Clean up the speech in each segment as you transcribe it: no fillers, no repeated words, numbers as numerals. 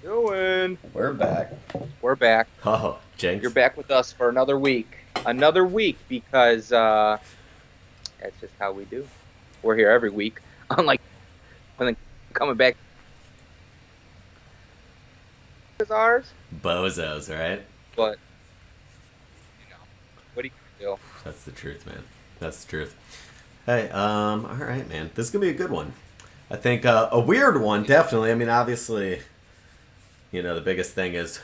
Doing? We're back. We're back. Oh, You're Jinx. back with us for another week. Another week because that's just how we do. We're here every week. Unlike when coming back is ours, Bozos, right? but you know, what are you gonna do? That's the truth, man. That's the truth. Hey, all right, man. This is gonna be a good one. I think a weird one, definitely. I mean, obviously, the biggest thing is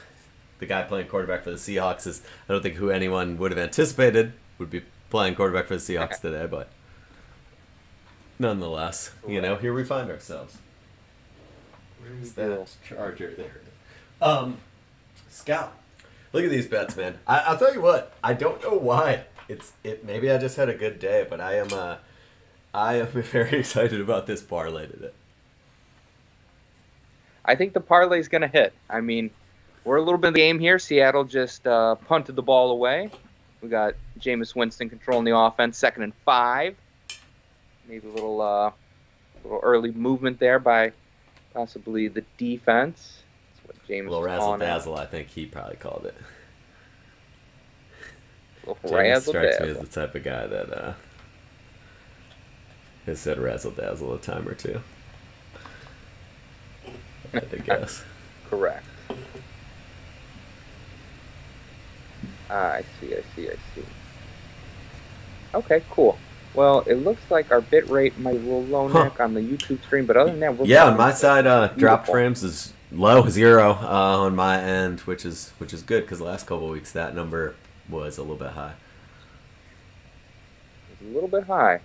the guy playing quarterback for the Seahawks is I don't think who anyone would have anticipated would be playing quarterback for the Seahawks today, but nonetheless, Correct. here we find ourselves. We Where's do. that charger there? Scout. Look at these bets, man. I'll tell you what. I don't know why. Maybe I just had a good day, but I am very excited about this parlay today. I think the parlay's gonna hit. I mean, we're a little bit in the game here. Seattle just punted the ball away. We got Jameis Winston controlling the offense, 2nd and 5. Maybe a little early movement there by possibly the defense. That's what A James little was razzle calling out. dazzle, I think he probably called it. A little Jameis razzle strikes me as the dazzle. type of guy that has said razzle dazzle a time or two. I had to guess. Correct. I see, I see, I see. Okay, cool. Well, it looks like our bit rate might be a little low, Huh. Nick, on the YouTube stream, but other than that, we're Yeah, on fine. my side, dropped Beautiful. frames is low, 0 on my end, which is good because the last couple of weeks that number was a little bit high. It's a little bit high,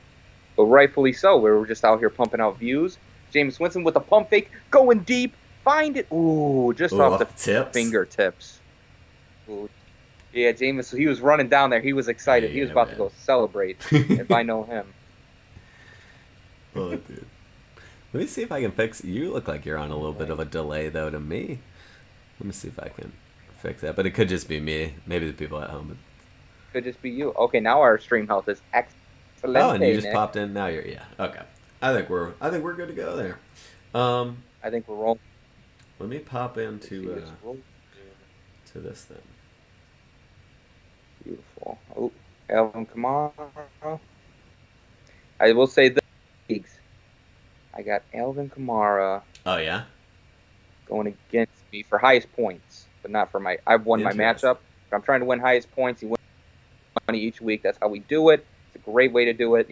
but rightfully so. We were just out here pumping out views. James Winston with a pump fake, going deep, find it. Ooh, just Ooh, off off the the tips. fingertips. Ooh. Yeah, James, he was running down there. He was excited. He was Yeah, about to go man. celebrate, if I know him. Oh, dude. Let me see if I can fix. You look like you're on a little bit of a delay though to me. Let me see if I can fix that. But it could just be me. Maybe the people at home. Could just be you. Okay, now our stream health is Oh, and you excelente, just Nick. popped in. Now you're yeah. Okay. I think we're good to go there. Um, I think we're rolling. let me pop Let's see into this roll. to this then. Beautiful. Oh, Alvin Kamara. I will say this. I got Alvin Kamara Oh yeah. going against me for highest points, but not for my. I've won my Interesting. matchup. If I'm trying to win highest points, you win money each week. That's how we do it. It's a great way to do it.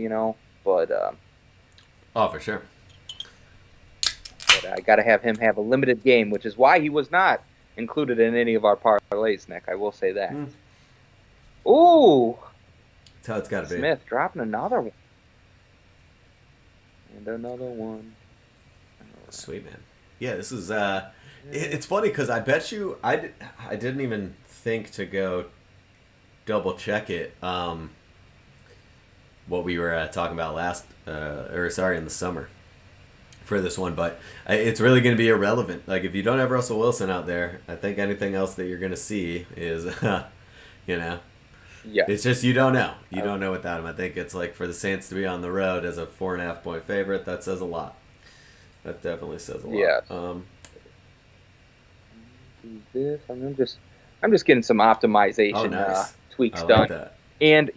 But Oh, for sure. I got to have him have a limited game, which is why he was not included in any of our parlays, Nick. I will say that. Hmm. Ooh, That's how it's got to be. Smith dropping another one and another one. Sweet man. Yeah, this is. It's funny because I bet you I didn't even think to go double check it. What we were talking about in the summer for this one, but it's really going to be irrelevant. Like if you don't have Russell Wilson out there, I think anything else that you're going to see is, you know, it's Yes. just you don't know. You I, don't know without him. I think it's like for the Saints to be on the road as a 4.5 point favorite. That says a lot. That definitely says a lot. yes. Do this. I'm just getting some Oh, optimization nice. I tweaks like done. that. And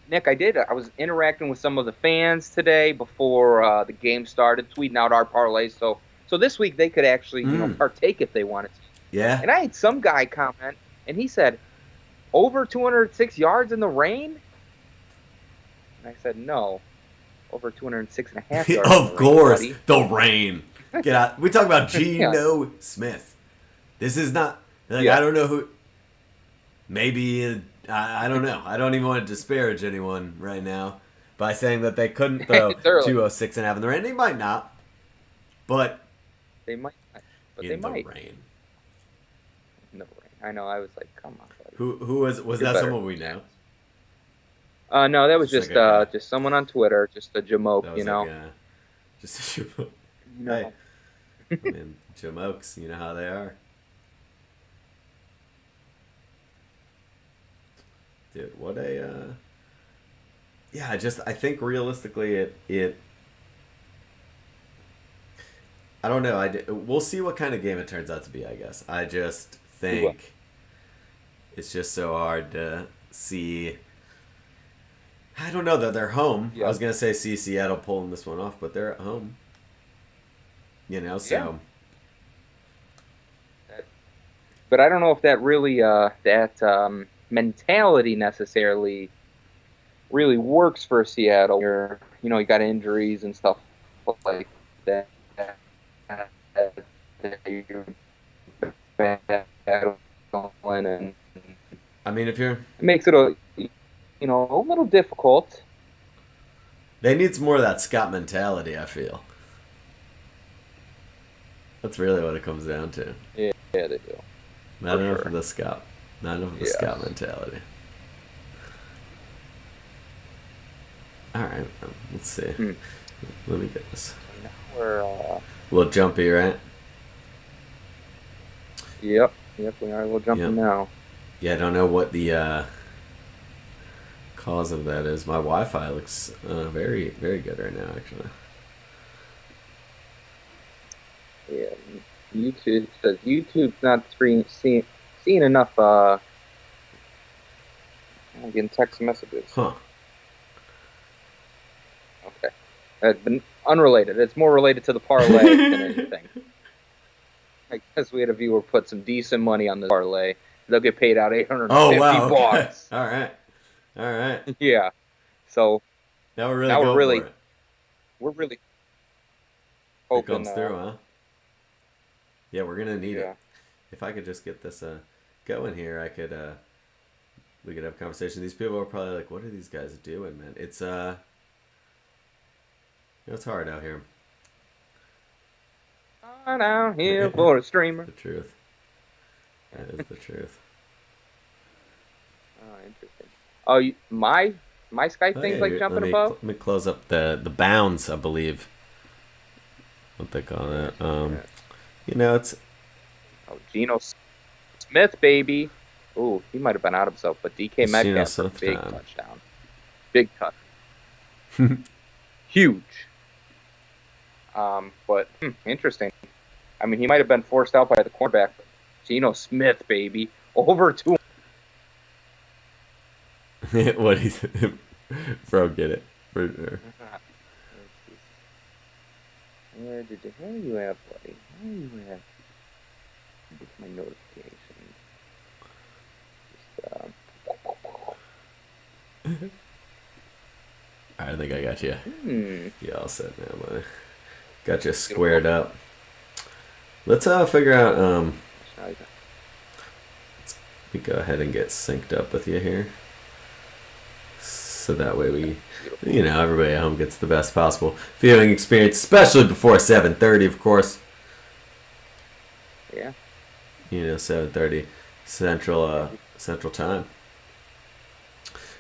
Nick, I was interacting with some of the fans today before the game started, tweeting out our parlays. So this week they could actually Mm. partake if they wanted to. Yeah. And I had some guy comment, and he said over 206 yards in the rain, and I said no, over 206.5 yards in the Of rain, course, buddy. the rain. Get out. We talk about Yeah, Geno Smith. This is not like I yeah, don't know who. Maybe I don't know. I don't even want to disparage anyone right now by saying that they couldn't throw it's early. 206.5 in the rain. They might not, but They might, but they in the might. rain. No rain. I know. I was like, come on, buddy. Who was You're that? better Someone we than know? that. No, that was Just like a guy. just someone on Twitter, just a jamoke, That you was like know. just a Jamoke. You Hey, know. I mean Jamokes. You know how they are, dude. What a yeah. I think realistically it I don't know. We'll see what kind of game it turns out to be, I guess. I just think it's just so hard to see. I don't know that they're home. Yeah. I was going to say see Seattle pulling this one off, but they're at home. You know, so. Yeah. But I don't know if that really, mentality necessarily really works for Seattle. Where, you know, you got injuries and stuff like that. And I mean, if you're. it makes it a little difficult. They need some more of that Scott mentality, I feel. That's really what it comes down to. Yeah, they do. Not enough of the Scott. Not enough of the Scott mentality. Alright, let's see. Let me get this. Now we're, a little jumpy, right? Yep, we are a little jumpy now. Yeah, I don't know what the cause of that is. My Wi-Fi looks very, very good right now, actually. Yeah, YouTube says YouTube's not seeing enough. I'm getting text messages. Huh. Okay, but unrelated. It's more related to the parlay than anything. I guess we had a viewer put some decent money on the parlay. They'll get paid out $850. Oh wow! Okay. All right. Yeah. So now we're really for it. We're really hoping it comes through, huh? Yeah, we're gonna need it. If I could just get this going here, I could we could have a conversation. These people are probably like, "What are these guys doing, man?" It's it's hard out here. Hard out here for a streamer. The truth. That is the truth. Oh, interesting. Oh, my Skype thing's like jumping above. Let me close up the bounds, I believe. What they call it? You know, it's. Oh, Geno Smith, baby. Ooh, he might have been out himself, but DK Metcalf for a big touchdown. Big touch. Huge. But interesting. I mean, he might have been forced out by the cornerback. Geno Smith, baby, over 2. What he's bro, get it. Where are you at, buddy? Where are you at? Get my notifications. I think I got you. Yeah, all set now, buddy. Got you squared up. Let's figure out. Let me go ahead and get synced up with you here, so that way we, everybody at home gets the best possible viewing experience, especially before 7:30, of course. Yeah. 7:30 Central Time.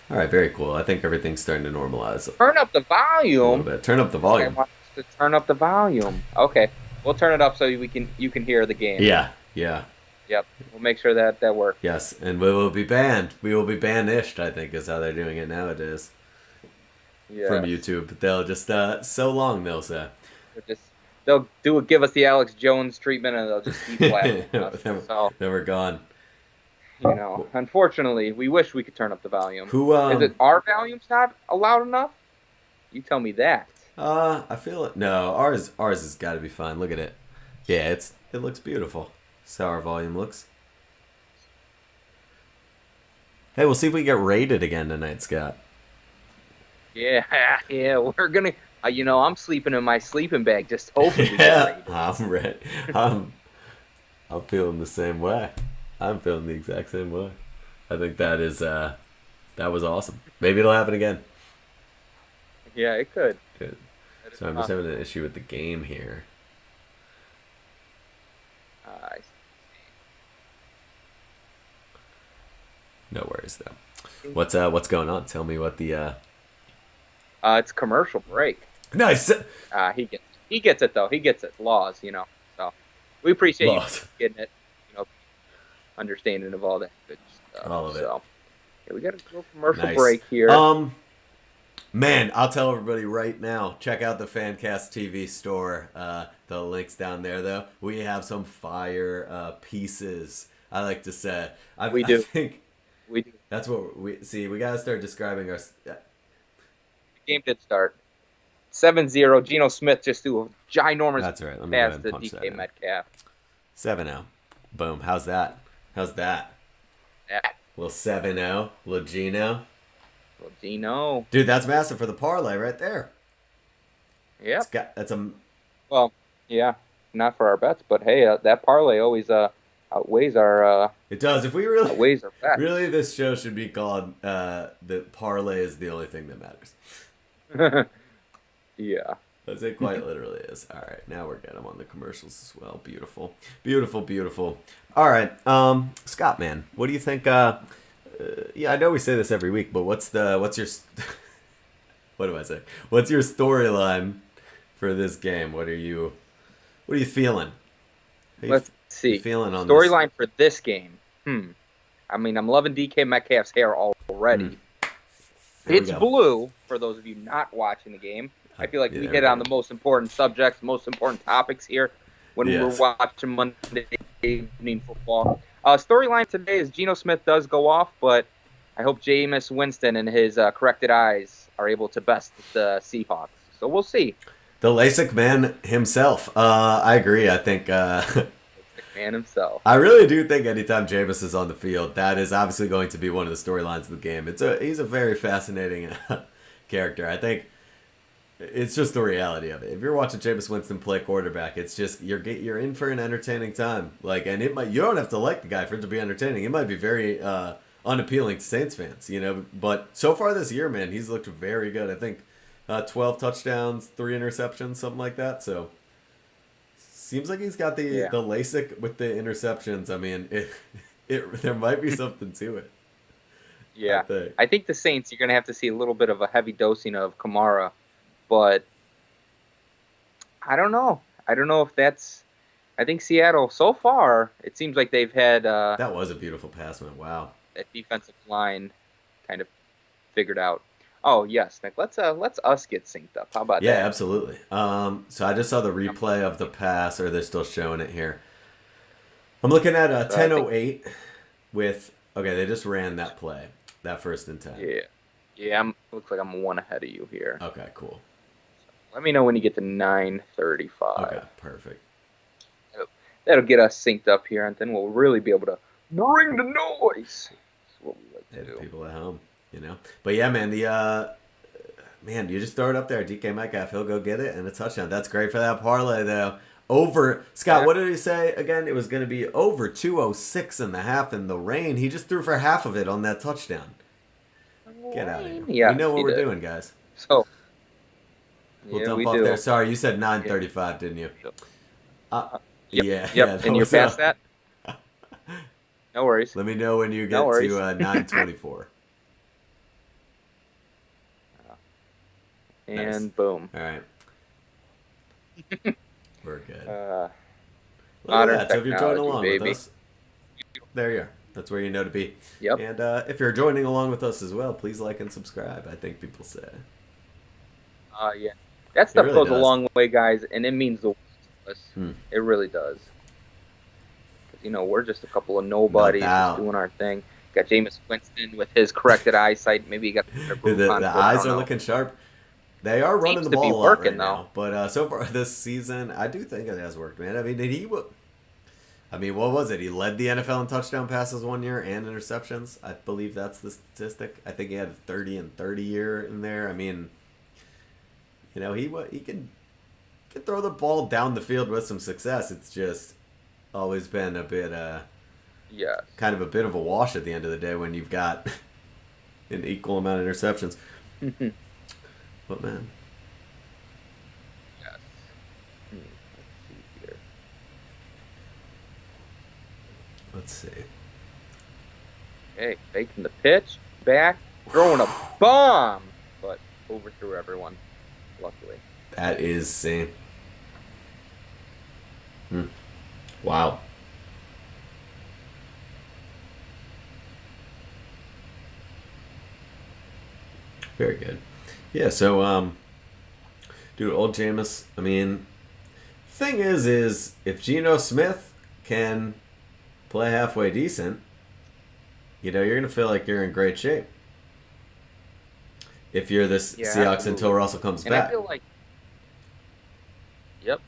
All right, very cool. I think everything's starting to normalize. Turn up the volume. A little bit. Turn up the volume. I want us to turn up the volume. Okay, we'll turn it up so you can hear the game. Yeah. Yep, we'll make sure that works. Yes, and we will be banned. We will be banished, I think, is how they're doing it nowadays. Yes. From YouTube. They'll just, so long, they'll say. They'll give us the Alex Jones treatment, and they'll just keep laughing. Then we're gone. Unfortunately, we wish we could turn up the volume. Is it our volume's not allowed enough? You tell me that. I feel it. No, ours has got to be fine. Look at it. Yeah, it looks beautiful. That's how our volume looks. Hey, we'll see if we get raided again tonight, Scott. Yeah, we're gonna. I'm sleeping in my sleeping bag, just hoping we get raided. I'm ready. I'm feeling the same way. I'm feeling the exact same way. I think that was awesome. Maybe it'll happen again. Yeah, it could. Good. So I'm just having an issue with the game here. I see. No worries though. What's going on? Tell me what the it's commercial break. Nice. He gets it though. He gets it. Laws, So we appreciate you getting it. Understanding of all that good stuff. All of it. So yeah, we got a little commercial break here. Man, I'll tell everybody right now, check out the FancastTV store. the links down there, though. We have some fire pieces. I like to say. We I do. think We do. that's what we see. We gotta start describing our. The game did start 7-0. Geno Smith just threw a ginormous That's right. Let me go ahead pass and to punch that DK in. Metcalf. 7-0. Boom. How's that? How's that? That Little 7-0. Little Geno. well, Geno. Dude, that's massive for the parlay right there. Yep. That's a. Well, yeah, not for our bets, but hey, that parlay always outweighs our It does. If we really, outweighs our bets. really, this show should be called "The Parlay is the only thing that matters." Yeah. As it quite literally is. All right, now we're good. I'm on the commercials as well. Beautiful, beautiful, beautiful. All right, Scott, man, what do you think? Yeah, I know we say this every week, but what's your what do I say? What's your storyline for this game? What are you feeling? Let's see. Feeling on Storyline for this game. I mean, I'm loving DK Metcalf's hair already. It's blue, for those of you not watching the game. I feel like we hit on the most important subjects, most important topics here when we're watching Monday Evening Football. Storyline today is Geno Smith does go off, but I hope Jameis Winston and his corrected eyes are able to best the Seahawks. So we'll see. The LASIK man himself. I agree. I think man himself. I really do think anytime Jameis is on the field, that is obviously going to be one of the storylines of the game. He's a very fascinating character. I think it's just the reality of it. If you're watching Jameis Winston play quarterback, it's just you're in for an entertaining time. You don't have to like the guy for it to be entertaining. It might be very unappealing to Saints fans, But so far this year, man, he's looked very good. I think 12 touchdowns, 3 interceptions, something like that. So seems like he's got the LASIK with the interceptions. I mean, there might be something to it. Yeah, I think the Saints, you're going to have to see a little bit of a heavy dosing of Kamara, but I don't know. I don't know if that's. I think Seattle so far, it seems like they've had. That was a beautiful pass, man. Wow. That defensive line kind of figured out. Oh yes, Nick. Let's us get synced up. How about that? Yeah, absolutely. So I just saw the replay of the pass, or they're still showing it here. I'm looking at 10:08 with. Okay, they just ran that play, that 1st and 10. Yeah. Looks like I'm one ahead of you here. Okay, cool. Let me know when you get to 9:35. Okay, perfect. That'll get us synced up here, and then we'll really be able to bring the noise. That's what we like to do. People at home. But yeah, man, you just throw it up there. DK Metcalf, he'll go get it, and a touchdown. That's great for that parlay, though. Scott, what did he say again? It was going to be over 206 in the half in the rain. He just threw for half of it on that touchdown. Get out of here. Yeah, we know what we're doing, guys. So we'll dump off there. Sorry, you said 9:35, didn't you? Yep. And you're past that? No worries. Let me know when you get to 9:24. And nice. Boom. All right. We're good. Modern technology, so if you're joining along baby. with us, there you are. That's where you know to be. Yep. And if you're joining along with us as well, please like and subscribe. I think people say. Yeah. That stuff really goes does. a long way, guys, and it means the world to us. It really does. Because, we're just a couple of nobodies just doing our thing. Got Jameis Winston with his corrected eyesight. Maybe he got the eyes are looking sharp. They are running the ball a lot right now. But so far this season, I do think it has worked, man. I mean, what was it? He led the NFL in touchdown passes one year and interceptions. I believe that's the statistic. I think he had a 30 and 30 year in there. I mean, he can throw the ball down the field with some success. It's just always been a bit kind of a bit of a wash at the end of the day when you've got an equal amount of interceptions. But man. Yes. Let's see here. Let's see. Okay, faking the pitch, back, throwing a bomb, but overthrew everyone, luckily. That is insane. Wow. Very good. Yeah, so, dude, old Jameis, I mean, thing is if Geno Smith can play halfway decent, you're going to feel like you're in great shape. If you're the Seahawks absolutely. until Russell comes and back. I feel like, yep.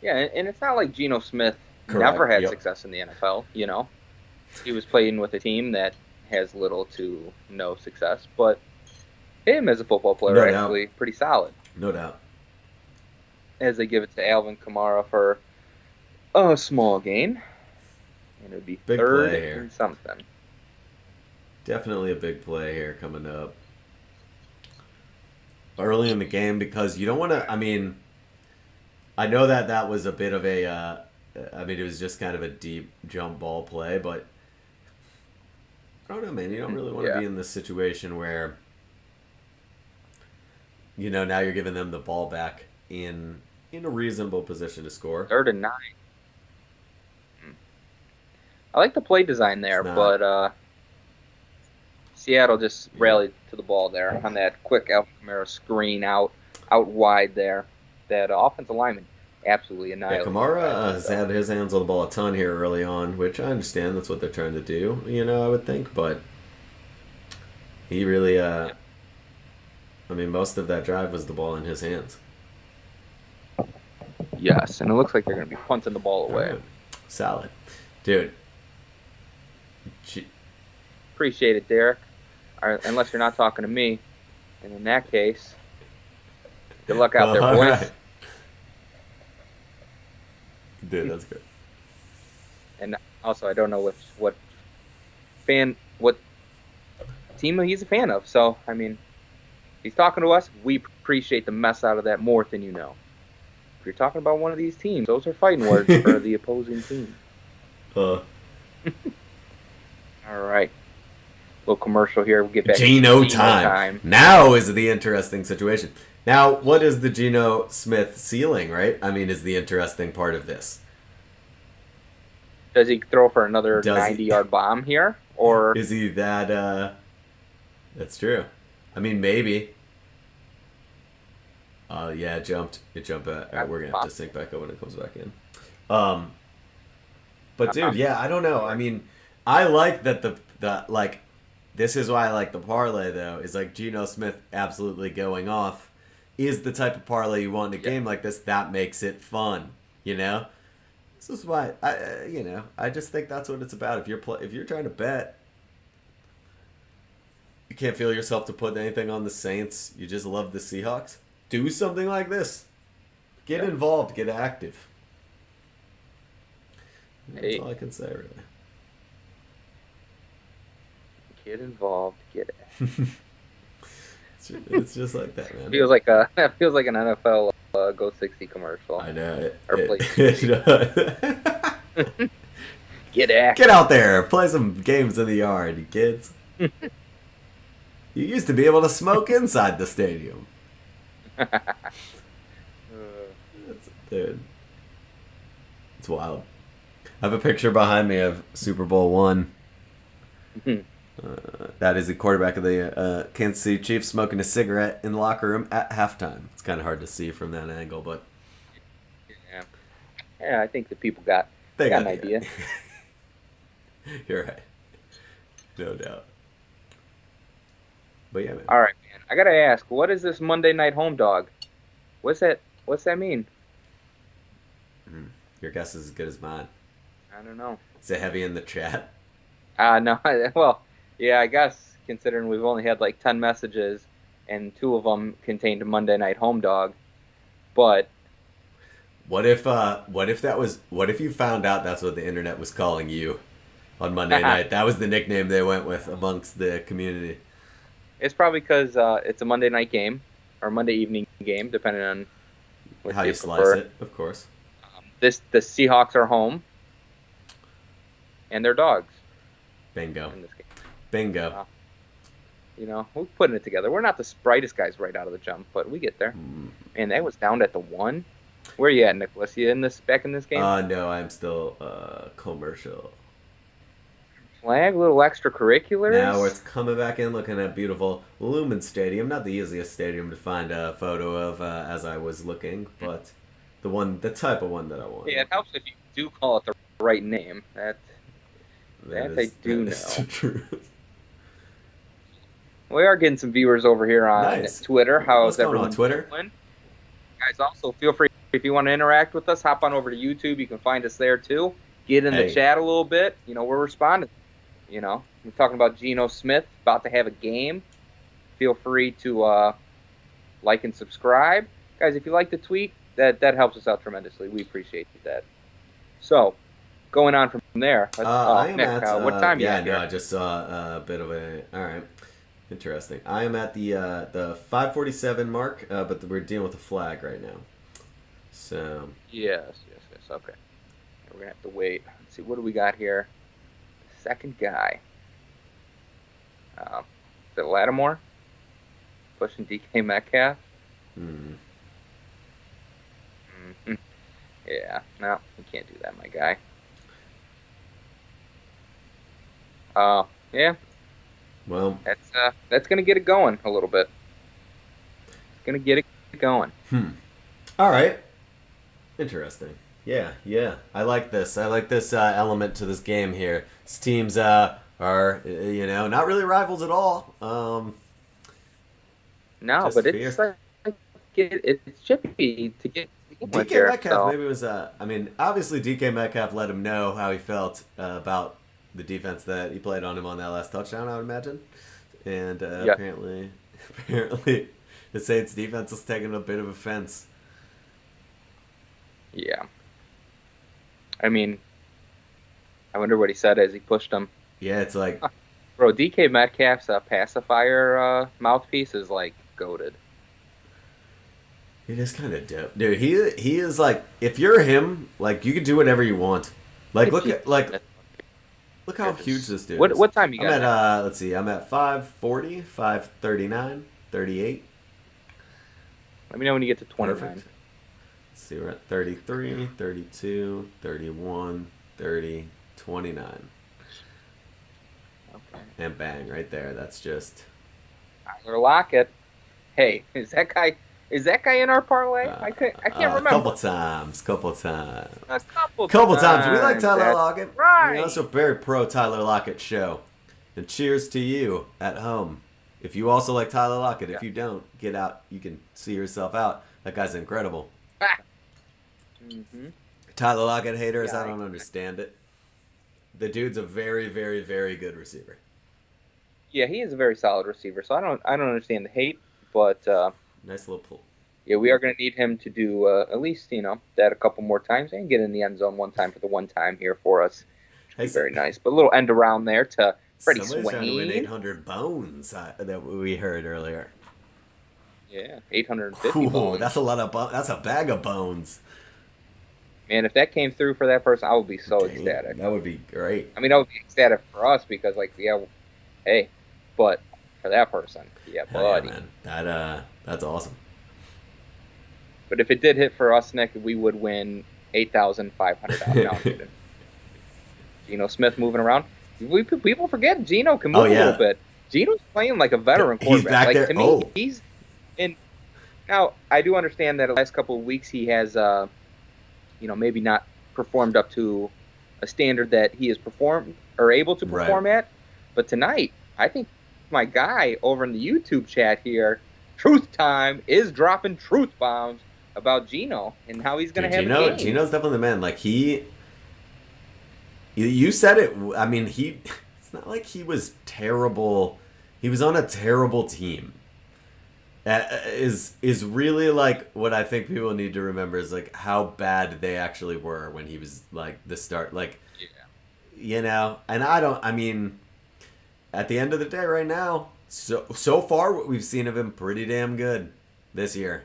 Yeah, and it's not like Geno Smith never had success in the NFL, He was playing with a team that has little to no success, but him as a football player actually pretty solid. No doubt. As they give it to Alvin Kamara for a small gain. And it would be big third play here. and something. Definitely a big play here coming up. Early in the game, because you don't want to, I know that was a bit of a, it was just kind of a deep jump ball play, but I don't know, man. You don't really want to be in this situation where, now you're giving them the ball back in a reasonable position to score. 3rd and 9. I like the play design there, but Seattle just rallied to the ball there on that quick Alvin Kamara screen out wide there. That offensive lineman absolutely annihilated. Kamara has had his hands on the ball a ton here early on, which I understand that's what they're trying to do, I would think, but he really, most of that drive was the ball in his hands. Yes, and it looks like they're going to be punting the ball away. Right. Solid. Dude. Appreciate it, Derek. Unless you're not talking to me. And in that case, good luck out there, boys. Right. Dude, that's good. And also, I don't know what team he's a fan of. So, he's talking to us. We appreciate the mess out of that more than you know. If you're talking about one of these teams, those are fighting words for the opposing team. All right. Little commercial here. We'll get back to Geno time. Now is the interesting situation. Now, what is the Geno Smith ceiling, right? Is the interesting part of this. Does he throw for another 90-yard bomb here? Or is he that... That's true. Maybe. Yeah, it jumped. We're going to have to sync back up when it comes back in. But, dude, yeah, I don't know. I like that this is why I like the parlay, though, is like Geno Smith absolutely going off is the type of parlay you want in a game like this. That makes it fun, This is why, I just think that's what it's about. If you're trying to bet, you can't feel yourself to put anything on the Saints. You just love the Seahawks. Do something like this. Get involved. Get active. That's all I can say, really. Get involved. Get it. It's just like that, man. Feels like an NFL Go 60 commercial. I know it. Get active. Get out there. Play some games in the yard, you kids. You used to be able to smoke inside the stadium. Dude. It's wild. I have a picture behind me of Super Bowl I. That is the quarterback of the Kansas City Chiefs smoking a cigarette in the locker room at halftime. It's kind of hard to see from that angle, but... Yeah, I think the people got an idea. You're right. No doubt. But yeah, man. All right, man. I got to ask, what is this Monday Night Home Dog? What's that mean? Your guess is as good as mine. I don't know. Is it heavy in the chat? No. Well, yeah, I guess, considering we've only had like 10 messages and 2 of them contained Monday Night Home Dog. But what if you found out that's what the internet was calling you on Monday night? That was the nickname they went with amongst the community. It's probably because it's a Monday night game or Monday evening game, depending on how you slice it, of course. The Seahawks are home, and they're dogs. Bingo. In this game. Bingo. We're putting it together. We're not the brightest guys right out of the jump, but we get there. And that was down at the 1. Where you at, Nicholas? You back in this game? No, I'm still commercial. Flag, little extracurriculars. Now it's coming back in, looking at beautiful Lumen Stadium. Not the easiest stadium to find a photo of as I was looking, but the type of one that I want. Yeah, it helps if you do call it the right name. That I do that is know. the truth. We are getting some viewers over here on Nice. Twitter. What's How's going on, everyone Twitter? doing? Guys, also feel free if you want to interact with us, hop on over to YouTube. You can find us there too. Get in the Hey. chat a little bit. We're responding. We're talking about Geno Smith about to have a game. Feel free to like and subscribe, guys. If you like the tweet, that helps us out tremendously. We appreciate that. So, going on from there. I am Nick, at what time you yeah, at no, here? I just saw a bit of a all right. Interesting. I am at the 5:47 mark, but we're dealing with a flag right now. So Yes. Okay. We're gonna have to wait. Let's see, what do we got here? Second guy. Is it Lattimore? Pushing DK Metcalf? hmm. Mm-hmm. Yeah, no, you can't do that, my guy. Yeah, Well, that's gonna get it going a little bit. It's gonna get it going. all right. Interesting. Yeah. I like this. I like this element to this game here. These teams are not really rivals at all. No, Just but it's fierce. like it's chippy to get with DK here. Metcalf So maybe was. I mean, obviously DK Metcalf let him know how he felt about the defense that he played on him on that last touchdown. I would imagine, and yeah, apparently, the Saints defense was taking a bit of offense. yeah. I mean, I wonder what he said as he pushed him. Yeah, it's like, Bro, DK Metcalf's pacifier mouthpiece is like goated. it is kind of dope, dude. He is like, if you're him, like you can do whatever you want. Like look how huge this dude is. What time you I'm got? at let's see, I'm at 5:40, 5:39, 38. Let me know when you get to 29. Perfect. Let's see, we're at 33, 32, 31, 30, 29. Okay. And bang, right there. That's just Tyler Lockett. Hey, is that guy in our parlay? I can't remember. Couple times. A couple times. We like Tyler That's Lockett. right. It's a very pro Tyler Lockett show. And cheers to you at home. If you also like Tyler Lockett, if you don't, get out. You can see yourself out. That guy's incredible. Mm-hmm. Tyler Lockett haters, Yeah, I don't understand it. The dude's a very, very, very good receiver. Yeah, he is a very solid receiver. So I don't understand the hate, but Nice little pull. yeah, we are going to need him to do at least that a couple more times and get in the end zone one time for the one time here for us. Which would be very nice. But a little end around there to Freddie Somebody's trying to win Swain. 800 bones that we heard earlier. Yeah, 850 Ooh, bones. that's a lot of that's a bag of bones. Man, if that came through for that person, I would be so ecstatic. That would be great. I mean, that would be ecstatic for us because, hey, but for that person, yeah, buddy. Yeah, man. That's awesome. But if it did hit for us, Nick, we would win $8,500. No, I'm kidding. Geno Smith moving around. People forget Geno can move a little bit. Geno's playing like a veteran quarterback. He's back there. To me, he's in. Now, I do understand that the last couple of weeks he has, maybe not performed up to a standard that he has performed or able to perform at. But tonight, I think my guy over in the YouTube chat here, Truth Time, is dropping truth bombs about Geno and how he's going to have a game. Geno's definitely the man. Like you said it. I mean, it's not like he was terrible. He was on a terrible team. Is really like what I think people need to remember is like how bad they actually were when he was like the start. Like, and I mean, at the end of the day, right now, so far what we've seen of him, pretty damn good this year.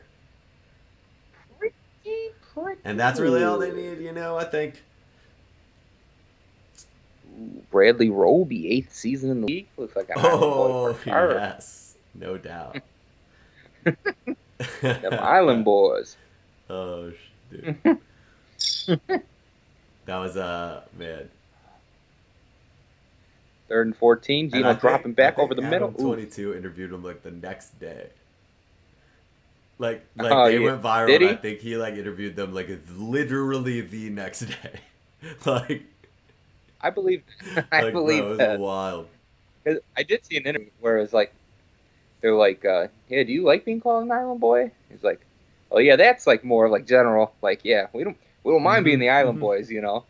And that's really all they need, I think. Bradley Roby, 8th season in the league. Looks like a yes, no doubt. Them Island boys. Oh, dude. That was man. 3rd and 14. Geno dropping back over the middle. 22 interviewed him like the next day. Like Oh they yeah, went viral, did and I he? think he like interviewed them like literally the next day. like, I believe. I like bro, believe it was that. wild. 'Cause I did see an interview where it was like they're like, "Yeah, do you like being called an island boy?" He's like, "Oh yeah, that's like more like general. Like, yeah, we don't mind being Hmm. the island Hmm. boys, you know."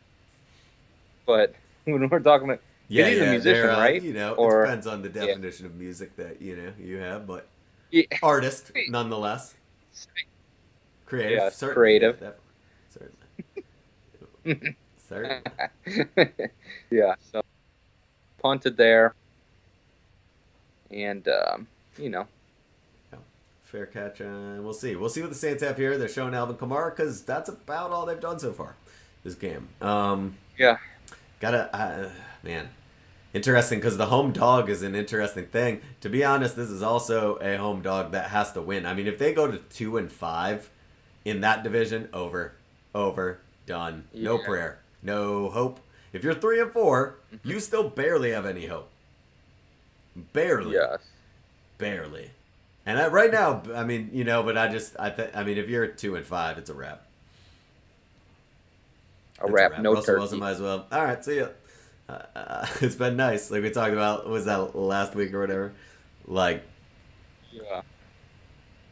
But when we're talking about, because Yeah, he's a yeah. They're musician, right? it Or depends on the yeah, definition of music that you have, but yeah, artist nonetheless, creative yeah, certainly, yeah, creative. definitely, certainly, certainly. Yeah, so punted there, and you know, Yeah. Fair catch, and we'll see. We'll see what the Saints have here. They're showing Alvin Kamara because that's about all they've done so far this game. yeah, Gotta, man, interesting because the home dog is an interesting thing. To be honest, this is also a home dog that has to win. I mean, if they go to 2-5 in that division, over, done. No yeah, prayer, no hope. If you're 3-4, mhm, you still barely have any hope. Barely, yes, barely. And right now, I mean, but I mean, if you're 2-5, it's a wrap. a It's a wrap, wrap. no Russell Wilson turkey. might as well. All right, see ya. It's been nice. Like we talked about, was that last week or whatever? Like Yeah,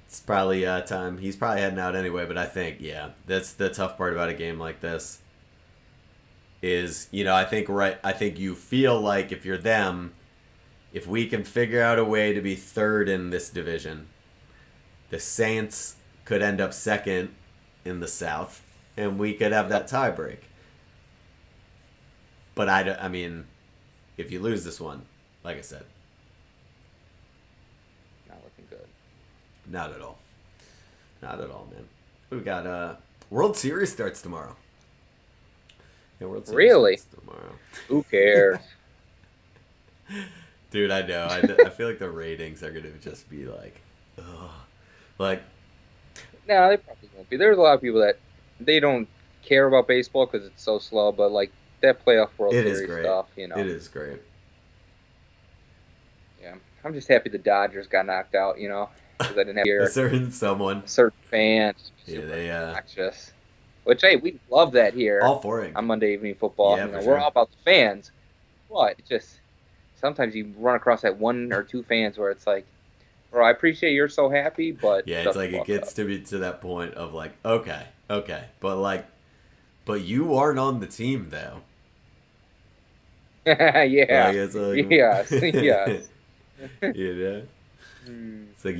it's probably time. He's probably heading out anyway. But I think, yeah, that's the tough part about a game like this. Is I think I think you feel like if you're them, if we can figure out a way to be third in this division, the Saints could end up second in the South, and we could have that tie break. But I mean, if you lose this one, like I said, not looking good. not at all. Not at all, man. We got World Series starts tomorrow. Yeah, World Series Really? starts tomorrow. Who cares? Dude, I know. I feel like the ratings are gonna just be like, ugh. Like, No, they probably won't be. There's a lot of people that they don't care about baseball because it's so slow, but like that playoff World it is Series great. stuff, It is great. Yeah, I'm just happy the Dodgers got knocked out, because I didn't have A here certain someone. certain fans Yeah, super they obnoxious. Which hey, we love that here all for it. on Monday Evening Football. Yeah, for We're sure. all about the fans, but it just sometimes you run across that one or two fans where it's like, bro, I appreciate you're so happy, but Yeah, shut it's the like it fuck gets up. to be to that point of like, okay, but you aren't on the team though. Yeah, Like it's like, yes, yes. It's like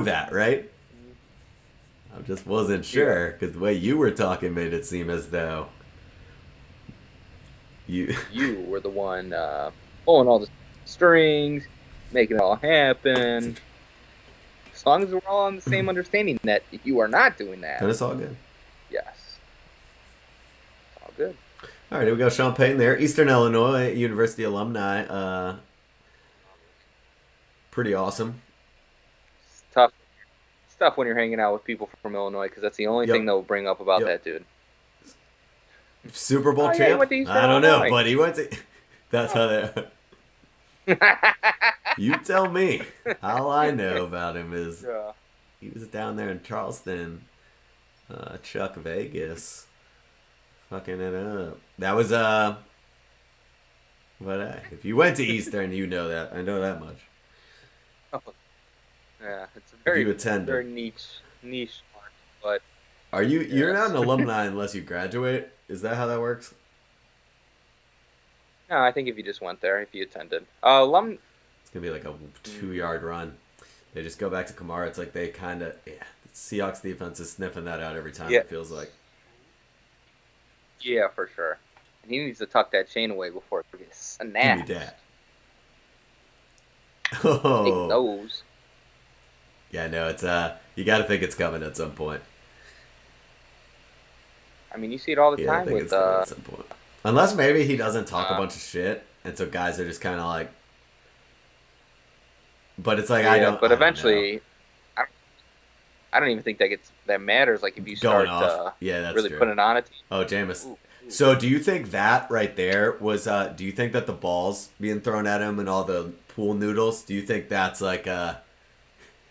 that, right? I just wasn't sure because the way you were talking made it seem as though you. You were the one pulling all the strings, making it all happen. As long as we're all on the same understanding that you are not doing that, And it's all good. yes, it's all good. All right, here we go. Sean Payton there, Eastern Illinois University alumni. Pretty awesome. It's tough. It's tough when you're hanging out with people from Illinois because that's the only thing they'll bring up about that dude. Super Bowl Oh, yeah, he champ? went to Eastern I don't know, Illinois. but he went to. That's how they. You tell me. All I know about him is Yeah. he was down there in Charleston, Chuck Vegas, fucking it up. That was but if you went to Eastern, you know that. I know that much. Yeah, it's a If very you attended. very niche market, but Are you? You're yes. not an alumni unless you graduate. Is that how that works? No, I think if you just went there, if you attended, It's gonna be like a 2-yard run. They just go back to Kamara. It's like they kind of the Seahawks defense is sniffing that out every time. Yeah. It feels like. Yeah, for sure. And he needs to tuck that chain away before it gets Give snapped. me that. Take Oh. those. Yeah, no, it's you got to think it's coming at some point. I mean, you see it all the Yeah, I time think with it's coming at some point. Unless maybe he doesn't talk a bunch of shit, and so guys are just kind of like. But it's like yeah, I don't. but I don't know. eventually, I don't even think that matters. Like if you Going start off. Yeah, that's really true. putting on a team. Oh, Jameis. Ooh. So do you think that right there was do you think that the balls being thrown at him and all the pool noodles, do you think that's like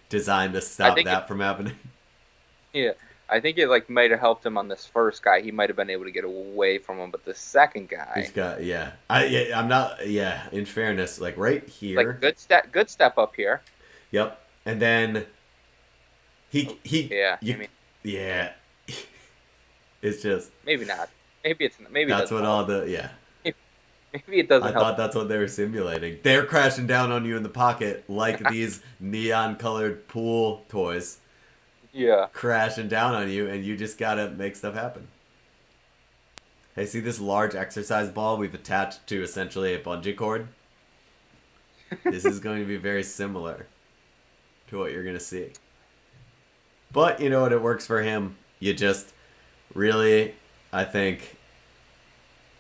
designed to stop that from happening? Yeah, I think it like might have helped him on this first guy. He might have been able to get away from him, but the second He's guy, got yeah. I'm not yeah. In fairness, like right like here. good step up here. Yep. And then Oh, he yeah, I you mean, yeah. It's just maybe not. Maybe it that's doesn't what help. all the yeah. Maybe it I doesn't help. thought that's what they were simulating. They're crashing down on you in the pocket like these neon colored pool toys Yeah. crashing down on you, and you just gotta make stuff happen. Hey, see this large exercise ball we've attached to essentially a bungee cord? This is going to be very similar to what you're gonna see. But you know what? It works for him. You just really, I think,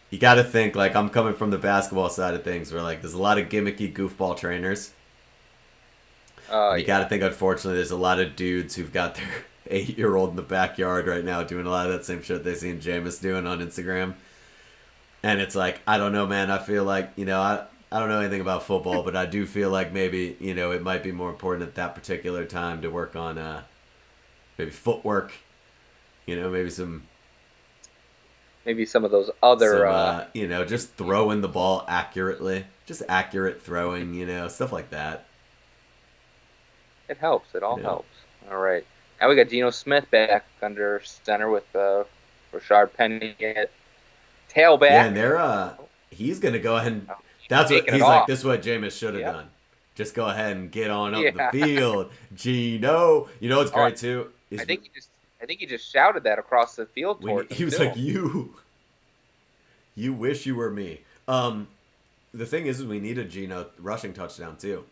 you got to think like I'm coming from the basketball side of things, where like there's a lot of gimmicky goofball trainers, Oh and you got to yeah. think unfortunately there's a lot of dudes who've got their 8-year-old in the backyard right now doing a lot of that same shit they seen Jameis doing on Instagram, and it's like I don't know, man. I feel like I don't know anything about football, but I do feel like maybe it might be more important at that particular time to work on maybe footwork, maybe Maybe some of those other. some just throwing the ball accurately, just accurate throwing, stuff like that. It helps. It all you know helps. All right. Now we got Geno Smith back under center with Rashard Penny at yeah, tailback. and he's gonna go ahead and Oh, that's what taking it he's like, off. this is what Jameis should have Yep. done. Just go ahead and get on up the Yeah. field. Gino, what's Oh, great too I is think he just I think he just shouted that across the field when towards him he was too. like, you wish you were me. The thing is we need a Gino rushing touchdown too.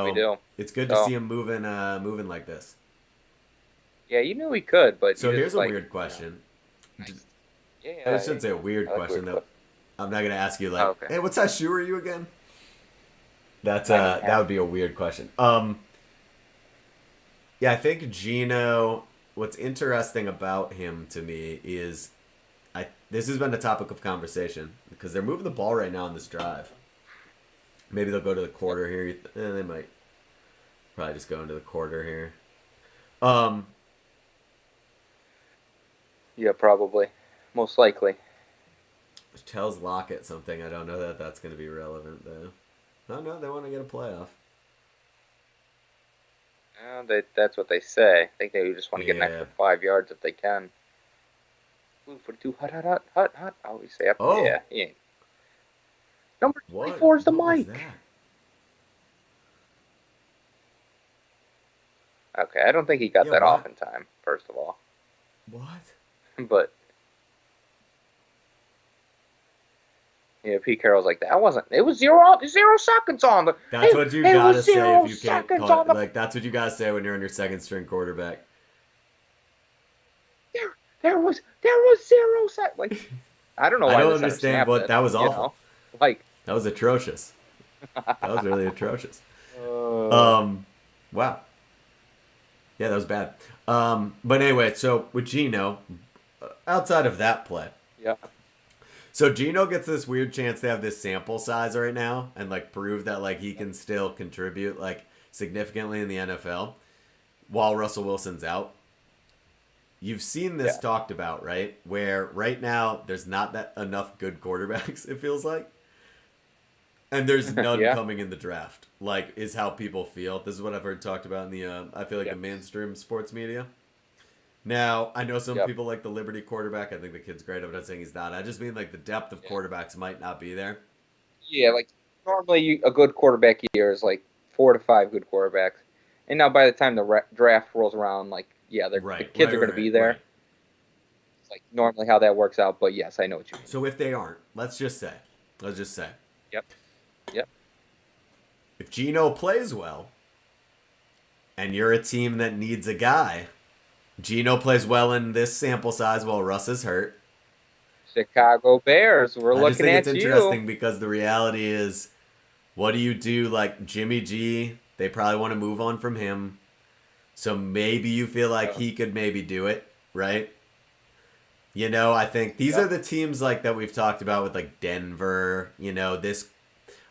We So do. it's good to So see him moving like this. yeah, you knew he could, but you So here's just a like weird question. nice. Yeah, I yeah, shouldn't say a weird I like question weird though. questions. I'm not gonna ask you Oh, like, okay. hey, what size shoe are you again? That's 9.5. that would be a weird question. Yeah, I think Gino. What's interesting about him to me is, this has been a topic of conversation because they're moving the ball right now on this drive. Maybe they'll go to the Yep. quarter here. They might probably just go into the quarter here. Um, Yeah, probably. Most likely. which tells Lockett something. I don't know that that's going to be relevant though. No, they want to get a playoff. That's what they say. I think they just want to get an Yeah. extra 5 yards if they can. Ooh, 42, hut, hut, hut, hut, hut. I always say up. Oh, Yeah, yeah. Number what? 24 is the What was mic. that? Okay, I don't think he got Yeah, that off what? in time, first of all. What? But, yeah, Pete Carroll's like, that wasn't, it was zero seconds on the, That's what you it gotta was say if zero you can't seconds call on it. the, Like that's what you gotta say when you're on your second string quarterback. there was 0 seconds. Like, I don't know I why don't the center understand snapped what it, that was you awful. know? Like, That was atrocious. That was really atrocious. uh, Um, wow. Yeah, that was bad. But anyway, so with Gino, outside of that play, yeah, so Gino gets this weird chance to have this sample size right now and like prove that like he can still contribute like significantly in the NFL while Russell Wilson's out. You've seen this yeah, talked about, right? Where right now there's not that enough good quarterbacks, it feels like. And there's none yeah, coming in the draft. Like, is how people feel. This is what I've heard talked about in the, I feel like the yep, mainstream sports media. Now, I know some yep. people like the Liberty quarterback. I think the kid's great. I'm not saying he's not. I just mean like the depth of Yeah. quarterbacks might not be there. Yeah, like normally a good quarterback year is like 4 to 5 good quarterbacks, and now by the time the draft rolls around, like yeah, the Right, kids right, are going to right, be right. there. It's like normally how that works out, but yes, I know what you mean. So if they aren't, let's just say, Yep, yep, if Gino plays well, and you're a team that needs a guy, Gino plays well in this sample size while Russ is hurt. Chicago Bears, we're I just looking think it's at you. interesting because the reality is, what do you do? Like Jimmy G, they probably want to move on from him. So maybe you feel like Oh, he could maybe do it, right? I think these are yep, the teams like that we've talked about with like Denver. This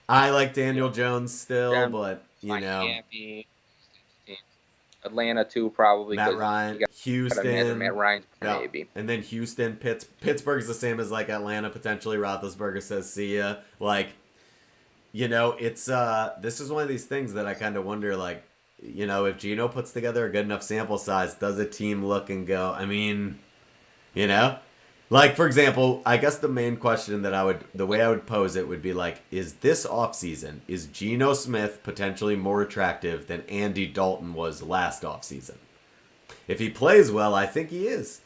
I like yep. Daniel Jones still, Denver, but Miami, Atlanta too, probably Matt because Ryan, you got to imagine Houston. Matt Ryan's Yeah. maybe. And then Houston, Pittsburgh's the same as like Atlanta potentially. Roethlisberger says, "See ya." Like, it's this is one of these things that I kind of wonder, like, if Geno puts together a good enough sample size, does a team look and go? I mean, you know, like for example, I guess the main question that the way I would pose it would be like, is this offseason, is Geno Smith potentially more attractive than Andy Dalton was last offseason? If he plays well, I think he is.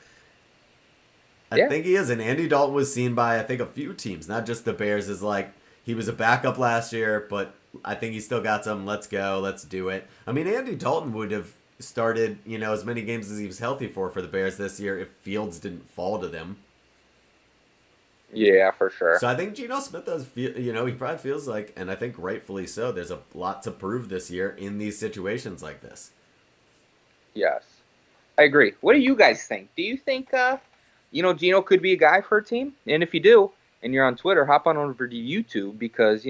I Yeah. think he is. And Andy Dalton was seen by, I think, a few teams, not just the Bears, as like, he was a backup last year, but I think he still got some, let's go, let's do it. I mean, Andy Dalton would have started, as many games as he was healthy for the Bears this year if Fields didn't fall to them. Yeah, for sure. So I think Geno Smith does feel, he probably feels like, and I think rightfully so, there's a lot to prove this year in these situations like this. Yes. I agree. What do you guys think? Do you think, Geno could be a guy for a team? And if you do, and you're on Twitter, hop on over to YouTube because,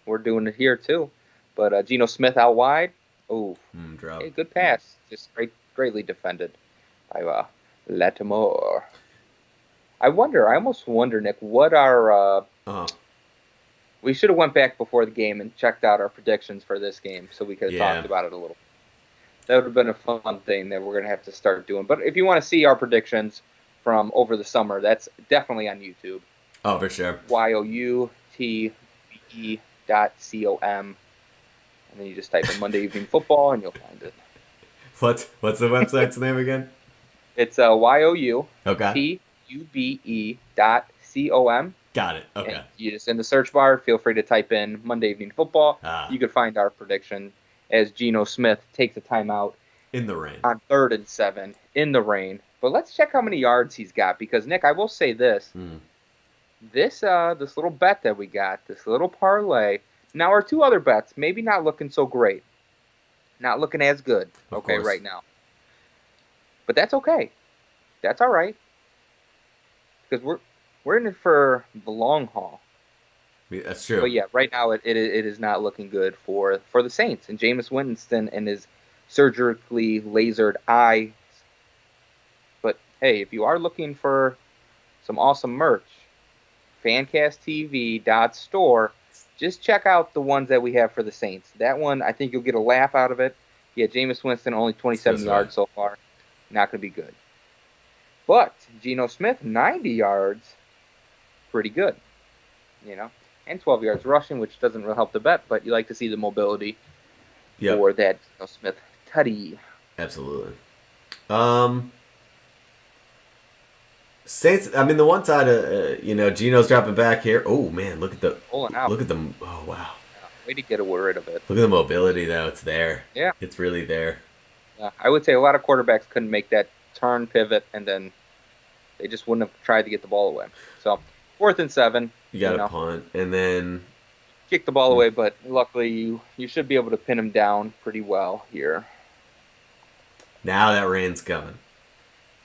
we're doing it here too. But Geno Smith out wide. Oh, hey, good pass. Just greatly defended by Lattimore. I almost wonder, Nick, what our we should have went back before the game and checked out our predictions for this game so we could have talked about it a little. That would have been a fun thing that we're going to have to start doing. But if you want to see our predictions from over the summer, that's definitely on YouTube. Oh, for sure. youtube.com. And then you just type in Monday Evening Football and you'll find it. What's the website's name again? It's youtube.com. Got it. Okay. And you just in the search bar, feel free to type in Monday Evening Football. You could find our prediction as Geno Smith takes a timeout in the rain on 3rd and 7 in the rain. But let's check how many yards he's got because Nick, I will say this: this little bet that we got, this little parlay. Now our two other bets maybe not looking so great, not looking as good. Okay, right now. But that's okay. That's all right because we're in it for the long haul. Yeah, that's true. But yeah, right now it is not looking good for the Saints and Jameis Winston and his surgically lasered eyes. But hey, if you are looking for some awesome merch, FancastTV.store, just check out the ones that we have for the Saints. That one, I think you'll get a laugh out of it. Yeah, Jameis Winston only 27 yards so far. Not going to be good. But Geno Smith, 90 yards, pretty good. And 12 yards rushing, which doesn't really help the bet, but you like to see the mobility for that Geno Smith tutty. Absolutely. Saints. I mean, the one side of Geno's dropping back here. Oh man, look at the pulling out. Look at them. Oh wow. Way to get rid of it. Look at the mobility though. It's there. Yeah. It's really there. Yeah, I would say a lot of quarterbacks couldn't make that turn, pivot, and then they just wouldn't have tried to get the ball away. So 4th and 7. You got to punt and then kick the ball away, but luckily you should be able to pin him down pretty well here. Now that rain's coming.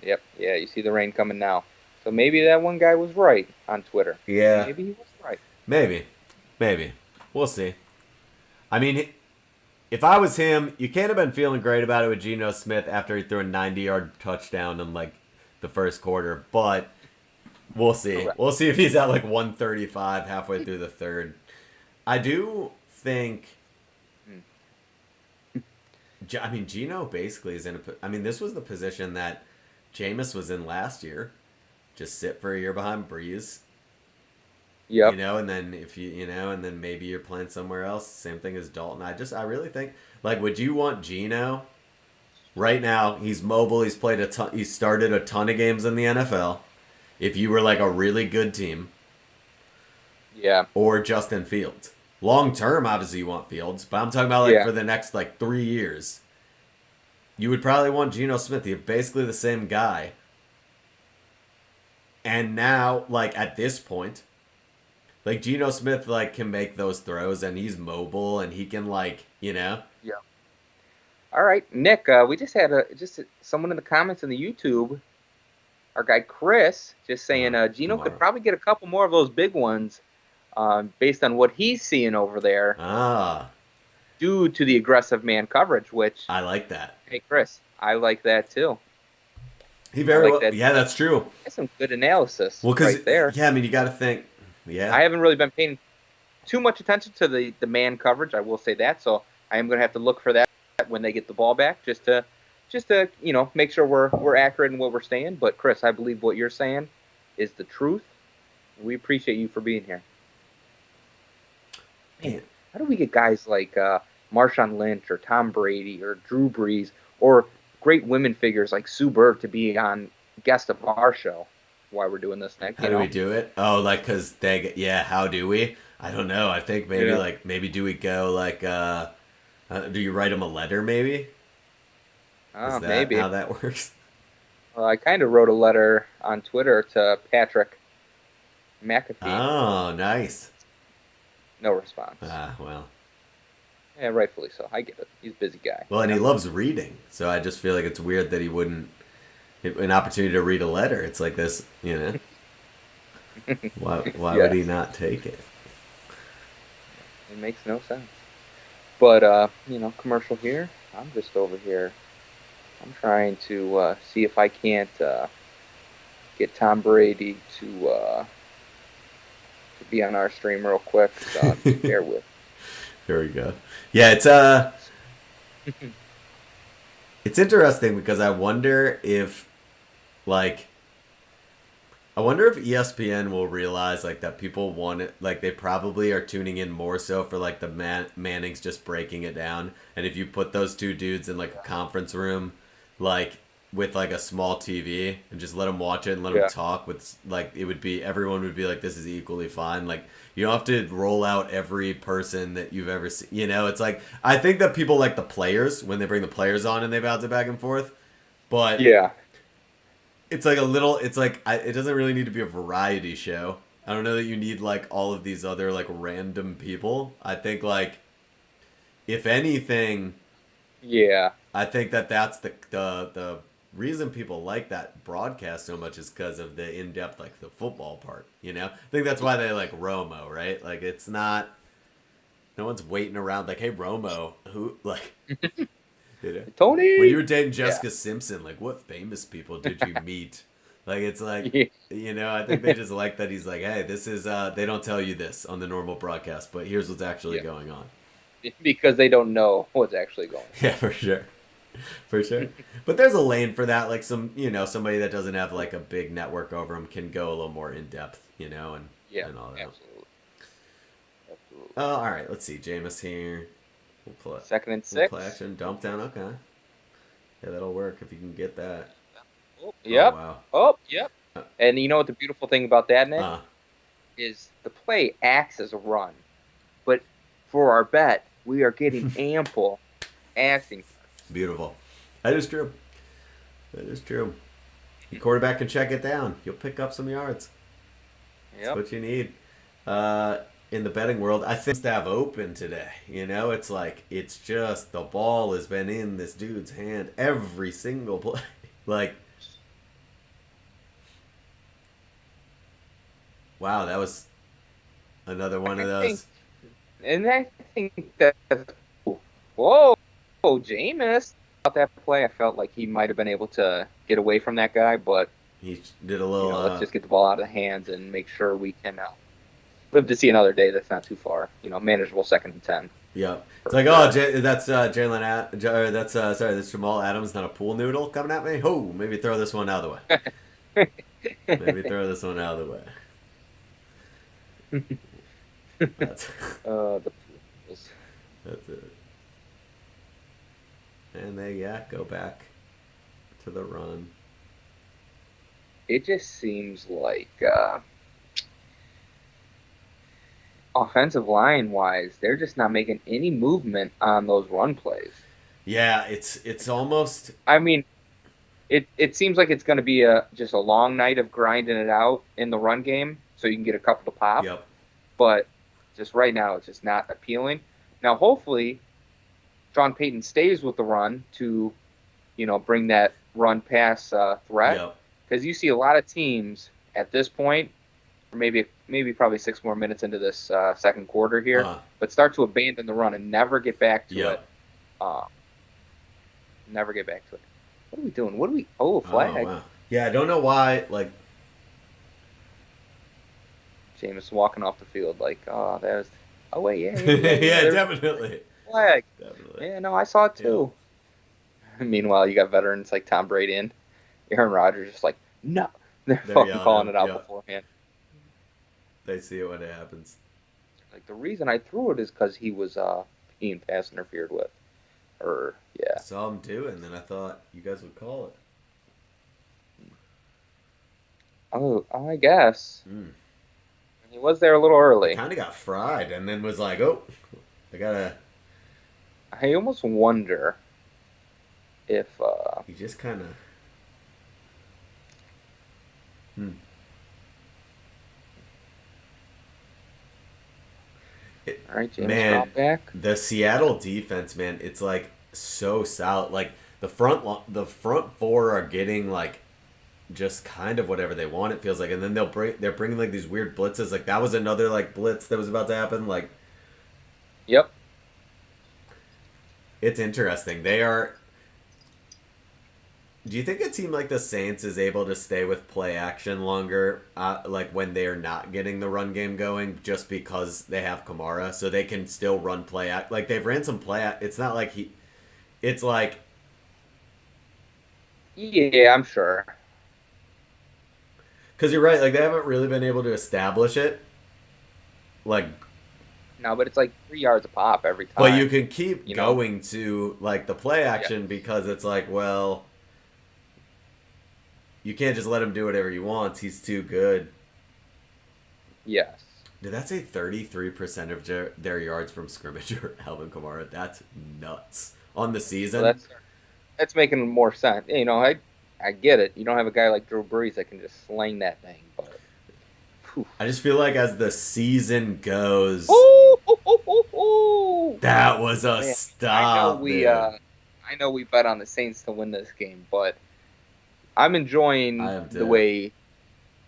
Yep. Yeah, you see the rain coming now. So maybe that one guy was right on Twitter. Yeah. Maybe he was right. Maybe. We'll see. I mean, if I was him, you can't have been feeling great about it with Geno Smith after he threw a 90-yard touchdown in like the first quarter, but we'll see. Correct. We'll see if he's at like 135 halfway through the third. I do think. I mean, Geno basically is in a. I mean, this was the position that Jameis was in last year. Just sit for a year behind Breeze. Yep. And then if and then maybe you're playing somewhere else. Same thing as Dalton. I really think, like, would you want Geno? Right now, he's mobile. He's played a ton. He started a ton of games in the NFL. If you were like a really good team. Yeah. Or Justin Fields. Long term, obviously you want Fields, but I'm talking about for the next 3 years. You would probably want Geno Smith. You're basically the same guy. And now, at this point, Geno Smith, can make those throws, and he's mobile, and he can, Yeah. All right, Nick, we just had someone in the comments in the YouTube, our guy Chris, just saying Geno could probably get a couple more of those big ones based on what he's seeing over there. due to the aggressive man coverage, which, I like that. hey, Chris, I like that too. He very like well. that. Yeah, that's true. That's some good analysis Well, because right there. yeah, I mean, you got to think. Yeah. I haven't really been paying too much attention to the man coverage. I will say that. So I am going to have to look for that when they get the ball back, just to make sure we're accurate in what we're saying. But Chris, I believe what you're saying is the truth. We appreciate you for being here. Man, how do we get guys like Marshawn Lynch or Tom Brady or Drew Brees or great women figures like Sue Bird to be on guest of our show while we're doing this next? How do we do it? Oh, like because they how do we? I don't know. I think maybe maybe do we go like do you write them a letter maybe? Is that maybe how that works? Well, I kind of wrote a letter on Twitter to Patrick McAfee. Oh, nice. No response. Well. Yeah, rightfully so. I get it. He's a busy guy. Well, and he loves reading, so I just feel like it's weird that he wouldn't an opportunity to read a letter. It's like this, Why would he not take it? It makes no sense. But commercial here. I'm just over here. I'm trying to see if I can't get Tom Brady to be on our stream real quick. So bear with. There we go. Yeah, it's interesting because I wonder if ESPN will realize like that people want it, like they probably are tuning in more so for like the Mannings just breaking it down, and if you put those two dudes in like a conference room, like with like a small TV and just let them watch it and let them talk with like everyone would be like, this is equally fine. Like you don't have to roll out every person that you've ever seen. It's like I think that people like the players when they bring the players on and they bounce it back and forth, but it's like it doesn't really need to be a variety show. I don't know that you need like all of these other like random people. I think like if anything, I think that's the reason people like that broadcast so much is because of the in-depth, like the football part, I think that's why they like Romo, right? Like it's not, no one's waiting around like, hey Romo, who like, Tony, when you were dating Jessica Simpson, like what famous people did you meet? Like it's like, I think they just like that he's like, hey, this is, they don't tell you this on the normal broadcast, but here's what's actually going on. Because they don't know what's actually going on. Yeah, for sure. For sure. But there's a lane for that. Like somebody that doesn't have like a big network over them can go a little more in depth, and all that. Absolutely. Oh, all right. Let's see. Jameis here. We'll play. 2nd and 6. We'll play action. Dump down. Okay. Yeah, that'll work if you can get that. Oh, yep. Oh, wow. Oh, yep. And you know what the beautiful thing about that, Nick? Is the play acts as a run. But for our bet, we are getting ample asking. Beautiful. That is true. The quarterback can check it down. You'll pick up some yards. That's what you need. In the betting world, I think to have open today. It's like it's just the ball has been in this dude's hand every single play. Like, wow, that was another one of those. And I think that's cool. Whoa, Jameis. About that play, I felt like he might have been able to get away from that guy, but he did a little. Let's just get the ball out of the hands and make sure we can live to see another day. That's not too far. Manageable 2nd and 10. Yeah, it's like that's that's Jamal Adams, not a pool noodle coming at me. Oh, maybe throw this one out of the way. That's the that's it. And they go back to the run. It just seems like offensive line wise, they're just not making any movement on those run plays. Yeah, it's almost. I mean, it seems like it's going to be just a long night of grinding it out in the run game, so you can get a couple to pop. Yep. But just right now, it's just not appealing. Now, hopefully, Sean Payton stays with the run to, bring that run pass threat. Because you see a lot of teams at this point maybe probably 6 more minutes into this second quarter here, Uh, but start to abandon the run and never get back to it. yep. Uh, never get back to it. What are we doing? What do we? Oh, Oh flag. wow. Yeah, I don't know why. Like, Jameis walking off the field like, oh, there's. Oh wait, yeah. yeah, There's definitely, flag. definitely. Yeah, no, I saw it Yep. too. Meanwhile, you got veterans like Tom Brady and Aaron Rodgers just like, no, they're They're fucking yelling at calling him. it out Yeah, beforehand. they see it when it happens. Like the reason I threw it is because he was being pass interfered with, or I yeah. saw him do it, and then I thought you guys would call it. Oh, I guess Mm. he was there a little He early. kind of got fried, and then was like, "Oh, I gotta." I almost wonder if He just kind of. Hmm. all right, James Man, drop back. the Seattle defense, man, it's like so solid. Like the front four are getting like just kind of whatever they want. It feels like, and then they're bringing like these weird blitzes. Like that was another like blitz that was about to happen. Like Yep. it's interesting. They are. Do you think a team like the Saints is able to stay with play action longer, like when they are not getting the run game going, just because they have Kamara, so they can still run play act? Like they've ran some It's not like he. It's like Yeah, I'm sure. because you're right. Like they haven't really been able to establish it. Like, No, but it's like 3 yards a pop every but you time. can keep You know. going to like the play Yeah. action because it's like, well, you can't just let him do whatever he wants. He's too good. Yes. Did that say 33% of their yards from scrimmage are Alvin Kamara? That's nuts. On the Well, season? that's making more sense. You know, I get it. You don't have a guy like Drew Brees that can just sling that thing, but. Whew. I just feel like as the season goes, Ooh, ooh, ooh, ooh, ooh. that was a Man, stop, dude. I know we bet on the Saints to win this game, but I'm I enjoying am the too. way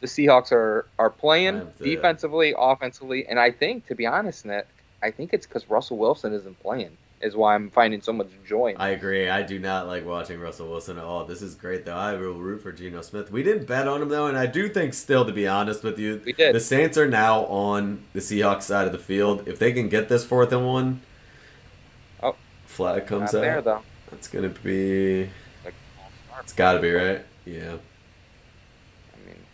the Seahawks are I playing am too. defensively, offensively, and I think, to be honest, Nick, I think it's because Russell Wilson isn't playing is why I'm finding so much joy in I it. agree. I do not like watching Russell Wilson at all. This is great, though. I will root for Geno Smith. We didn't bet on him, though, and I do think, still, to be honest with you, We did. the Saints are now on the Seahawks side of the field. If they can get this 4th and 1, Oh, flag comes not there out. though. That's going to be. Like, It's got to be, right? Yeah. I mean,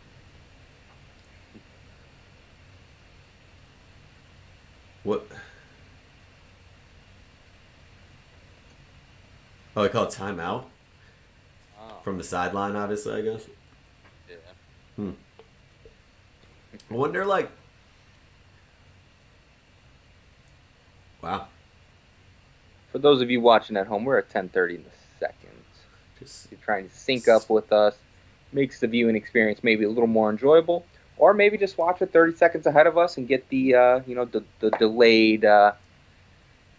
What? Oh, they call it timeout? oh, From the sideline, obviously, I guess. yeah. I wonder, like. Wow. For those of you watching at home, we're at 10:30 in the second. Just. You're trying to sync up with us, makes the viewing experience maybe a little more enjoyable, or maybe just watch it 30 seconds ahead of us and get the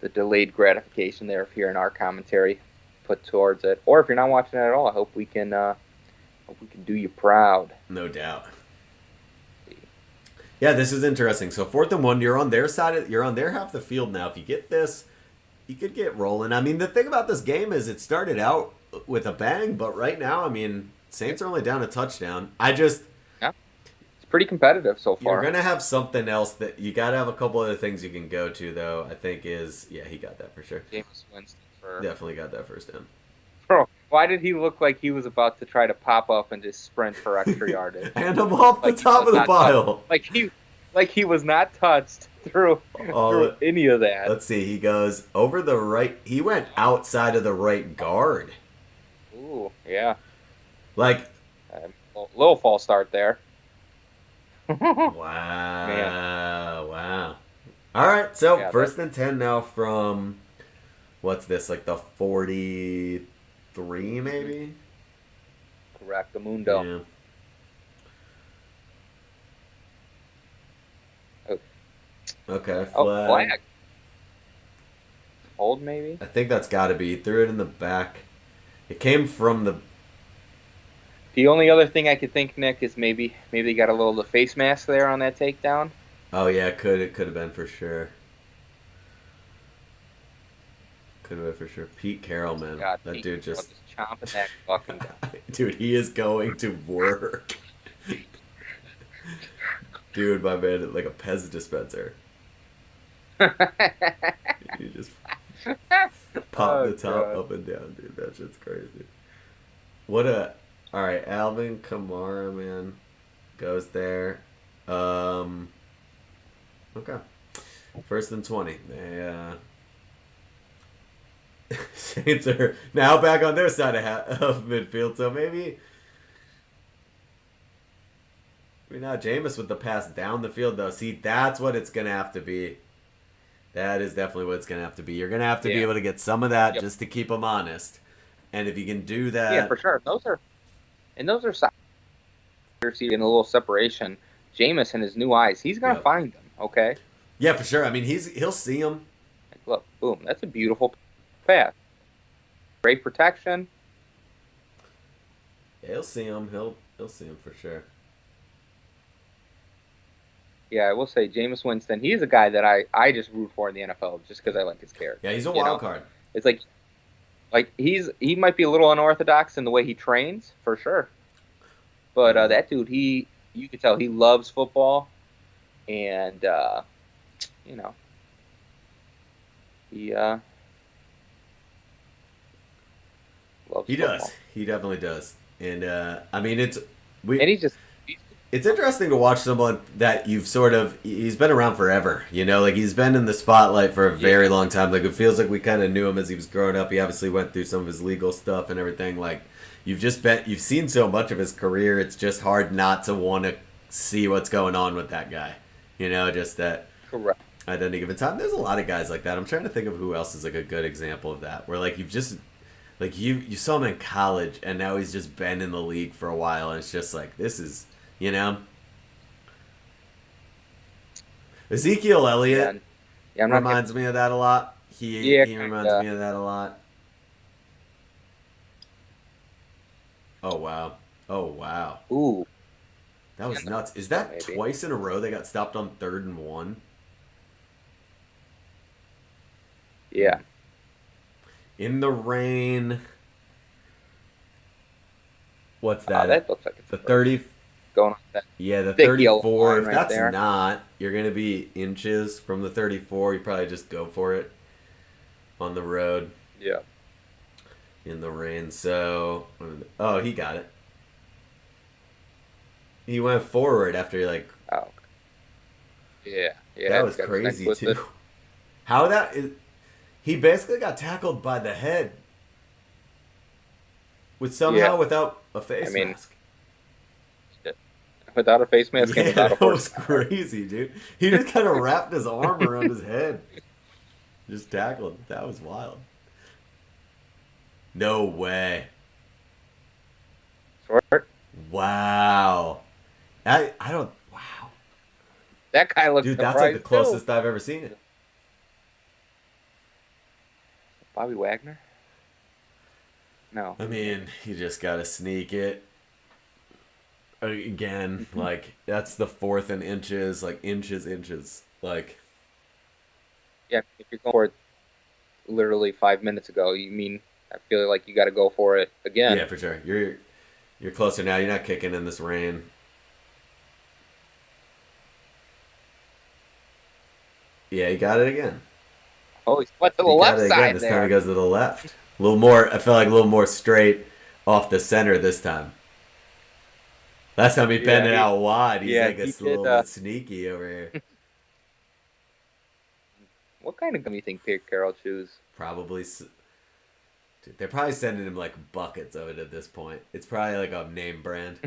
the delayed gratification there of hearing our commentary put towards it. Or if you're not watching it at all, I hope we can do you proud. No doubt. Yeah, this is interesting. So 4th and 1, you're on their side. You're on their half of the field now. If you get this, you could get rolling. I mean, the thing about this game is it started out with a bang, but right now, I mean, Saints are only down a touchdown. Yeah, it's pretty competitive so You're far. gonna have something else that you gotta have a couple other things you can go to though. I think is he got that for sure. Jameis Winston for Definitely got that first down. bro. Why did he look like he was about to try to pop up and just sprint for extra yardage? And I'm off the Like he top was of the not pile. Like he was not touched through any of that. Let's see. He goes over the right. He went outside of the right guard. Ooh, yeah. Like Little false start there. wow, Man. wow. All right, so Yeah, 1st and 10 now from what's this? Like the 43 maybe. Correct, the Mundo. Yeah. Okay, Oh, flag. flag. Hold maybe. I think that's got to be. He threw it in the back. It came from the. The only other thing I could think, Nick, is maybe they got a little of the face mask there on that takedown. Oh yeah, it could have been for sure. Could have been for sure. Pete Carroll, man, God, that Pete dude Carroll just, chomping that fucking guy. dude, he is going to work. Dude, my man, like a Pez dispenser. You just pop Oh the top god. up and down, dude. That shit's crazy. What a. All right, Alvin Kamara, man, goes there. Okay. 1st and 20. They Saints are now back on their side of midfield, so maybe now Jameis with the pass down the field though. See, that's what it's gonna have to be. That is definitely what it's gonna have to be. You're gonna have to be able to get some of that just to keep them honest. And if you can do that, yeah, for sure. Those are in a little separation. Jameis and his new eyes, he's gonna find them. Okay. Yeah, for sure. I mean, he'll see them. Like, look, boom. That's a beautiful pass. Great protection. Yeah, he'll see him. He'll see him for sure. Yeah, I will say Jameis Winston. He's a guy that I just root for in the NFL just because I like his character. Yeah, he's a wild card. It's like he might be a little unorthodox in the way he trains for sure, but that dude, you can tell he loves football, and you know he loves he football. does. He definitely does. And I mean, and it's interesting to watch someone that he's been around forever, you know, like he's been in the spotlight for a very long time. Like it feels like we kind of knew him as he was growing up. He obviously went through some of his legal stuff and everything. Like you've seen so much of his career. It's just hard not to want to see what's going on with that guy, you know, just that. Correct. At any given time, there's a lot of guys like that. I'm trying to think of who else is like a good example of that, where like you saw him in college and now he's just been in the league for a while and it's just like this is. You know, Ezekiel Elliott reminds me of that a lot. He reminds me of that a lot. Oh wow! Oh wow! Ooh, that was nuts. Is that twice in a row they got stopped on 3rd and 1? Yeah. In the rain. What's that? That looks like it's the 30. Going on that. Yeah, the 34. If that's there. not, you're going to be inches from the 34. You probably just go for it on the road. Yeah. In the rain. So, oh, he got it. He went forward after Oh. Yeah. That was crazy too. How that is? He basically got tackled by the head. Without a face mask. Without a face mask and without a horse. That was crazy, dude. He just kind of wrapped his arm around his head. Just tackled. That was wild. No way. Short. Wow. I don't. Wow. That guy looks. Dude, that's like the closest I've ever seen it. Bobby Wagner. No. I mean, you just gotta sneak it. Again, like that's the 4th and inches, like inches, like. Yeah, if you're going for it, literally 5 minutes ago, you mean I feel like you got to go for it again. Yeah, for sure. You're closer now. You're not kicking in this rain. Yeah, he got it again. Oh, he went to the left side this time he goes to the left. A little more. I feel like a little more straight off the center this time. Last time he bent it out wide. He's like a little bit sneaky over here. What kind of gum do you think Pete Carroll chews? Probably. Dude, they're probably sending him like buckets of it at this point. It's probably like a name brand.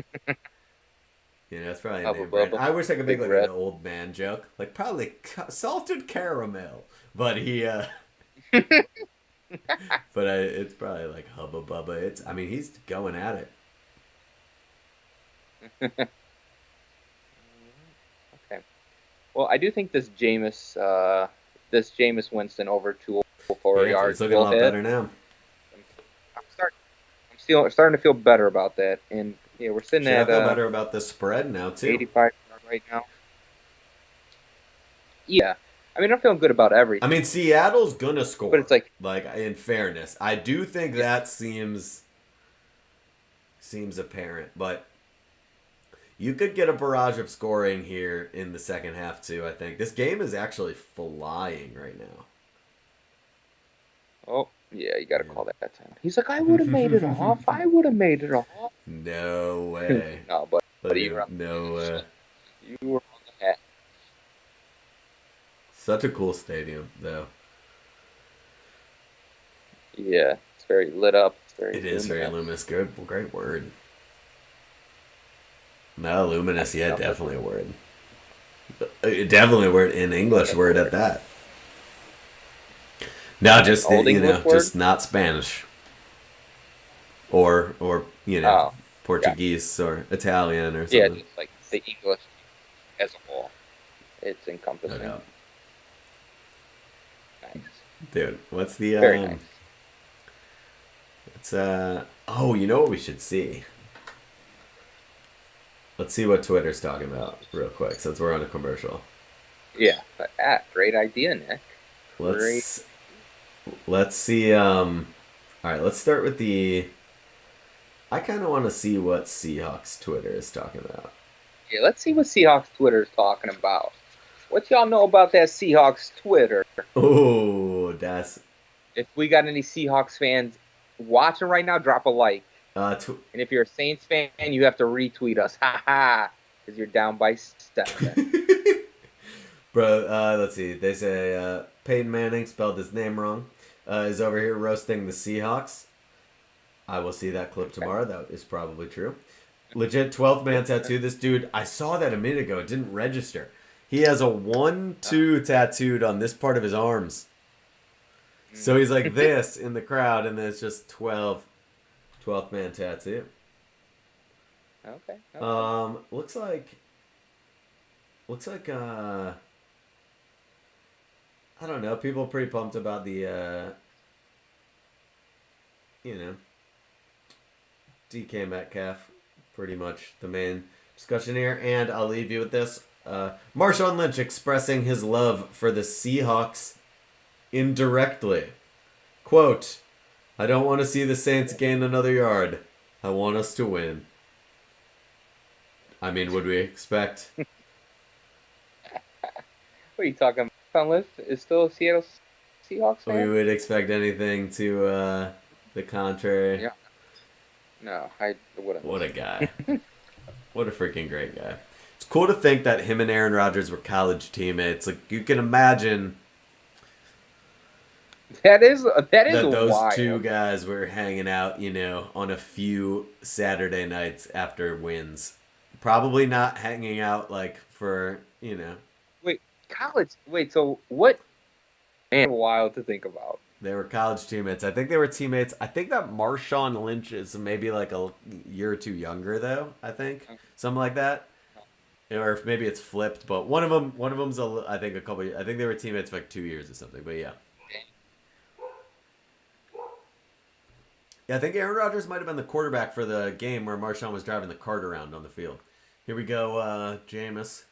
You know, it's probably a name brand. I wish I could make like an old man joke. Like probably salted caramel. But it's probably like Hubba Bubba. I mean, he's going at it. Okay. Well, I do think this Jameis Winston over 204 yards. It's looking a lot better now. I'm starting to feel better about that. And Yeah, we're sitting Should I at feel better about this spread now too? 85 right now. Yeah, I mean, I'm feeling good about I everything, mean, Seattle's gonna but score. it's like, Like, in fairness, I do think yeah, that seems apparent, but you could get a barrage of scoring here in the second half too. I think this game is actually flying right now. oh yeah, you got to call that time. He's like, I would have made it off. I would have made it off. No way. No, but Look you at were on, no way. you were on the hat. Such a cool stadium, though. Yeah, it's very lit up. It's very It is very luminous. luminous. Good, great word. No, luminous. Yeah, definitely a word. Definitely a word, an English word at that. No, just Old English word? just not Spanish, or Oh, yeah, Portuguese or Italian or yeah, something. just like the English as a whole. It's No encompassing. doubt. Nice, Dude, what's the very nice. it's oh, you know what we should see? Let's see what Twitter's talking about real quick since we're on a commercial. Yeah, but great idea, Nick. Great. Let's see all right, let's start with the I kind of want to see what Seahawks Twitter is talking about. Yeah, let's see what Seahawks Twitter is talking about. What y'all know about that Seahawks Twitter? Oh, that's If we got any Seahawks fans watching right now, drop a like. tw- And if you're a Saints fan, you have to retweet us. Ha ha. Because you're down by 7. Bro, let's see. They say Peyton Manning spelled his name wrong. Is over here roasting the Seahawks. I will see that clip tomorrow. That is probably true. Legit 12th man tattoo. This dude, I saw that a minute ago. It didn't register. He has a 1-2 tattooed on this part of his arms. So he's like this in the crowd, and then it's just 12th man tattoo. Okay. Looks like I don't know. People are pretty pumped about the DK Metcalf, pretty much the main discussion here. And I'll leave you with this. Marshawn Lynch expressing his love for the Seahawks indirectly. Quote, I don't want to see the Saints gain another yard. I want us to win. I mean, would we expect? What are you talking about? List is still a Seattle Seahawks fan? We would expect anything to the contrary. Yeah. No, I wouldn't. What a guy. What a freaking great guy. It's cool to think that him and Aaron Rodgers were college teammates. Like, you can imagine That is that those wild. two guys were hanging out, on a few Saturday nights after wins. Probably not hanging out, like, for, Wait, college. Wait, so what? Man, wild to think about. They were college teammates. I think they were teammates. I think that Marshawn Lynch is maybe like a year or two younger, though. I think something like that, or if maybe it's flipped. But one of them's I think a couple. I think they were teammates for like 2 years or something. But yeah, I think Aaron Rodgers might have been the quarterback for the game where Marshawn was driving the cart around on the field. Here we go, Jameis.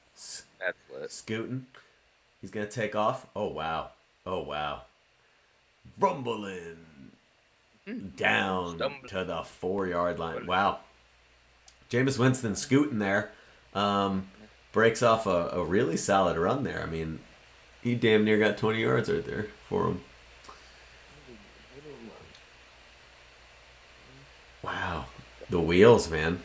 That's lit. Scooting. He's gonna take off. Oh wow. Oh wow. Rumbling down to the 4-yard line. Wow. Jameis Winston scooting there. Breaks off a really solid run there. I mean, he damn near got 20 yards right there for him. Wow. The wheels, man.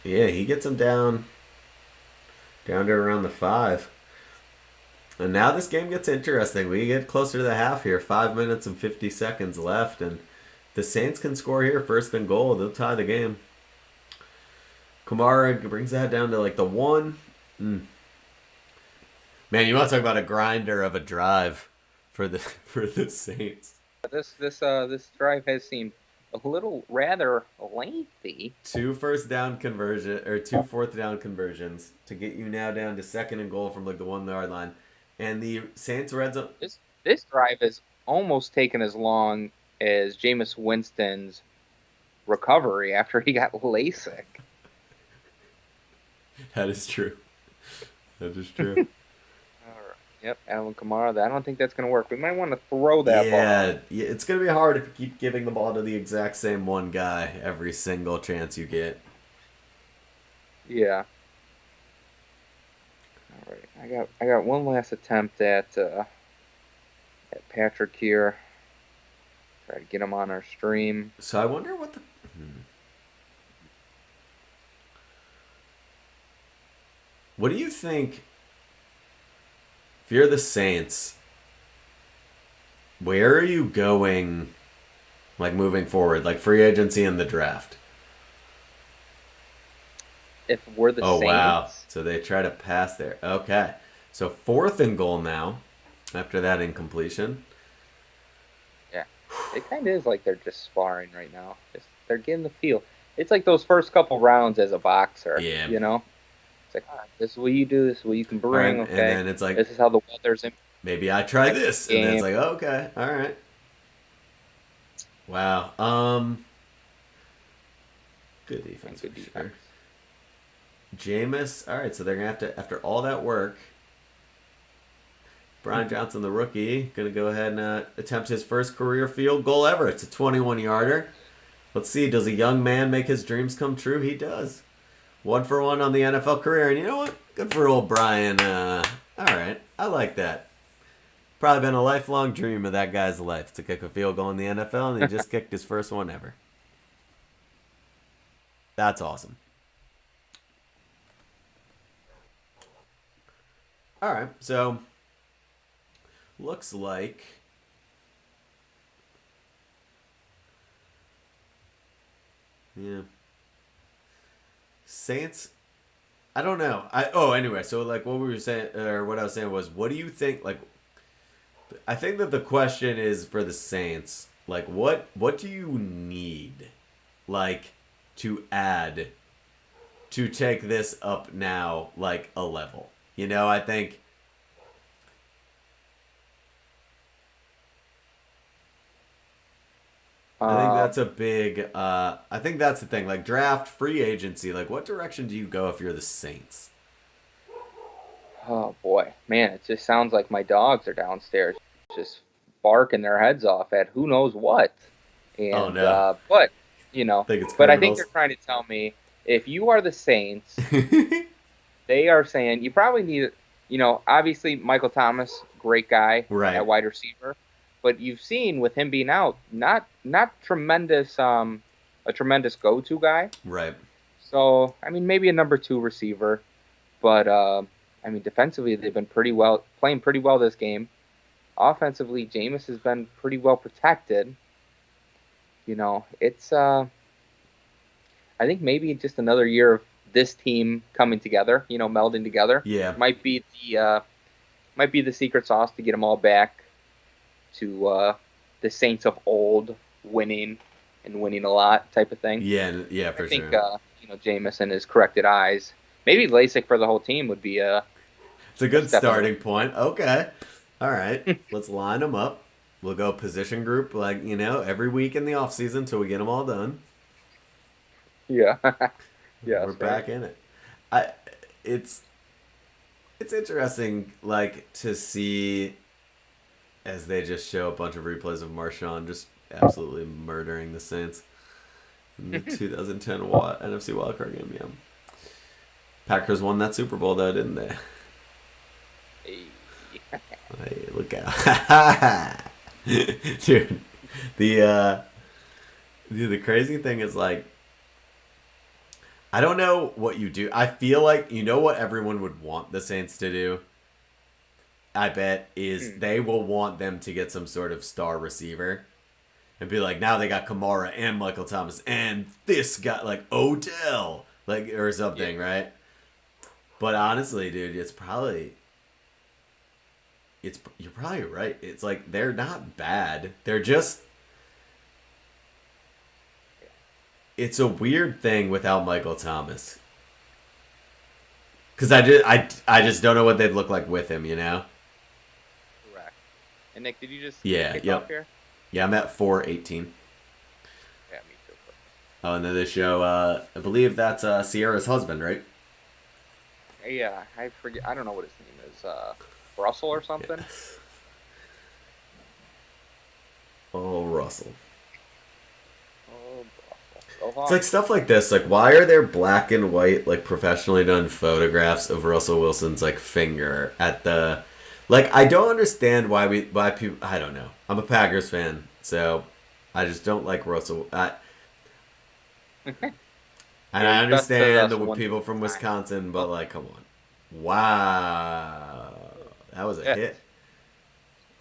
Yeah, he gets him down to around the 5. And now this game gets interesting. We get closer to the half here. 5 minutes and 50 seconds left. And the Saints can score here first and goal. They'll tie the game. Kamara brings that down to like the 1. Man, you want to talk about a grinder of a drive for the Saints. This drive has seemed a little rather lengthy. 2 fourth down conversions to get you now down to second and goal from like the 1 yard line. And the Saints red zone. This drive is almost taken as long as Jameis Winston's recovery after he got LASIK. That is true. That is true. All right. Yep, Alvin Kamara. I don't think that's going to work. We might want to throw that ball. Yeah, it's going to be hard if you keep giving the ball to the exact same one guy every single chance you get. Yeah. All right. I got one last attempt at Patrick here. Try to get him on our stream. So I wonder what the... What do you think, if you're the Saints, where are you going, like, moving forward? Like, free agency and the draft? If we're the Saints... Oh, wow. So they try to pass there. Okay. So 4th and goal now, after that incompletion. Yeah. It kind of is like they're just sparring right now. They're getting the feel. It's like those first couple rounds as a boxer. Yeah. You know? It's like, this is what you do. This is what you can bring. Right, okay. And then it's like... This is how the weather's in. Maybe I try this. And then it's like, okay. All right. Wow. Good defense. Good defense. Sure. Jameis. All right, so they're going to have to, after all that work, Brian Johnson, the rookie, going to go ahead and attempt his first career field goal ever. It's a 21-yarder. Let's see, does a young man make his dreams come true? He does. 1 for 1 on the NFL career. And you know what? Good for old Brian. All right, I like that. Probably been a lifelong dream of that guy's life to kick a field goal in the NFL, and he just kicked his first one ever. That's awesome. All right, so looks like Saints. I don't know. Anyway, so like what we were saying, or what I was saying was, what do you think? Like, I think that the question is for the Saints, like, what do you need, like, to add to take this up now, like, a level? You know, I think that's a big, I think that's the thing. Like, draft, free agency, like, what direction do you go if you're the Saints? Oh, boy. Man, it just sounds like my dogs are downstairs just barking their heads off at who knows what. And, oh, no. But, you know, I think they're trying to tell me, if you are the Saints, they are saying you probably need, you know, obviously Michael Thomas, great guy at wide receiver. But you've seen with him being out, not tremendous, a tremendous go-to guy. Right. So, I mean, maybe a number 2 receiver. But, I mean, defensively, they've been playing pretty well this game. Offensively, Jameis has been pretty well protected. You know, it's, I think maybe just another year of this team coming together, you know, melding together. Yeah. Might be the secret sauce to get them all back to the Saints of old, winning a lot type of thing. Yeah, for sure. I think, you know, Jameis and his corrected eyes. Maybe LASIK for the whole team would be it's a good starting point. Okay. All right. Let's line them up. We'll go position group, like, you know, every week in the off season until we get them all done. Yeah. Yeah. We're back in it. It's interesting, like, to see as they just show a bunch of replays of Marshawn just absolutely murdering the Saints in the 2010 NFC wildcard game. Yeah. Packers won that Super Bowl, though, didn't they? Hey, look out. Dude, the crazy thing is, like, I don't know what you do. I feel like, you know what everyone would want the Saints to do? I bet is they will want them to get some sort of star receiver and be like, now they got Kamara and Michael Thomas and this guy, like Odell, like, or something, right? But honestly, dude, you're probably right. It's like, they're not bad. They're just, it's a weird thing without Michael Thomas. Because I just don't know what they'd look like with him, you know? Correct. And Nick, did you just Yeah, kick off yep. here? Yeah, I'm at 418. Yeah, me too. Oh, and then they show, I believe that's Sierra's husband, right? Yeah, I forget. I don't know what his name is. Russell or something. Yes. Oh, Russell. Oh, Russell. Go It's like Hawks. stuff like this. Like, why are there black and white, like, professionally done photographs of Russell Wilson's, like, finger at the... Like, I don't understand why people... I don't know. I'm a Packers fan, so I just don't like Russell. And Yeah, I he bested understand us the one people from time. Wisconsin, but, like, come on. Wow. That was a Yeah, hit.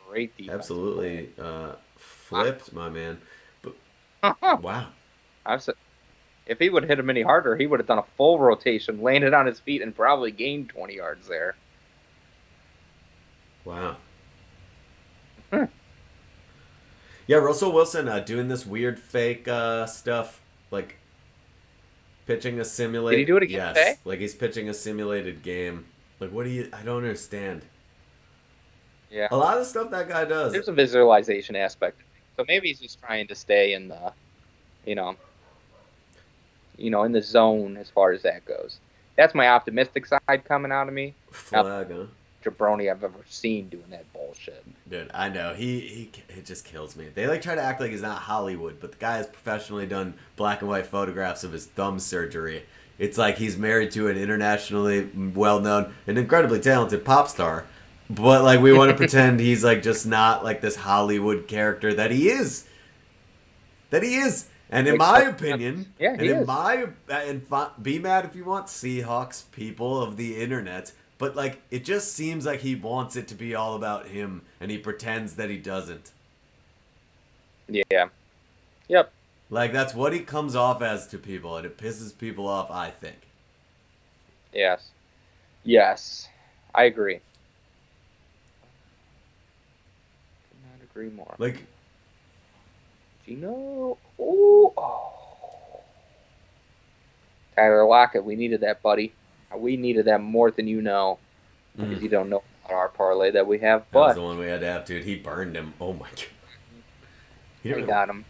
great defensive Absolutely play. flipped, my man. But, Wow. wow. If he would have hit him any harder, he would have done a full rotation, landed on his feet, and probably gained 20 yards there. Wow. Hmm. Yeah, Russell Wilson doing this weird fake stuff, like pitching a Did he simulated. do it again today? Yes, like he's pitching a simulated game. Like, what do you? I don't understand. Yeah. A lot of stuff that guy does. There's a visualization aspect. So maybe he's just trying to stay in the, you know, in the zone as far as that goes. That's my optimistic side coming out of me. Flag, huh? Jabroni I've ever seen doing that bullshit. Dude, I know he it just kills me. They like try to act like he's not Hollywood, but the guy has professionally done black and white photographs of his thumb surgery. It's like he's married to an internationally well-known and incredibly talented pop star, but like we want to pretend he's like just not like this Hollywood character that he is. That he is. And in my opinion, yeah, he is. Be mad if you want, Seahawks people of the internet, but like it just seems like he wants it to be all about him, and he pretends that he doesn't. Yeah. Yep. Like that's what he comes off as to people, and it pisses people off. I think. Yes. Yes. I agree. Could not agree more. Like, Gino. Ooh. Oh. Tyler Lockett, we needed that, buddy. We needed that more than you know. Because you don't know about our parlay that we have. that was But the one we had to have, dude. He burned him. Oh my god. He we got him.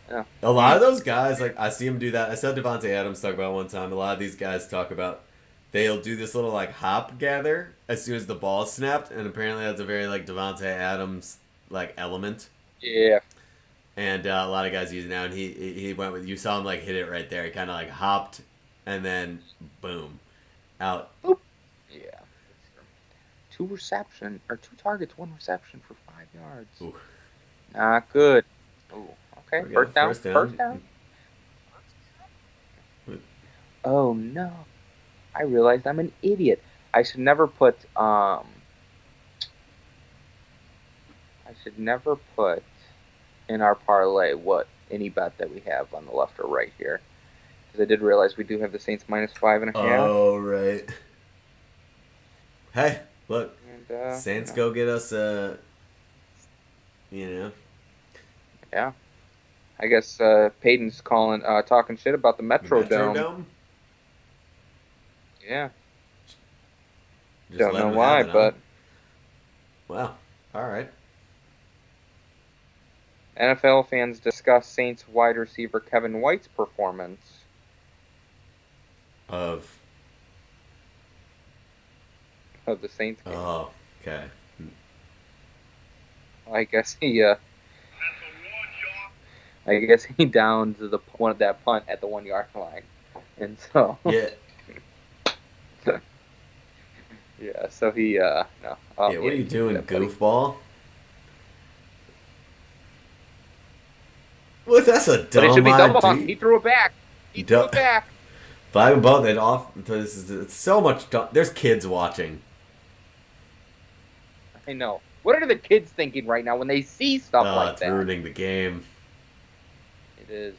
Yeah. A lot of those guys, like I see him do that. I saw Devontae Adams talk about it one time. A lot of these guys talk about they'll do this little like hop gather as soon as the ball is snapped, and apparently that's a very like Devontae Adams like element. Yeah. And a lot of guys use it now, and he went with. You saw him like hit it right there. He kind of like hopped, and then boom, out. Boop. Yeah. 2 targets, 1 reception for 5 yards. Ooh. Not good. Ooh. Okay. There we go. First down. Oh no. I realized I'm an idiot. I should never put in our parlay any bet that we have on the left or right here. Because I did realize we do have the Saints -5.5. Oh right. Hey, look. And, Saints go get us Yeah. I guess Peyton's talking shit about the Metrodome. Yeah. Just Don't let know him why, have it, but huh? Wow. All right. NFL fans discuss Saints wide receiver Kevin White's performance. Of The Saints game. oh, okay. I guess he downed that punt at the 1 yard line, and so Yeah. yeah. So he no. Oh, Yeah. What are you doing, that, buddy. goofball? Well, that's a But it should dumb be double idea. hung. He threw it back. Threw it back. Flag and ball. That off. It's so much. There's kids watching. I know. What are the kids thinking right now when they see stuff like It's that? ruining the game. It is.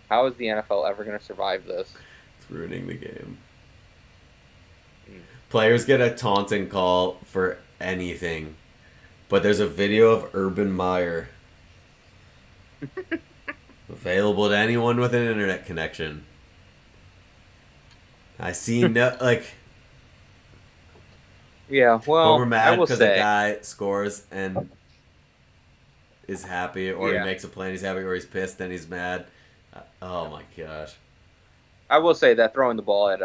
How is the NFL ever going to survive this? It's ruining the game. Players get a taunting call for anything, but there's a video of Urban Meyer available to anyone with an internet connection. I see no like. Yeah, But well, we're I mad will because a say, guy scores and is happy, or he yeah, makes a play and he's happy, or he's pissed and he's mad. Oh my gosh. I will say that throwing the ball at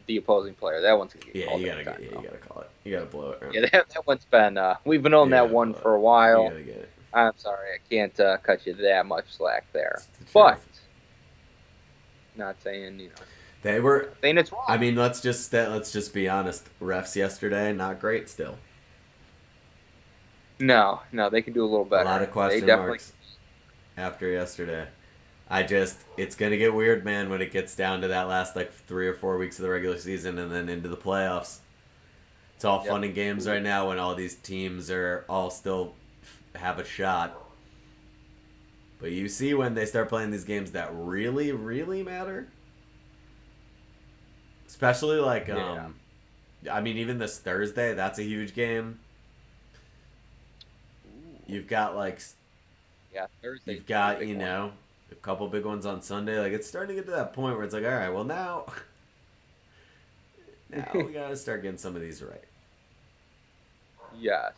the opposing player, that one's gonna get Yeah, called you every gotta time, get. Yeah, you though. gotta call it. You gotta blow it. Right? Yeah, that one's been. We've been on You that gotta one blow it. for a You while. gotta get it. I'm sorry, I can't cut you that much slack there, It's the but truth. not saying They were. not saying it's wrong. I mean, let's just be honest. Refs yesterday, not great. Still, No, they can do a little a better. lot of They question definitely. marks after yesterday. It's gonna get weird, man, when it gets down to that last like 3 or 4 weeks of the regular season and then into the playoffs. It's all fun and games right now when all these teams are all still have a shot. But you see when they start playing these games that really, really matter. Especially like, I mean, even this Thursday, that's a huge game. You've got like, Thursday. you've got a couple big ones on Sunday. Like it's starting to get to that point where it's like, all right, well now we gotta start getting some of these right. Yes.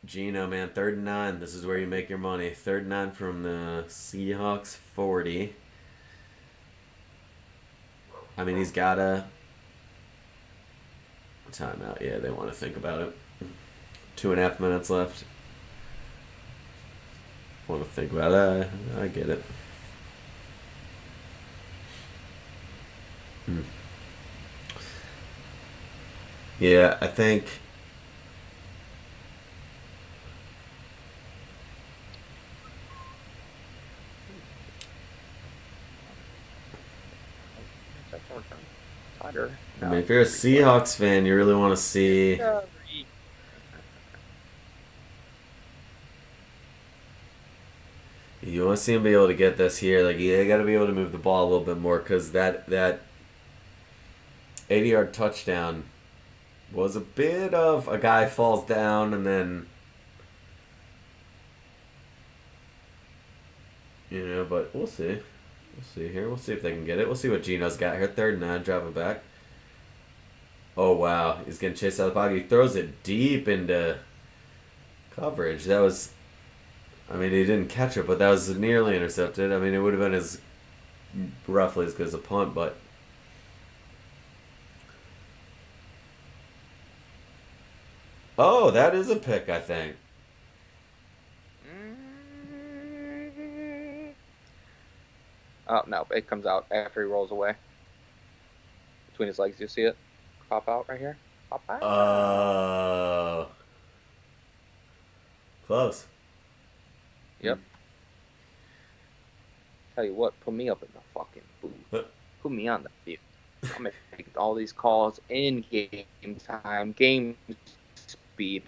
Gino, man, 3rd and 9. This is where you make your money. 3rd and 9 from the Seahawks 40. I mean, he's got a timeout. Yeah, they want to think about it. 2.5 minutes left. Want to think about it. I get it. Yeah, I think. I mean, if you're a Seahawks fan, you really want to see. You want to see him be able to get this here. Like, they got to be able to move the ball a little bit more because that 80-yard touchdown was a bit of a guy falls down and then, but we'll see. We'll see here. We'll see if they can get it. We'll see what Gino's got here. 3rd and 9, drop it back. Oh, wow. He's getting chased out of the pocket. He throws it deep into coverage. That was... I mean, he didn't catch it, but that was nearly intercepted. I mean, it would have been roughly as good as a punt, but... Oh, that is a pick, I think. Oh, no, it comes out after he rolls away. Between his legs, you see it? Pop out right here. Pop out. Close. Yep. Tell you what, put me up in the fucking booth. Put me on the field. I'm gonna make all these calls in game time, game speed,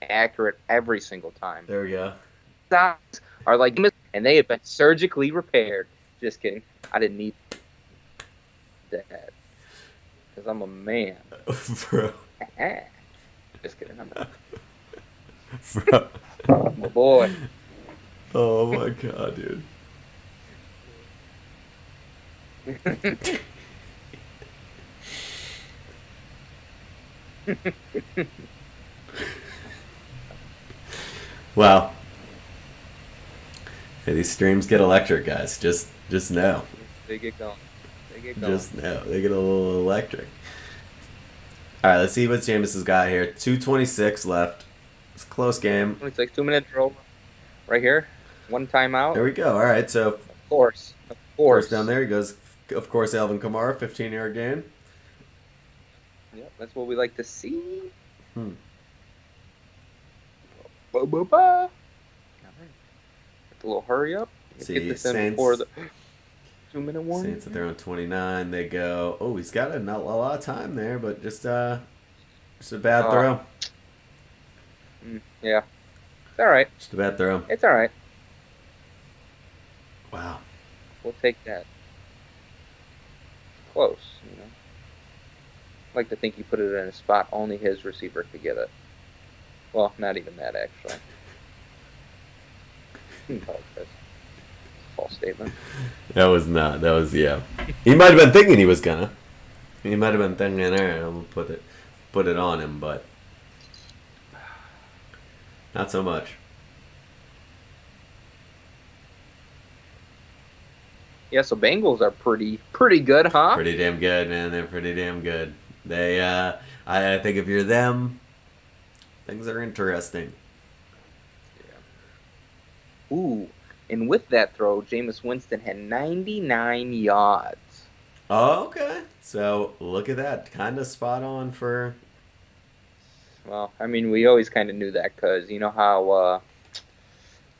accurate every single time. There we go. Are like, and they have been surgically repaired. Just kidding. I didn't need that because I'm a man. Bro. Just kidding. Bro. I'm a boy. Oh my god, dude. Wow. Hey, these streams get electric, guys. Just know. They get going. Just know. They get a little electric. All right, let's see what Jameis has got here. 2:26 left. It's a close game. 26, 2-minute drill right here. One timeout. There we go. All right, so Of course. first down there he goes. Of course, Alvin Kamara, 15-yard gain. Yep, that's what we like to see. Hmm. Ba, ba, ba. All right. A little hurry up. See, Get this in Saints. before the 2-minute warning. Saints at their own 29. They go. Oh, he's got a lot of time there, but just a bad throw. Yeah, it's all right. Just a bad throw. It's all right. Wow. We'll take that. Close, I like to think he put it in a spot only his receiver could get it. Well, not even that, actually. False statement. That was not. That was, yeah. He might have been thinking he was gonna. He might have been thinking, all right, I'm gonna put it on him, but not so much. Yeah, so Bengals are pretty good, huh? Pretty damn good, man. They're pretty damn good. They, I think if you're them, things are interesting. Yeah. Ooh, and with that throw, Jameis Winston had 99 yards. Oh, okay. So look at that, kind of spot on for. Well, I mean, we always kind of knew that because you know how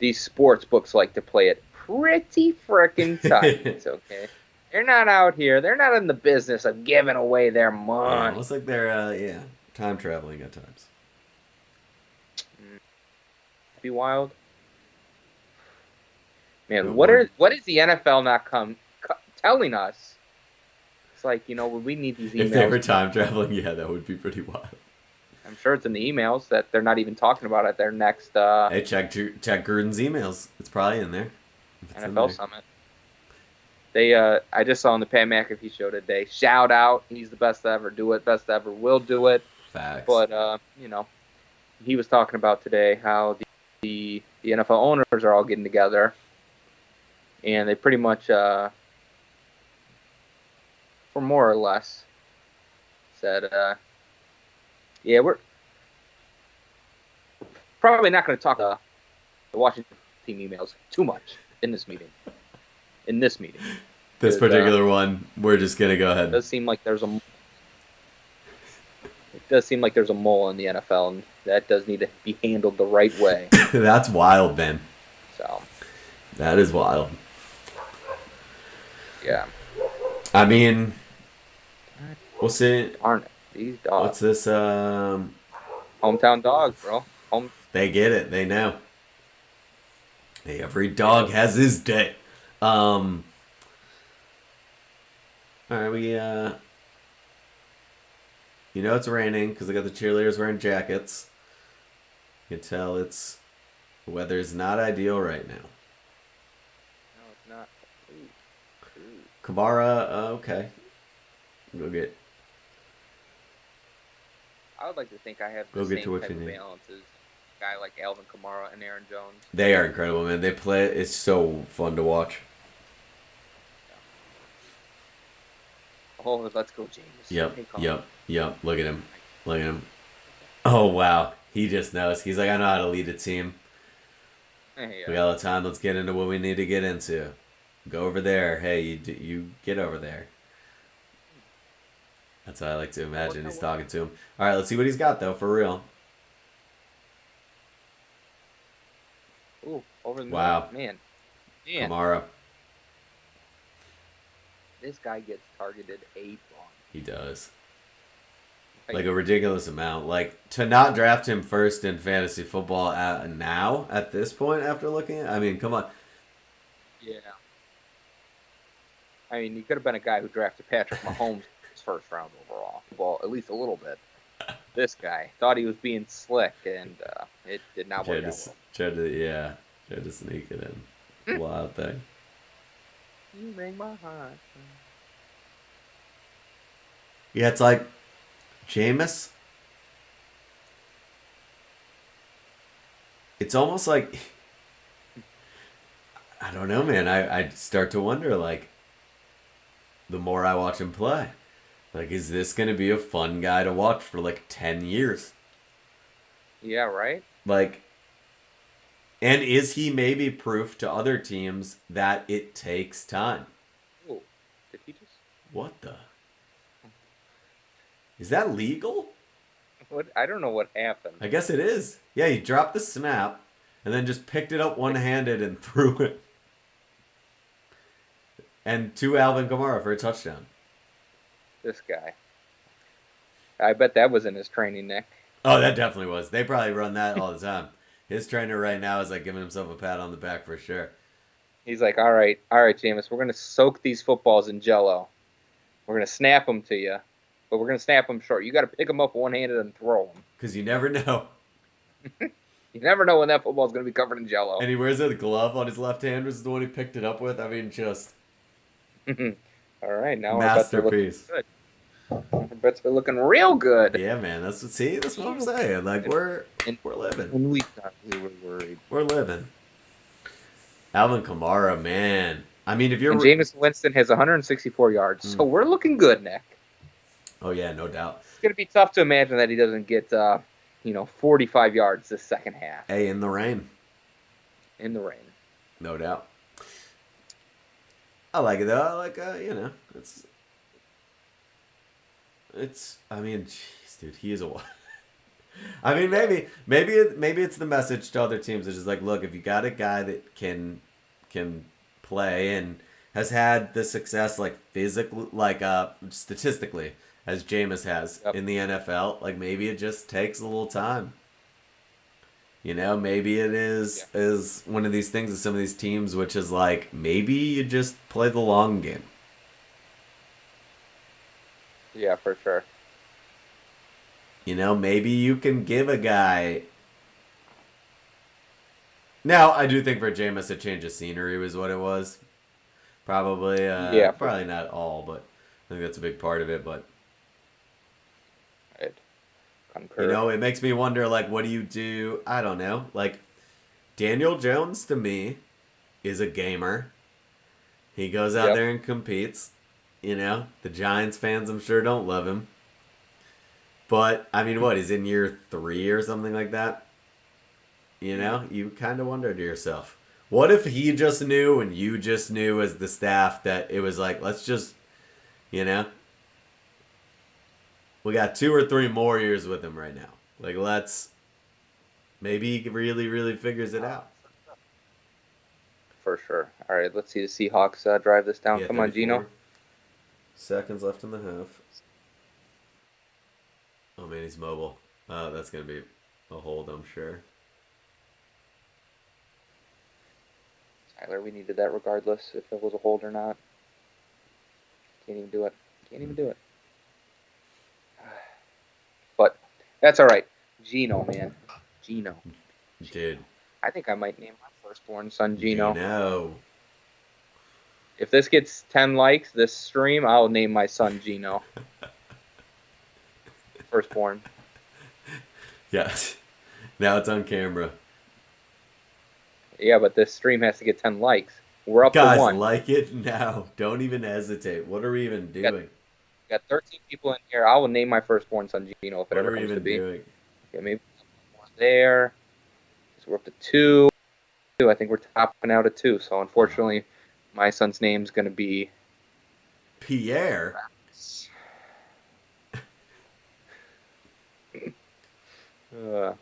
these sports books like to play it pretty frickin' tight, okay? They're not out here. They're not in the business of giving away their Yeah, money. looks like they're time traveling at times. Be wild, man. What is the NFL not telling us? It's like, we need these emails. If they were time traveling, yeah, that would be pretty wild. I'm sure it's in the emails that they're not even talking about at their next Hey, check Gruden's emails. It's probably in there. NFL summit. I just saw on the Pat McAfee show today. Shout out, he's the best to ever do it, best to ever will do it. Facts. But he was talking about today how the NFL owners are all getting together, and they pretty much, for more or less, said, yeah, we're probably not going to talk the Washington team emails too much in this meeting. This particular one, we're just gonna go ahead. It does seem like there's a mole in the NFL, and that does need to be handled the right way. That's wild, man. So that is wild. Yeah. I mean, we'll see. Aren't these dogs? What's this? Hometown dogs, bro. They get it. They know. Hey, every dog has his day. All right, it's raining because I got the cheerleaders wearing jackets. You can tell the weather's not ideal right now. No, it's not. Ooh. Kamara, okay. Go get. I would like to think I have the same type of balance as a guy like Alvin Kamara and Aaron Jones. They are incredible, man. They play. It's so fun to watch. Oh, let's go, James. Yep. Look at him. Oh, wow. He just knows. He's like, I know how to lead a team. Hey, we got all the time. Let's get into what we need to get into. Go over there. Hey, you get over there. That's what I like to imagine. He's talking to him. All right, let's see what he's got, though, for real. Ooh, over the wow. Man. Kamara. This guy gets targeted 8 times. He does. Like a ridiculous amount. Like, to not draft him first in fantasy football at this point, after looking at, I mean, come on. Yeah. I mean, he could have been a guy who drafted Patrick Mahomes first round overall. Well, at least a little bit. This guy thought he was being slick, and it did not work out well. Tried to sneak it in. Wild thing. You make my heart. Yeah, it's like Jameis. It's almost like I don't know, man. I start to wonder, like, the more I watch him play, like, is this gonna be a fun guy to watch for like 10 years? Yeah, right. Like, and is he maybe proof to other teams that it takes time? Oh, did he just? What the? Is that legal? What? I don't know what happened. I guess it is. Yeah, he dropped the snap and then just picked it up one-handed and threw it. And to Alvin Kamara for a touchdown. This guy. I bet that was in his training, Nick. Oh, that definitely was. They probably run that all the time. His trainer right now is like giving himself a pat on the back for sure. He's like, all right, Jameis, we're going to soak these footballs in Jell-O. We're going to snap them to you, but we're going to snap them short. You got to pick them up one-handed and throw them. Because you never know. You never know when that football's going to be covered in Jell-O. And he wears a glove on his left hand, was the one he picked it up with. I mean, just... All right, now masterpiece. Good. The bets are looking real good. Yeah, man. That's what I'm saying. Like we're living. And we thought we were worried. We're living. Alvin Kamara, man. I mean, if you're And Jameis Winston has 164 yards, so we're looking good, Nick. Oh yeah, no doubt. It's gonna be tough to imagine that he doesn't get 45 yards this second half. Hey, in the rain. In the rain. No doubt. I like it though. I like it's. I mean, jeez, dude, he is a. I mean, maybe it's the message to other teams. It's just like, look, if you got a guy that can play and has had the success like physically, like statistically, as Jameis has in the NFL, like maybe it just takes a little time. You know, maybe it is one of these things of some of these teams, which is like maybe you just play the long game. Yeah, for sure. You know, maybe you can give a guy. Now, I do think for Jameis, a change of scenery was what it was. Probably, probably not all, but I think that's a big part of it. But I'd concur. You know, it makes me wonder, like, what do you do? I don't know. Like, Daniel Jones, to me, is a gamer. He goes out there and competes. You know, the Giants fans, I'm sure, don't love him. But, I mean, what? He's in year 3 or something like that? You know, you kind of wonder to yourself, what if he just knew and you just knew as the staff that it was like, let's just, you know, we got 2 or 3 more years with him right now. Like, maybe he really, really figures it out. For sure. All right, let's see the Seahawks drive this down. Come on, Gino. Seconds left in the half. Oh, man, he's mobile. That's going to be a hold, I'm sure. Tyler, we needed that regardless if it was a hold or not. Can't even do it. But that's all right. Gino, man. Gino. Dude. I think I might name my firstborn son Gino. Gino. If this gets 10 likes, this stream, I'll name my son Gino. Firstborn. Yes. Now it's on camera. Yeah, but this stream has to get 10 likes. We're up to 1. Guys, like it now. Don't even hesitate. What are we even doing? Got 13 people in here. I will name my firstborn son Gino if it ever comes to be. Doing? Okay, maybe more there. So we're up to 2. I think we're topping out at 2. So unfortunately, my son's name's going to be Pierre. All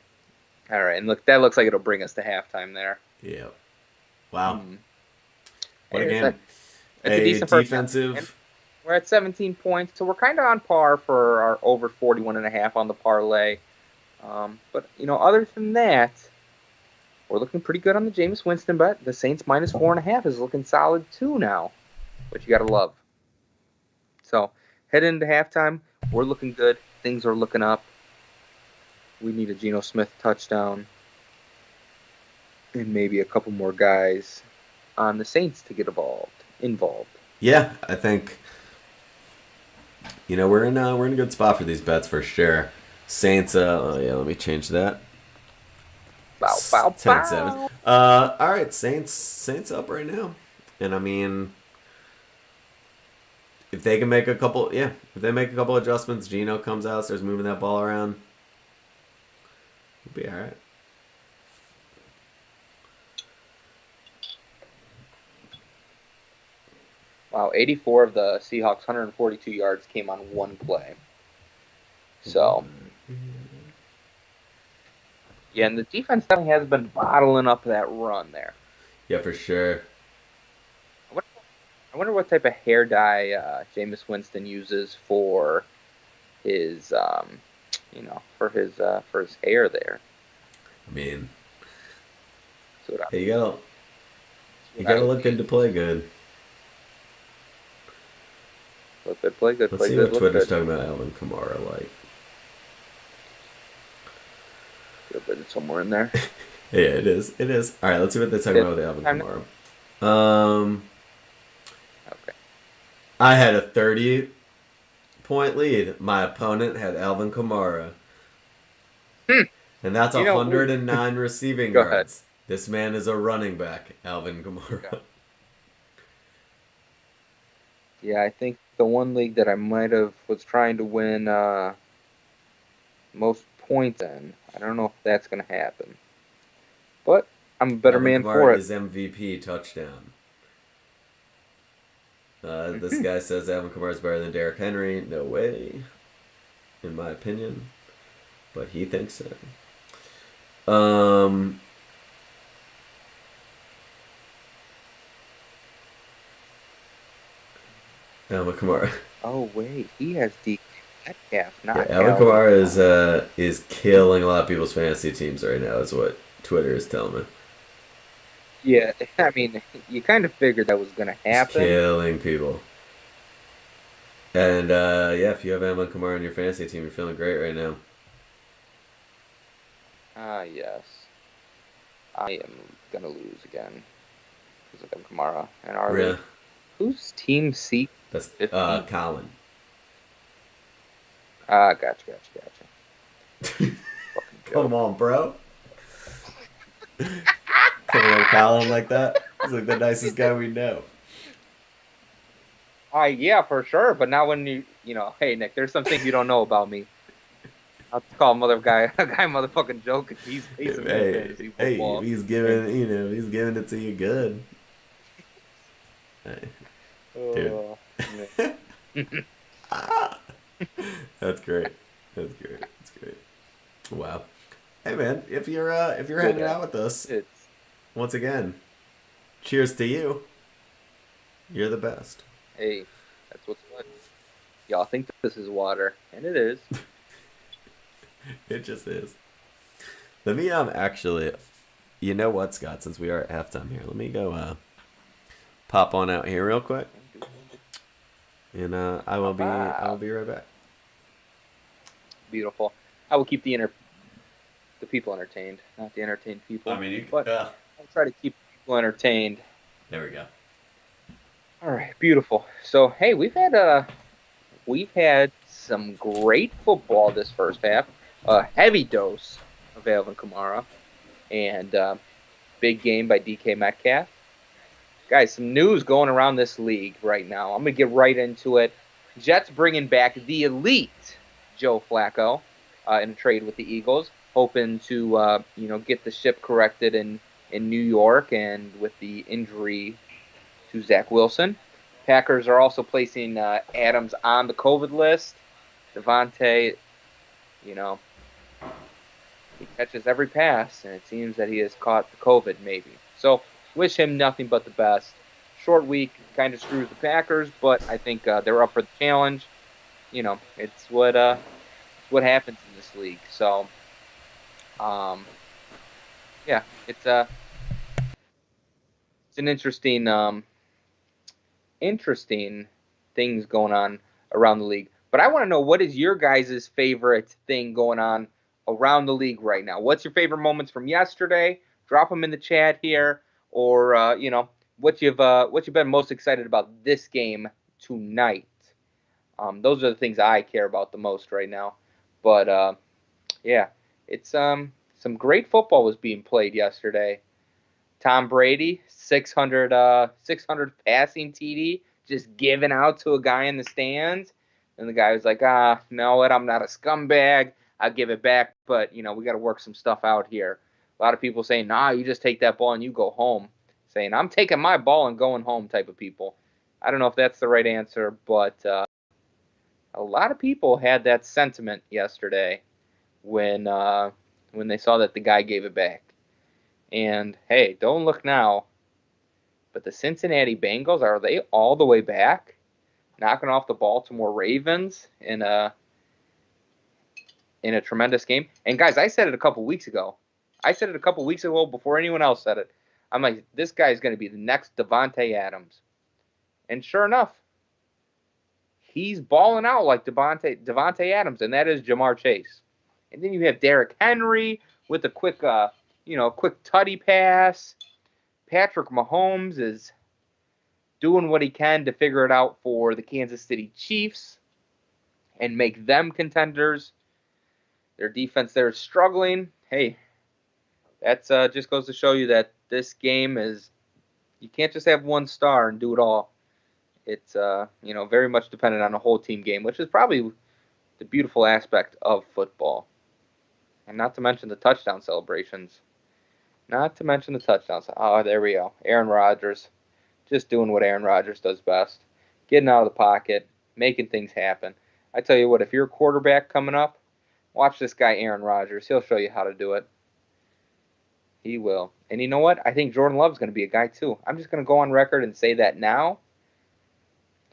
right, and look, that looks like it'll bring us to halftime there. Yeah. Wow. What Hey, again? It's a decent defensive. We're at 17 points, so we're kind of on par for our over 41.5 on the parlay. But other than that, we're looking pretty good on the Jameis Winston bet. The Saints minus 4.5 is looking solid too now, which you gotta love. So heading into halftime, we're looking good. Things are looking up. We need a Geno Smith touchdown. And maybe a couple more guys on the Saints to get involved. Yeah, I think we're in a good spot for these bets for sure. Saints, let me change that. Bow, bow, 10-7. All right, Saints up right now. And I mean, if they can make a couple adjustments, Geno comes out, starts moving that ball around, we'll be all right. Wow, 84 of the Seahawks' 142 yards came on one play. So, yeah, and the defense definitely has been bottling up that run there. Yeah, for sure. I wonder what type of hair dye Jameis Winston uses for his, for his hair there. I mean, hey, you gotta look good to play good. Look good, play good, Let's play see good. what Twitter's talking about Alvin Kamara like. Could have been somewhere in there. Yeah, it is. It is. All right, let's see what they're talking about with Alvin Kamara. Okay. I had a 30% 6-point lead. My opponent had Alvin Kamara. Hmm. And that's You know, 109 receiving go ahead. yards. This man is a running back, Alvin Kamara. Okay. Yeah, I think the one league that I might have was trying to win most points in. I don't know if that's going to happen, but I'm a better Alvin man Kamara for it. is MVP touchdown. This Mhm. guy says Alvin Kamara is better than Derrick Henry. No way, in my opinion. But he thinks so. Alvin Kamara. Oh wait, he has DK Metcalf, Yeah, not Alvin Alvin Kamara Kamara. is killing a lot of people's fantasy teams right now. Is what Twitter is telling me. Yeah, I mean, you kind of figured that was going to He's happen. killing people. And yeah, if you have Alvin Kamara on your fantasy team, you're feeling great right now. Ah, yes. I am going to lose again because of Kamara and our Yeah, league. Who's team seat that's 15? Colin. Ah, gotcha. Fucking Come joke. on, bro. Coming on Colin like that. He's like the nicest guy we know. Yeah, for sure. But now when hey, Nick, there's some things you don't know about me. I'll call mother guy a guy motherfucking joking. He's a in Hey, fantasy hey, football. And he's giving it to you good. Hey, dude. oh man. That's great. That's great. That's great. Wow. Hey man, if you're hanging Yeah. out with us, It's once again, cheers to you. You're the best. hey, that's what's fun. Y'all think this is water, and it is. It just is. Let me actually, you know what, Scott? Since we are at halftime here, let me go pop on out here real quick, and I will be right back. Beautiful. I will keep the people entertained, not the entertained people. I mean, you. But I'll try to keep people entertained. There we go. All right, beautiful. So hey, we've had some great football this first half. A heavy dose of Alvin Kamara and big game by DK Metcalf. Guys, some news going around this league right now. I'm gonna get right into it. Jets bringing back the elite Joe Flacco in a trade with the Eagles, hoping to get the ship corrected in New York and with the injury to Zach Wilson. Packers are also placing Adams on the COVID list. Devontae, you know, he catches every pass, and it seems that he has caught the COVID maybe. So wish him nothing but the best. Short week kind of screws the Packers, but I think they're up for the challenge. It's what happens in this league. So, um, yeah, it's an interesting things going on around the league. But I want to know, what is your guys' favorite thing going on around the league right now? What's your favorite moments from yesterday? Drop them in the chat here, or what you've been most excited about this game tonight. Those are the things I care about the most right now. But yeah, it's some great football was being played yesterday. Tom Brady, 600 passing TD, just giving out to a guy in the stands. And the guy was like, know what? I'm not a scumbag. I'll give it back, but, we got to work some stuff out here. A lot of people saying, nah, you just take that ball and you go home. Saying, I'm taking my ball and going home type of people. I don't know if that's the right answer, but a lot of people had that sentiment yesterday when they saw that the guy gave it back. And hey, don't look now, but the Cincinnati Bengals, are they all the way back, knocking off the Baltimore Ravens in a tremendous game? And guys, I said it a couple weeks ago. Before anyone else said it. I'm like, this guy's going to be the next Davante Adams. And sure enough, he's balling out like Davante Adams, and that is Jamar Chase. And then you have Derrick Henry with a quick tutty pass. Patrick Mahomes is doing what he can to figure it out for the Kansas City Chiefs. and make them contenders. Their defense there is struggling. Hey, that's just goes to show you that this game is, you can't just have one star and do it all. It's very much dependent on a whole team game, which is probably the beautiful aspect of football. And not to mention the touchdown celebrations. Not to mention the touchdowns. Oh, there we go. Aaron Rodgers. Just doing what Aaron Rodgers does best. Getting out of the pocket, making things happen. I tell you what, if you're a quarterback coming up, watch this guy Aaron Rodgers. He'll show you how to do it. He will. And you know what? I think Jordan Love's going to be a guy too. I'm just going to go on record and say that now.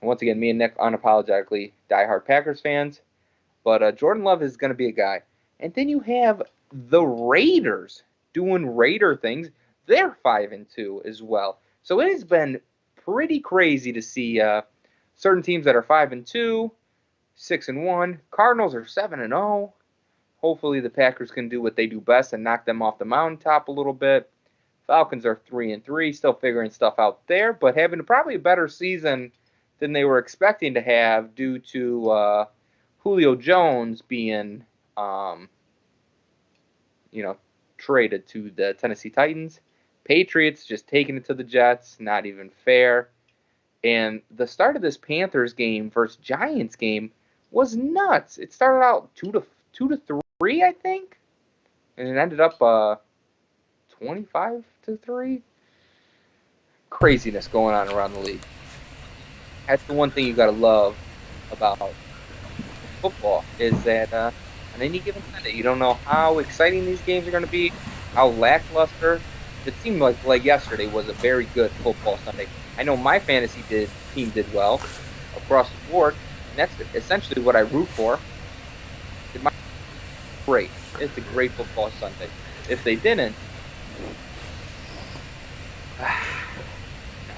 And once again, me and Nick unapologetically diehard Packers fans. But Jordan Love is going to be a guy. And then you have the Raiders doing Raider things. They're 5-2 as well. So it has been pretty crazy to see certain teams that are 5-2, 6-1. Cardinals are 7-0. Hopefully the Packers can do what they do best and knock them off the mountaintop a little bit. Falcons are 3-3, still figuring stuff out there, but having probably a better season than they were expecting to have due to Julio Jones being traded to the Tennessee Titans. Patriots just taking it to the Jets, not even fair. And the start of this Panthers game versus Giants game was nuts. It started out 2-3, I think, and it ended up 25-3. Craziness going on around the league. That's the one thing you got to love about football is that on any given Sunday, you don't know how exciting these games are going to be, how lackluster. It seemed like yesterday was a very good football Sunday. I know my fantasy team did well across the board, and that's essentially what I root for. Great. It's a great football Sunday. If they didn't, not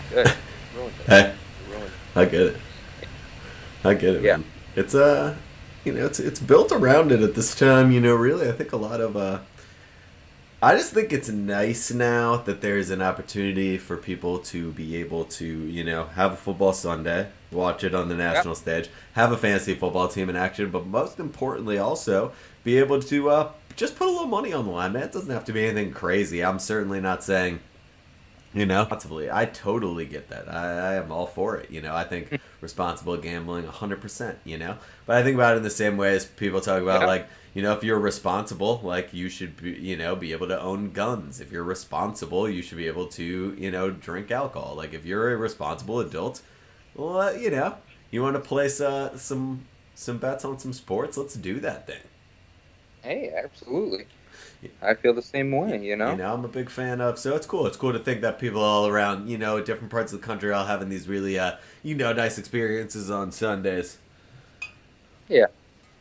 good. Ruined it. Hey, Ruined it. I get it, Yeah. man. It's it's built around it at this time. Really, I think a lot of I just think it's nice now that there's an opportunity for people to be able to, have a football Sunday, watch it on the national stage, have a fantasy football team in action, but most importantly also be able to just put a little money on the line, man. It doesn't have to be anything crazy. I'm certainly not saying, responsibly. I totally get that. I am all for it. I think responsible gambling 100%, But I think about it in the same way as people talk about, if you're responsible, you should be, be able to own guns. If you're responsible, you should be able to, drink alcohol. If you're a responsible adult, well, you want to place some bets on some sports, let's do that thing. Hey, absolutely. I feel the same way, I'm a big fan of, so it's cool. It's cool to think that people all around, different parts of the country are all having these really, nice experiences on Sundays. Yeah.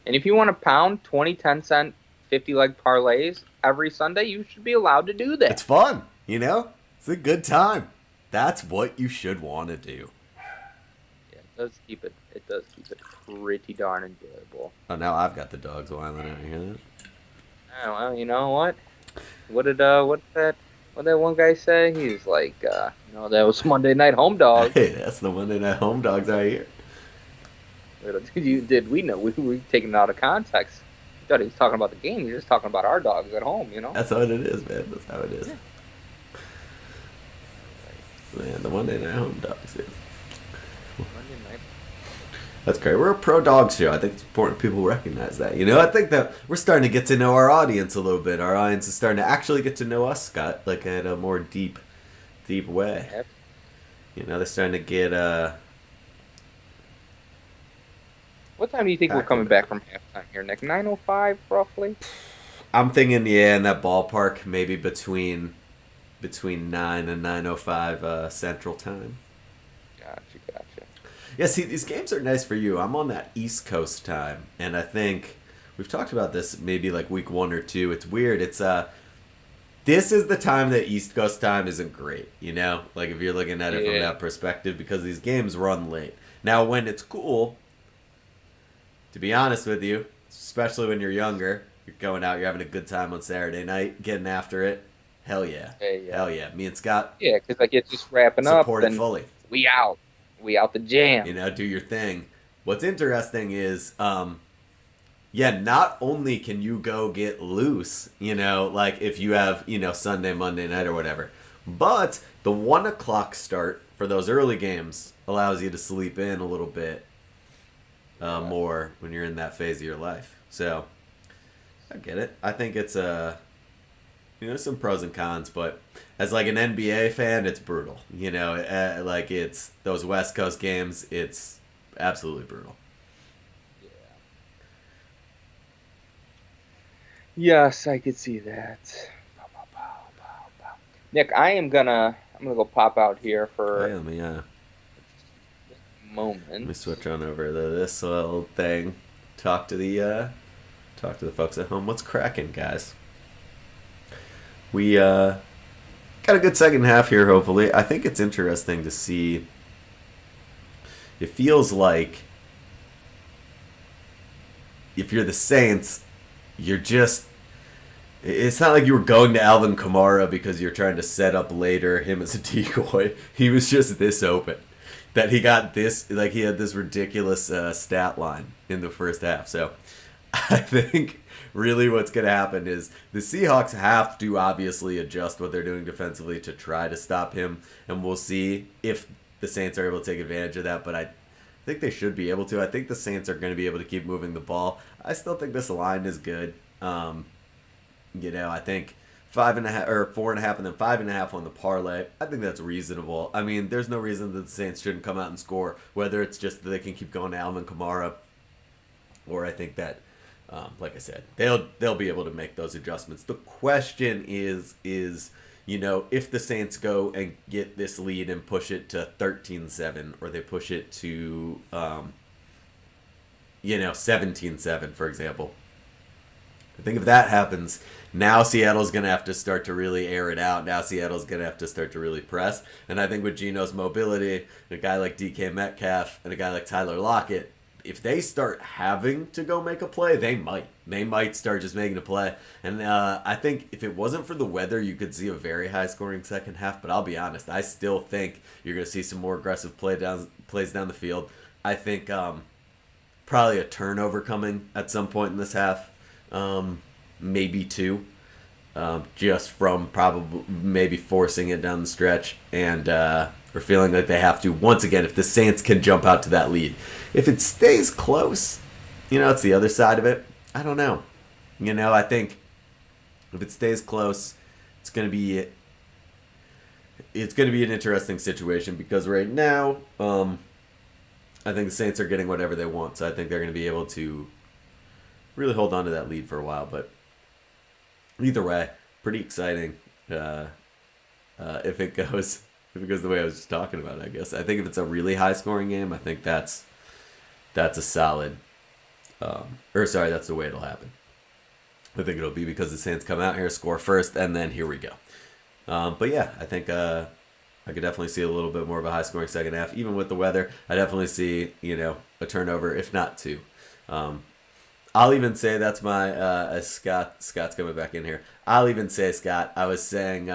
And if you want to pound 20, 10-cent, 50-leg parlays every Sunday, you should be allowed to do that. It's fun, It's a good time. That's what you should want to do. Yeah, it does keep it pretty darn enjoyable. Oh, now I've got the dogs whiling out. You hear that? Oh, well, you know what? What did that one guy say? He's like, that was Monday Night Home Dog. Hey, that's the Monday Night Home Dogs out here. Did we know? We were taking it out of context. I thought he was talking about the game. He was just talking about our dogs at home, That's how it is, man. That's how it is. Yeah. Man, the Monday Night Home Dogs, dude. Monday night. That's great. We're a pro dog show. I think it's important people recognize that. I think that we're starting to get to know our audience a little bit. Our audience is starting to actually get to know us, Scott, in a more deep way. Yep. They're starting to get What time do you think we're coming back from halftime here, Nick? 9:05, roughly? I'm thinking, in that ballpark, maybe between 9 and 9:05 Central Time. Gotcha. Yeah, see, these games are nice for you. I'm on that East Coast time, and I think we've talked about this maybe week 1 or 2. It's weird. It's this is the time that East Coast time isn't great, if you're looking at it from that perspective, because these games run late. Now, when it's cool, to be honest with you, especially when you're younger, you're going out, you're having a good time on Saturday night, getting after it. Hell yeah. Hell yeah. Me and Scott. Yeah, because it's just wrapping up. Support it fully. We out the jam. Do your thing. what's interesting is, yeah, not only can you go get loose, like if you have, Sunday, Monday night or whatever, but the 1 o'clock start for those early games allows you to sleep in a little bit more when you're in that phase of your life. So I get it. I think it's some pros and cons, but as like an NBA fan, it's brutal. Like it's those West Coast games, it's absolutely brutal. Yes, I could see that. Nick, I'm gonna go pop out here for Let me a moment. let me switch on over to this little thing. Talk to the folks at home. What's cracking, guys? We got a good second half here. Hopefully, I think it's interesting to see. It feels like if you're the Saints, you're just. It's not like you were going to Alvin Kamara because you're trying to set up later him as a decoy. He was just this open that he got this, like he had this ridiculous stat line in the first half. So I think really what's going to happen is the Seahawks have to obviously adjust what they're doing defensively to try to stop him. And we'll see if the Saints are able to take advantage of that. But I think they should be able to. I think the Saints are going to be able to keep moving the ball. I still think this line is good. I think 5.5 or 4.5 and then 5.5 on the parlay. I think that's reasonable. I mean, there's no reason that the Saints shouldn't come out and score, whether it's just that they can keep going to Alvin Kamara, or I think that, like I said, they'll be able to make those adjustments. The question is if the Saints go and get this lead and push it to 13-7, or they push it to 17-7, for example. I think if that happens, now Seattle's going to have to start to really air it out. Now Seattle's going to have to start to really press. And I think with Geno's mobility, a guy like DK Metcalf and a guy like Tyler Lockett, if they start having to go make a play, they might. They might start just making a play. And I think if it wasn't for the weather, you could see a very high-scoring second half. But I'll be honest, I still think you're going to see some more aggressive plays down the field. I think probably a turnover coming at some point in this half. Maybe 2, just from probably maybe forcing it down the stretch, and or feeling like they have to. Once again, if the Saints can jump out to that lead, if it stays close, it's the other side of it. I don't know. I think if it stays close, it's gonna be an interesting situation, because right now, I think the Saints are getting whatever they want, so I think they're gonna be able to really hold on to that lead for a while. But either way, pretty exciting if it goes the way I was just talking about, I guess. I think if it's a really high scoring game, I think that's a solid that's the way it'll happen. I think it'll be because the Saints come out here, score first, and then here we go. But yeah, I think I could definitely see a little bit more of a high scoring second half. Even with the weather, I definitely see a turnover, if not 2. I'll even say that's my as Scott's coming back in here. I'll even say, Scott, I was saying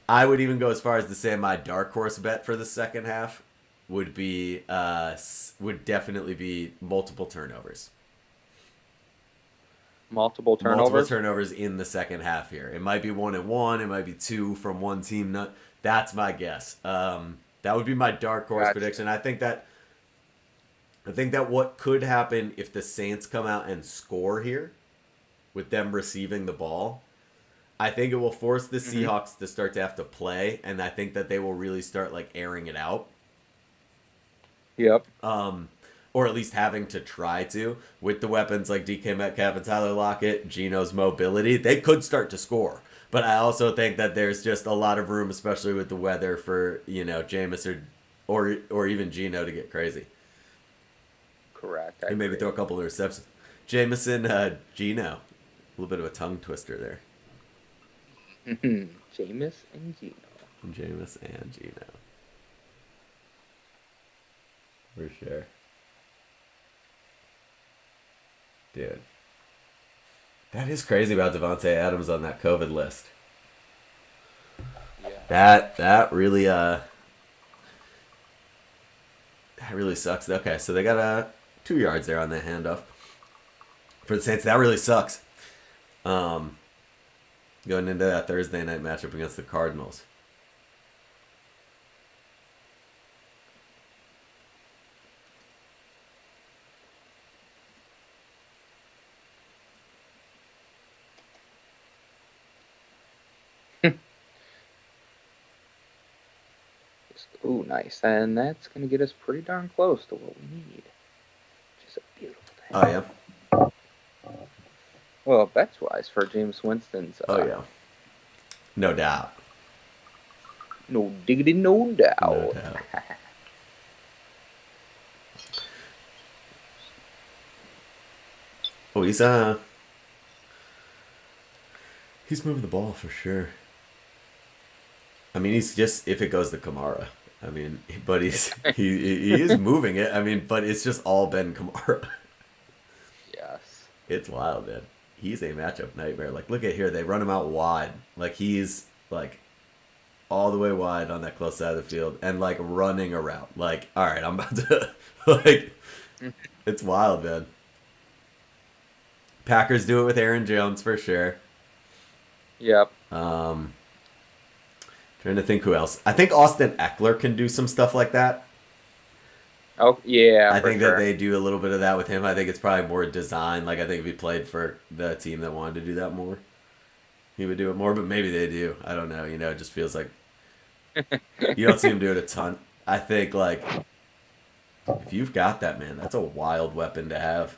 I would even go as far as to say my dark horse bet for the second half would definitely be multiple turnovers. Multiple turnovers in the second half here. It might be 1-1. It might be 2 from one team. That's my guess. That would be my dark horse prediction. I think that what could happen if the Saints come out and score here, with them receiving the ball, I think it will force the Seahawks to start to have to play, and I think that they will really start like airing it out. Yep. Or at least having to try to, with the weapons like DK Metcalf and Tyler Lockett, Geno's mobility, they could start to score. But I also think that there's just a lot of room, especially with the weather, for Jameis or even Geno to get crazy. Correct. And maybe throw a couple of interceptions. Jameson, Geno. A little bit of a tongue twister there. Jameis and Geno. Jameis and Geno. For sure. Dude. That is crazy about Devontae Adams on that COVID list. Yeah. That really That really sucks. Okay, so they got 2 yards there on that handoff for the Saints. That really sucks. Going into that Thursday night matchup against the Cardinals. Ooh, nice. And that's going to get us pretty darn close to what we need. Which is a beautiful thing. Oh, yeah? Well, bets-wise for James Winston's... oh, yeah. No doubt. No diggity, no doubt. No doubt. Oh, he's moving the ball for sure. I mean, he's just, if it goes to Kamara. I mean, but he is moving it. I mean, but it's just all been Kamara. Yes. It's wild, man. He's a matchup nightmare. Like, look at here. They run him out wide. Like, he's, like, all the way wide on that close side of the field and, like, running around. Like, all right, I'm about to, like, it's wild, man. Packers do it with Aaron Jones for sure. Yep. Trying to think who else. I think Austin Eckler can do some stuff like that. Oh, yeah. I think that they do a little bit of that with him. I think it's probably more design. Like, I think if he played for the team that wanted to do that more, he would do it more. But maybe they do. I don't know. You know, it just feels like you don't see him do it a ton. I think, like, if you've got that, man, that's a wild weapon to have.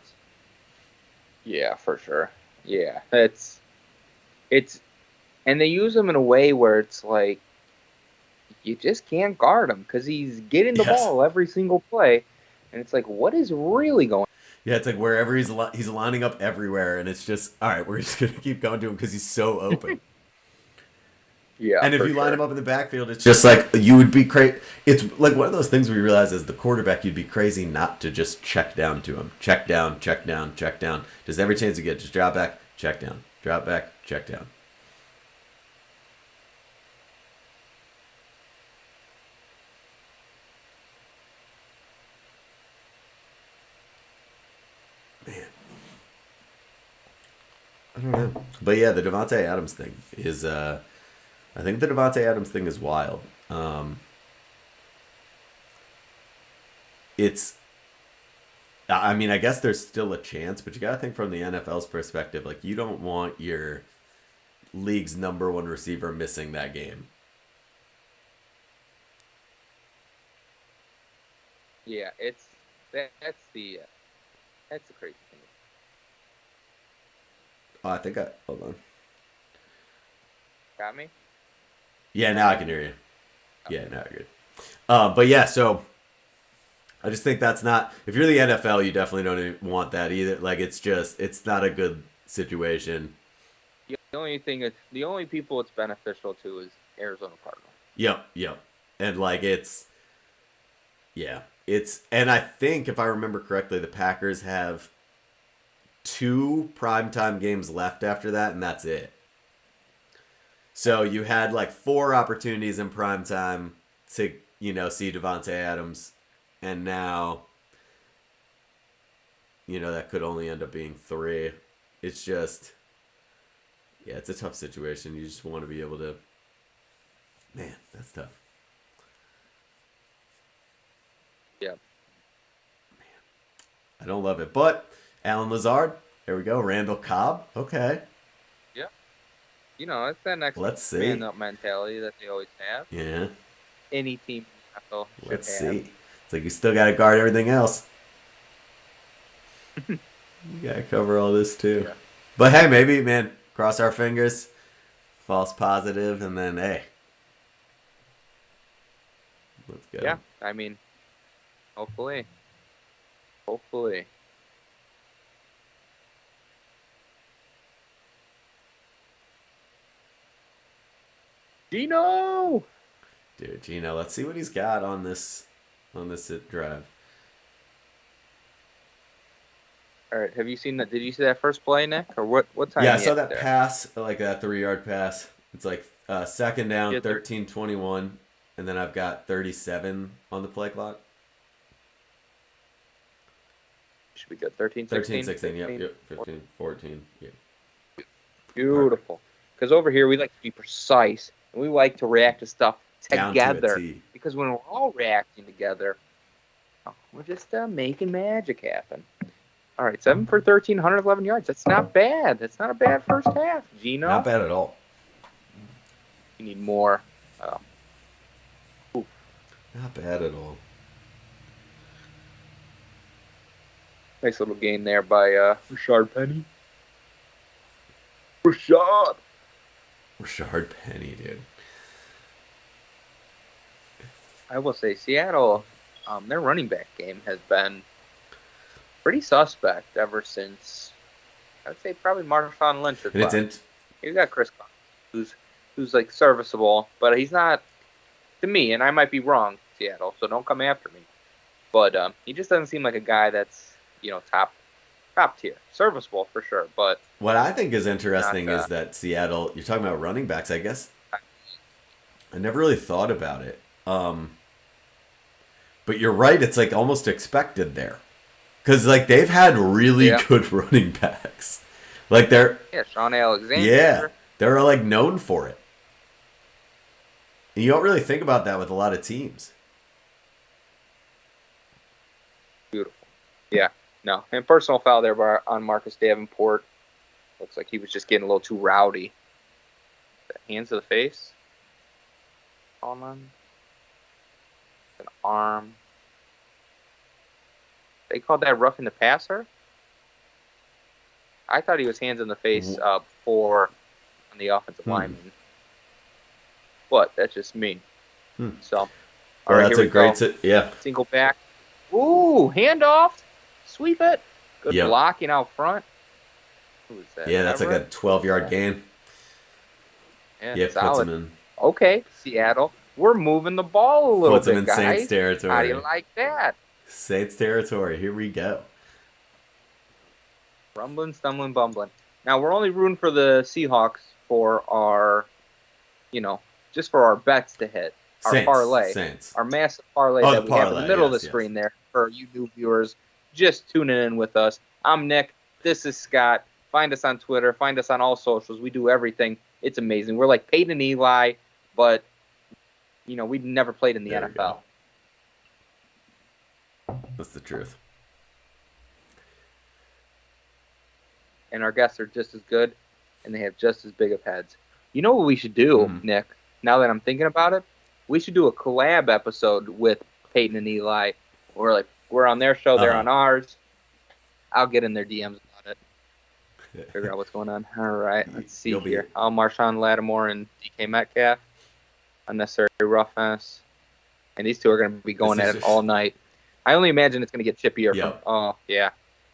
Yeah, for sure. Yeah. It's, and they use him in a way where it's like, you just can't guard him because he's getting the ball every single play. And it's like, what is really going on? Yeah, it's like wherever he's lining up everywhere. And it's just, all right, we're just going to keep going to him because he's so open. Yeah. And if you line him up in the backfield, it's just like you would be crazy. It's like one of those things where you realize as the quarterback, you'd be crazy not to just check down to him. Check down, check down, check down. Just every chance you get, just drop back, check down. Drop back, check down. Man. I don't know. But yeah, the Devontae Adams thing is, I think the Devontae Adams thing is wild. It's, I mean, I guess there's still a chance, but you got to think from the NFL's perspective, like, you don't want your league's number one receiver missing that game. Yeah, that's the crazy thing. Oh, hold on. Got me? Yeah, now I can hear you. Yeah, now you're good. But yeah, so I just think that's not, if you're the NFL, you definitely don't want that either. Like, it's not a good situation. The only people it's beneficial to is Arizona Cardinals. Yep. And like, and I think if I remember correctly, the Packers have 2 primetime games left after that, and that's it. So you had like 4 opportunities in primetime to, see Devontae Adams, and now, that could only end up being 3. It's just, yeah, it's a tough situation. You just want to be able to, man, that's tough. Yeah. Man, I don't love it, but Alan Lazard, there we go. Randall Cobb, okay. Yeah. It's that next man-up mentality that they always have. Yeah. Any team should Let's have. see. It's like you still got to guard everything else. You got to cover all this too. Yeah. But hey, maybe, man, cross our fingers. False positive, and then, hey. Let's go. Yeah, I mean, hopefully. Gino! Dude, Gino, let's see what he's got on this drive. All right, have you seen that? Did you see that first play, Nick? Or what time? Yeah, I saw that pass, like that 3-yard pass. It's like second down, 13-21, and then I've got 37 on the play clock. should be good. 13, 13, 16? 16, yep, 15, yep, 15, 14, yeah. Beautiful. Because over here, we like to be precise, and we like to react to stuff Down to a together. T. Because when we're all reacting together, we're just making magic happen. All right, 7 for 13, 111 yards. That's not bad. That's not a bad first half, Gino. Not bad at all. You need more. Not bad at all. Nice little gain there by Rashard Penny. Rashard Penny, dude. I will say Seattle, their running back game has been pretty suspect ever since, I'd say probably Marshawn Lynch has left. You got Chris Conley, who's like serviceable, but he's not, to me, and I might be wrong, Seattle, so don't come after me. But he just doesn't seem like a guy that's, top tier. Serviceable for sure, but what I think is interesting is that Seattle, you're talking about running backs, I guess. I never really thought about it. But you're right, it's like almost expected there. Because like they've had really good running backs. Like they're Sean Alexander. Yeah, they're like known for it. And you don't really think about that with a lot of teams. Beautiful. Yeah. No. And personal foul there on Marcus Davenport. Looks like he was just getting a little too rowdy. Hands to the face. An arm. They called that roughing the passer? I thought he was hands in the face before on the offensive lineman. But that's just me. So, all right, that's here we go. Single back. Ooh, handoff. Sweep it. Good blocking out front. Who is that? Yeah, that's like a 12-yard gain. Yeah, puts him in. Okay, Seattle. We're moving the ball a little bit, guys. Puts him in Saints territory. How do you like that? Saints territory. Here we go. Rumbling, stumbling, bumbling. Now, we're only rooting for the Seahawks for our, just for our bets to hit. Our parlay. Our massive parlay that we have in the middle of the screen there for you new viewers just tuning in with us. I'm Nick. This is Scott. Find us on Twitter. Find us on all socials. We do everything. It's amazing. We're like Peyton and Eli, but, we've never played in the NFL. That's the truth. And our guests are just as good, and they have just as big of heads. You know what we should do, Nick? Now that I'm thinking about it, we should do a collab episode with Peyton and Eli. We're on their show, they're on ours. I'll get in their DMs about it. Figure out what's going on. All right, let's see here. Marshawn Lattimore and DK Metcalf. Unnecessary roughness. And these two are going to be going at it all night. I only imagine it's going to get chippier.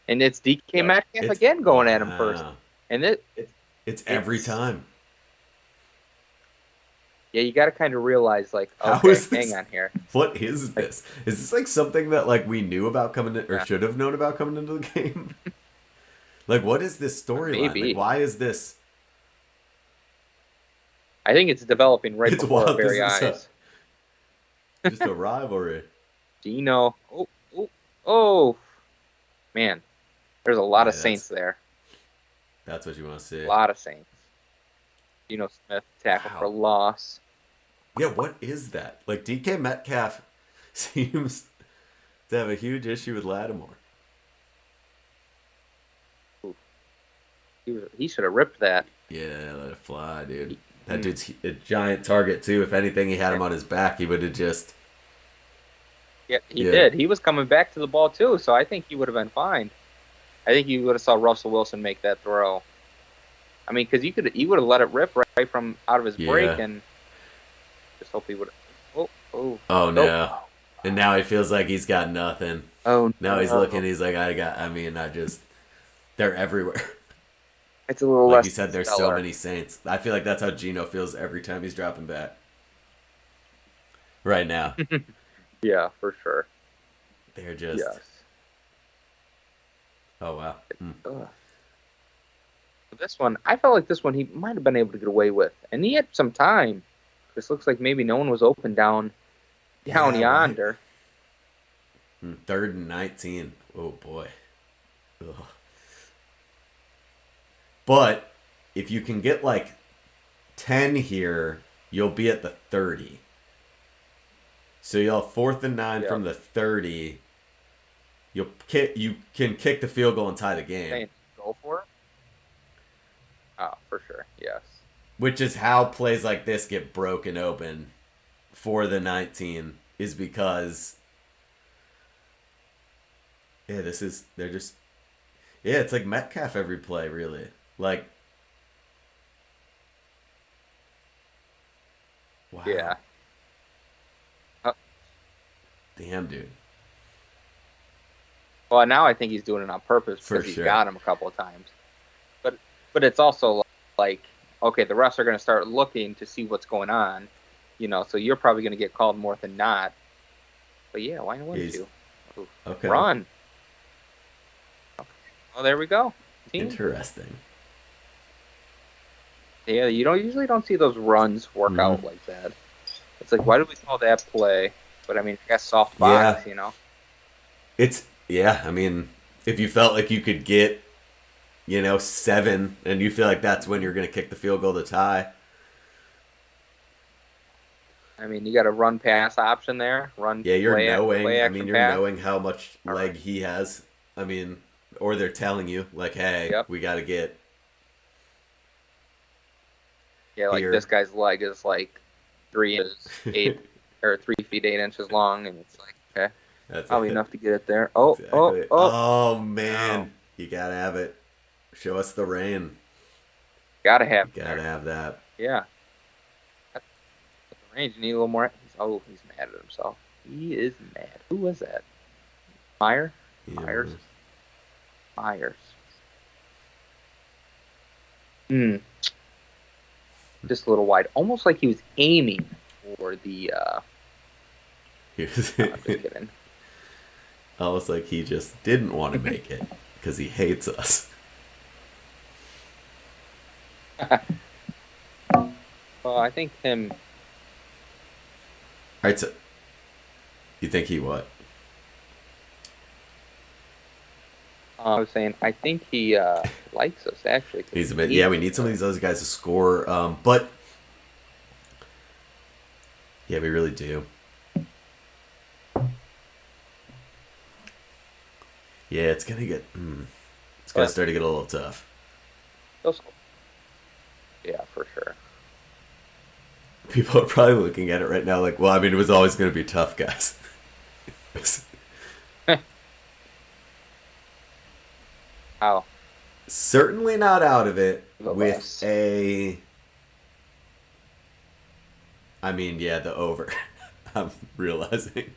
And it's DK Metcalf again going at him first. And it's every time. Yeah, you got to kind of realize, hang on here. What is this? Is this like something that we knew about coming in, or should have known about coming into the game? What is this storyline? Why is this? I think it's developing right before our very eyes. Just a rivalry. Gino. Oh. Man, there's a lot of Saints there. That's what you want to see. A lot of Saints. Geno Smith tackle for loss. Yeah, what is that? DK Metcalf seems to have a huge issue with Lattimore. Ooh. He should have ripped that. Yeah, let it fly, dude. That dude's a giant target, too. If anything, he had him on his back. He would have just... Yeah, he did. He was coming back to the ball, too, so I think he would have been fine. I think you would have saw Russell Wilson make that throw. I mean, because he would have let it rip right from out of his break, and just hope he would have... Oh, no. And now he feels like he's got nothing. Oh, now he's looking, he's like, they're everywhere. It's a little like less you said, there's so many Saints. I feel like that's how Geno feels every time he's dropping back. Right now. Yeah, for sure. They're just... Yes. Oh, wow. This one, I felt like this one he might have been able to get away with. And he had some time. This looks like maybe no one was open down yonder. Right. 3rd and 19. Oh, boy. Ugh. But if you can get like 10 here, you'll be at the 30. So you'll have 4th and 9 from the 30. You can kick the field goal and tie the game. Go for it. Oh, for sure. Yes. Which is how plays like this get broken open for the 19, is because it's like Metcalf every play, really. Like, wow. Yeah. Damn, dude. Well, now I think he's doing it on purpose because he's got him a couple of times. But it's also like, okay, the refs are going to start looking to see what's going on, so you're probably going to get called more than not. But yeah, why wouldn't you? Okay. Run. Okay. Well, there we go. Interesting. Yeah, you usually don't see those runs work out like that. It's like, why did we call that play? But I mean, I guess soft box, I mean, if you felt like you could get, 7, and you feel like that's when you're going to kick the field goal to tie. I mean, you got a run pass option there. You're knowing how much leg he has. I mean, or they're telling you, like, hey, we got to get. Yeah, like here. This guy's leg is like 3 inches, 8 or 3 feet 8 inches long, and it's like, okay, that's probably enough to get it there. Oh man, you gotta have it. Show us the rain. Gotta have that. Yeah. At the range, you need a little more. He's mad at himself. He is mad. Who was that? Myers. Just a little wide, almost like he was aiming for the. I'm just kidding. Almost like he just didn't want to make it because he hates us. Well, I think him. All right, so you think he what? I was saying, I think he likes us, actually. He's a bit. Yeah, we need some of these other guys to score. But yeah, we really do. Yeah, it's gonna get. It's gonna start to get a little tough. Yeah, for sure. People are probably looking at it right now like, well, I mean, it was always going to be tough, guys. How? Certainly not out of it with a... I mean, yeah, the over. I'm realizing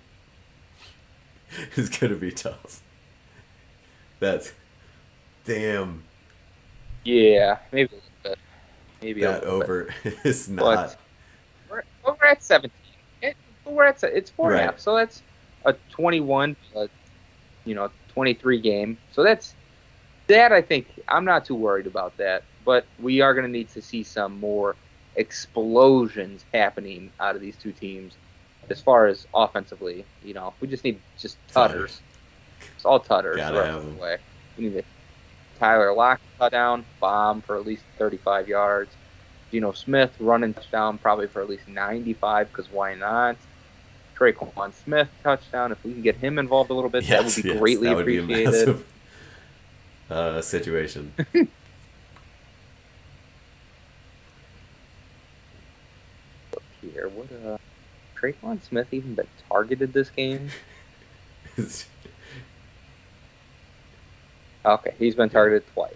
is going to be tough. That's... Damn. Yeah, maybe a little bit. Maybe that over is not... We're at 17. It's 4.5, so that's a 21, 23 game. So that I think I'm not too worried about that. But we are going to need to see some more explosions happening out of these two teams. As far as offensively, we just need tutters. It's all tutters the rest of the way. We need Tyler Lockett touchdown, bomb for at least 35 yards. Geno Smith running touchdown probably for at least 95 because why not? Traquan Smith touchdown. If we can get him involved a little bit, that would be greatly appreciated. Be a massive situation. Look here, what Traquan Smith even been targeted this game? Okay, he's been targeted twice.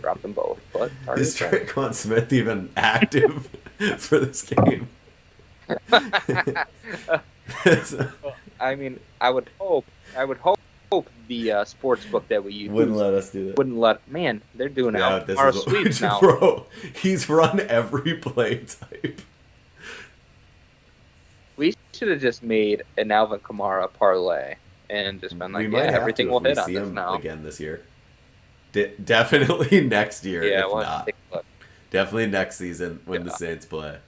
Dropped them both, but is Traquan Smith even active for this game? I mean, I would hope the sports book that we use wouldn't let us do that. Man, they're doing our sweeps now. Bro, he's run every play type. We should have just made an Alvin Kamara parlay and just been like, everything will hit on this now. Again this year. Definitely next year, if not. Definitely next season when the Saints play.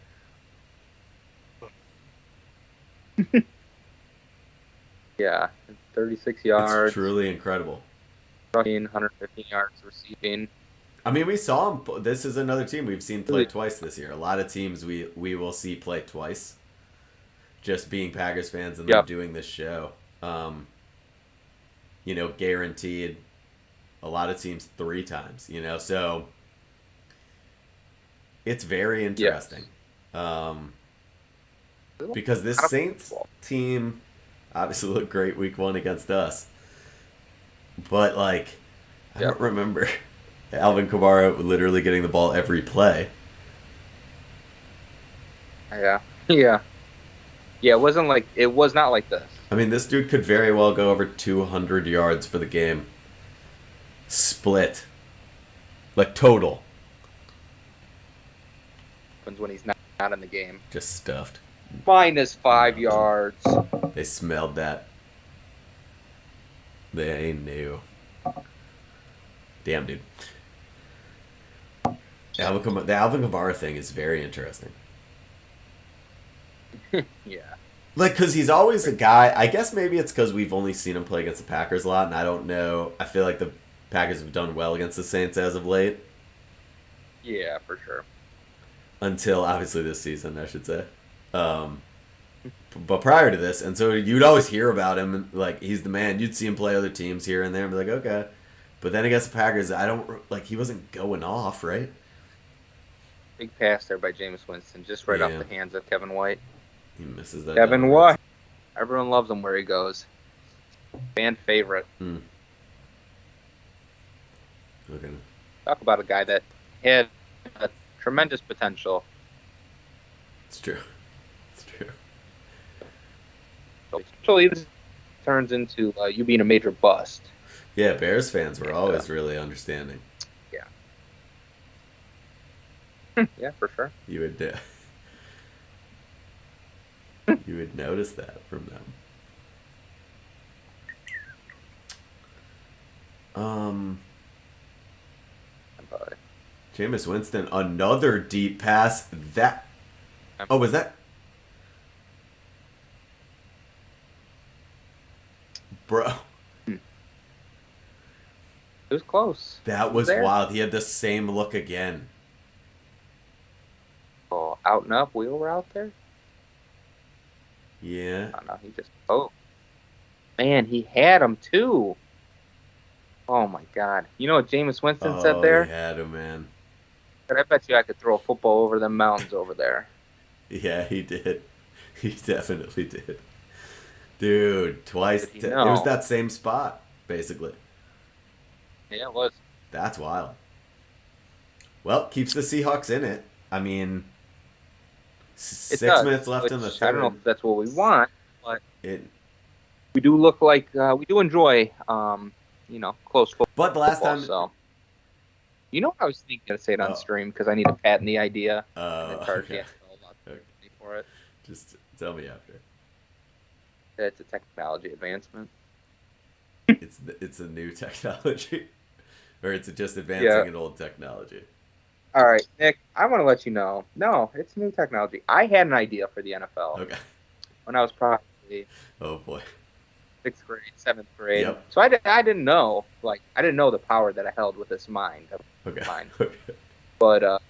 Yeah. 36 It's yards, truly incredible. rushing, 115 yards receiving. I mean, we saw him. This is another team we've seen play Really, twice this year. A lot of teams we will see play twice. Just being Packers fans and then yep, doing this show. Guaranteed. A lot of teams 3 times. So it's very interesting. yes. Because this Saints team obviously looked great week 1 against us. But, I don't remember Alvin Kamara literally getting the ball every play. Yeah. Yeah. Yeah, it was not like this. I mean, this dude could very well go over 200 yards for the game. Split. Total. Happens when he's not in the game. Just stuffed. Minus 5 yards. They smelled that. They knew. Damn, dude. The Alvin Kamara thing is very interesting. Yeah. Because he's always a guy. I guess maybe it's because we've only seen him play against the Packers a lot, and I don't know. I feel like the Packers have done well against the Saints as of late. Yeah, for sure. Until, obviously, this season, I should say. But prior to this, and so you'd always hear about him, and, he's the man. You'd see him play other teams here and there and be like, okay. But then against the Packers, he wasn't going off, right? Big pass there by Jameis Winston, just right off the hands of Kevin White. He misses that. Kevin White. Everyone loves him where he goes. Fan favorite. Okay. Talk about a guy that had a tremendous potential. It's true. It's true. Eventually, this turns into you being a major bust. Yeah, Bears fans were always really understanding. Yeah. Yeah, for sure. You would you would notice that from them. Jameis Winston, another deep pass. Was that? Bro. It was close. That was wild. He had the same look again. Oh, out and up wheel route there? Yeah. Oh, no, he just... Oh. Man, he had him, too. Oh, my God. You know what Jameis Winston said there? He had him, man. I bet you I could throw a football over the mountains over there. Yeah, he did. He definitely did. Dude, twice. It know? was that same spot, basically. Yeah, it was. That's wild. Well, keeps the Seahawks in it. I mean, 6 minutes left in the third. I don't know if that's what we want, but we do look like we do enjoy, close football. But the last time, so. You know what I was thinking to say it on stream because I need to patent the idea and charge okay. for it. Just tell me after. It's a technology advancement. It's a new technology, or it's just advancing an old technology. All right, Nick, I want to let you know. No, it's new technology. I had an idea for the NFL. Okay. When I was probably oh boy, 6th grade, 7th grade. Yep. So I didn't know I didn't know the power that I held with this mind. Okay. Mind. Okay. But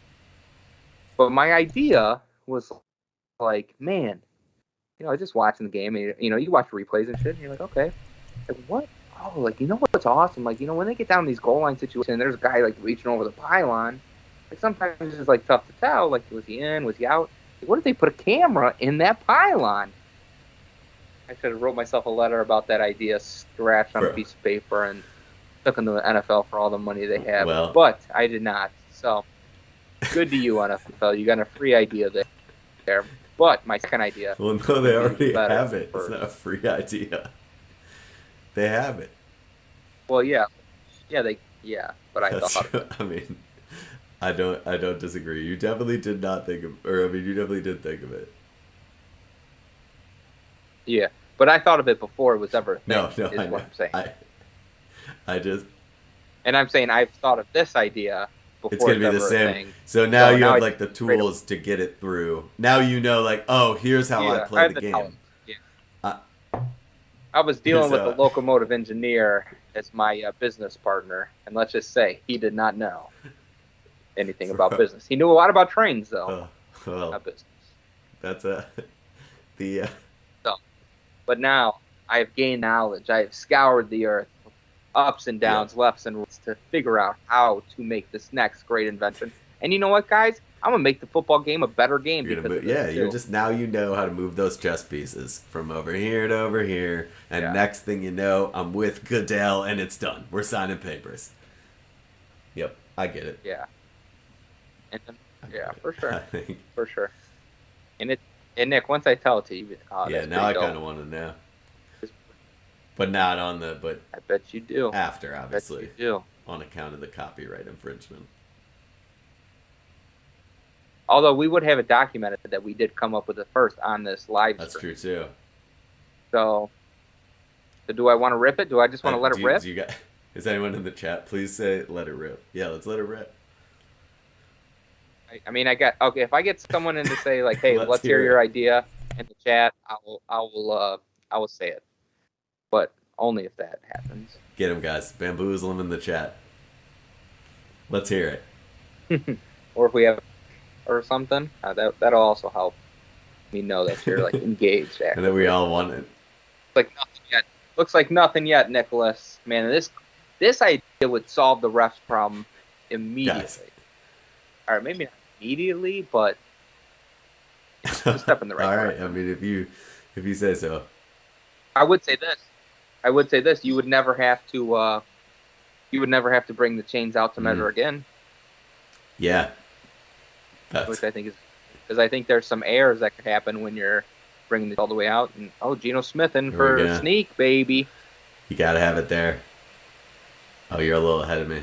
my idea was man, just watching the game. And, you watch replays and shit, and you're like, okay, what? Oh, what's awesome? When they get down in these goal line situations, there's a guy reaching over the pylon. Sometimes it's just tough to tell. Was he in? Was he out? What if they put a camera in that pylon? I should have wrote myself a letter about that idea, scratched on a piece of paper, and took into the NFL for all the money they have. Well, but I did not. So good to you, NFL. You got a free idea there. But my second idea. Well, no, they already have it. It's not a free idea. They have it. Well, yeah, but I thought of it. I mean, I don't disagree. You definitely did not think of, you definitely did think of it. Yeah, but I thought of it before it was ever a thing. No, is what I'm saying. I just. And I'm saying I've thought of this idea before. It's gonna be the same. So now you have the tools to get it through. Now oh, here's how I play the game. Yeah. I was dealing Is, with a locomotive engineer as my business partner, and let's just say he did not know anything about business. He knew a lot about trains, though, well, not business. that's the So, but now I have gained knowledge. I have scoured the earth, ups and downs, lefts and rights, to figure out how to make this next great invention. And you know what, guys? I'm gonna make the football game a better game because of this you're too. just now you know how to move those chess pieces from over here to over here, and next thing you know, I'm with Goodell, and it's done. We're signing papers. Yep, I get it. Yeah. And for sure, I think. for sure. And Nick, once I tell it to you, Yeah, now I kind of want to know, but not on the but. I bet you do. After, obviously, I bet you do. On account of the copyright infringement. Although we would have it documented that we did come up with it first on this live stream. That's true too. So do I want to rip it? Do I just want to let it rip? Is anyone in the chat? Please say let it rip. Yeah, let's let it rip. I mean, okay. If I get someone in to say like, "Hey, let's hear your idea," in the chat, I will say it, but only if that happens. Get him, guys. Bamboozle him in the chat. Let's hear it. Or if we have or something, that'll also help me know that you're like engaged. Actually. And that we all want it. Like nothing yet. Looks like nothing yet, Nicholas. Man, this idea would solve the refs problem immediately. Guys. All right, maybe not immediately, but it's a step in the right direction. All right. I mean, if you say so. I would say this. You would never have to. You would never have to bring the chains out to measure again. Yeah. Which I think is because I think there's some errors that could happen when you're bringing it all the way out. And Geno Smith in for a sneak, baby. You gotta have it there. Oh, you're a little ahead of me.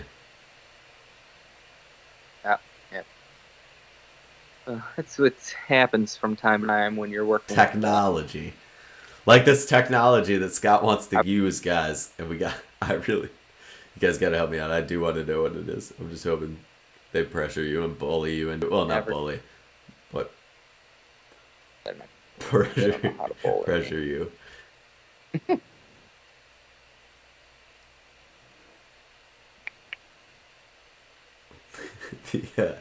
That's what happens from time to time when you're working. Technology. Like this technology that Scott wants to use, guys. And you guys got to help me out. I do want to know what it is. I'm just hoping they pressure you and bully you. Well, not bully, but pressure you. Yeah.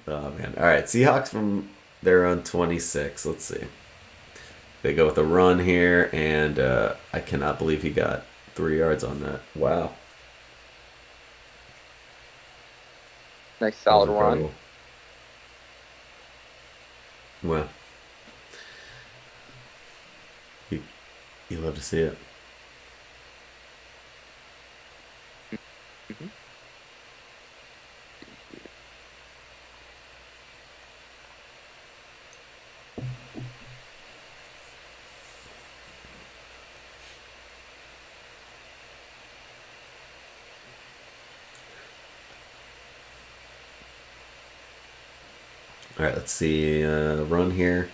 Oh man! All right, Seahawks from their own 26. Let's see. They go with a run here, and I cannot believe he got 3 yards on that. Wow! Nice solid run. Well, you love to see it. Mm-hmm. All right, let's see. Run here.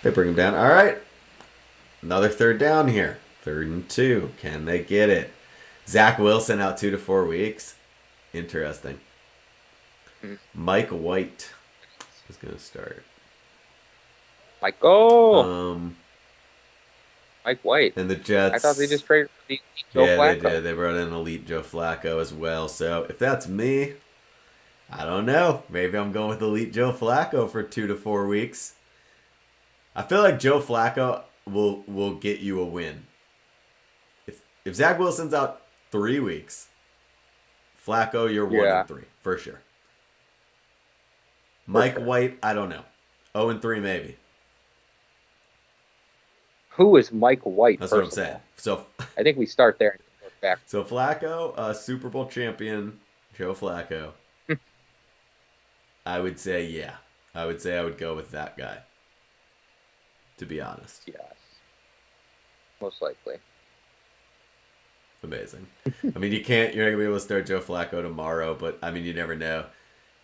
They bring him down. All right. Another third down here. 3rd and 2. Can they get it? Zach Wilson out 2 to 4 weeks. Interesting. Mike White is going to start. Mike White. And the Jets. I thought they just traded for Joe Flacco. They did. They brought in elite Joe Flacco as well. So if that's me, I don't know. Maybe I'm going with elite Joe Flacco for 2 to 4 weeks. I feel like Joe Flacco will get you a win. If Zach Wilson's out 3 weeks, Flacco, you're 1-3 for sure. Mike White, I don't know. 0-3 maybe. Who is Mike White? That's what I'm saying. So I think we start there and work back. So Flacco, Super Bowl champion Joe Flacco. I would say, yeah. I would go with that guy. To be honest. Yes. Most likely. Amazing. I mean, you're not going to be able to start Joe Flacco tomorrow, but, I mean, you never know.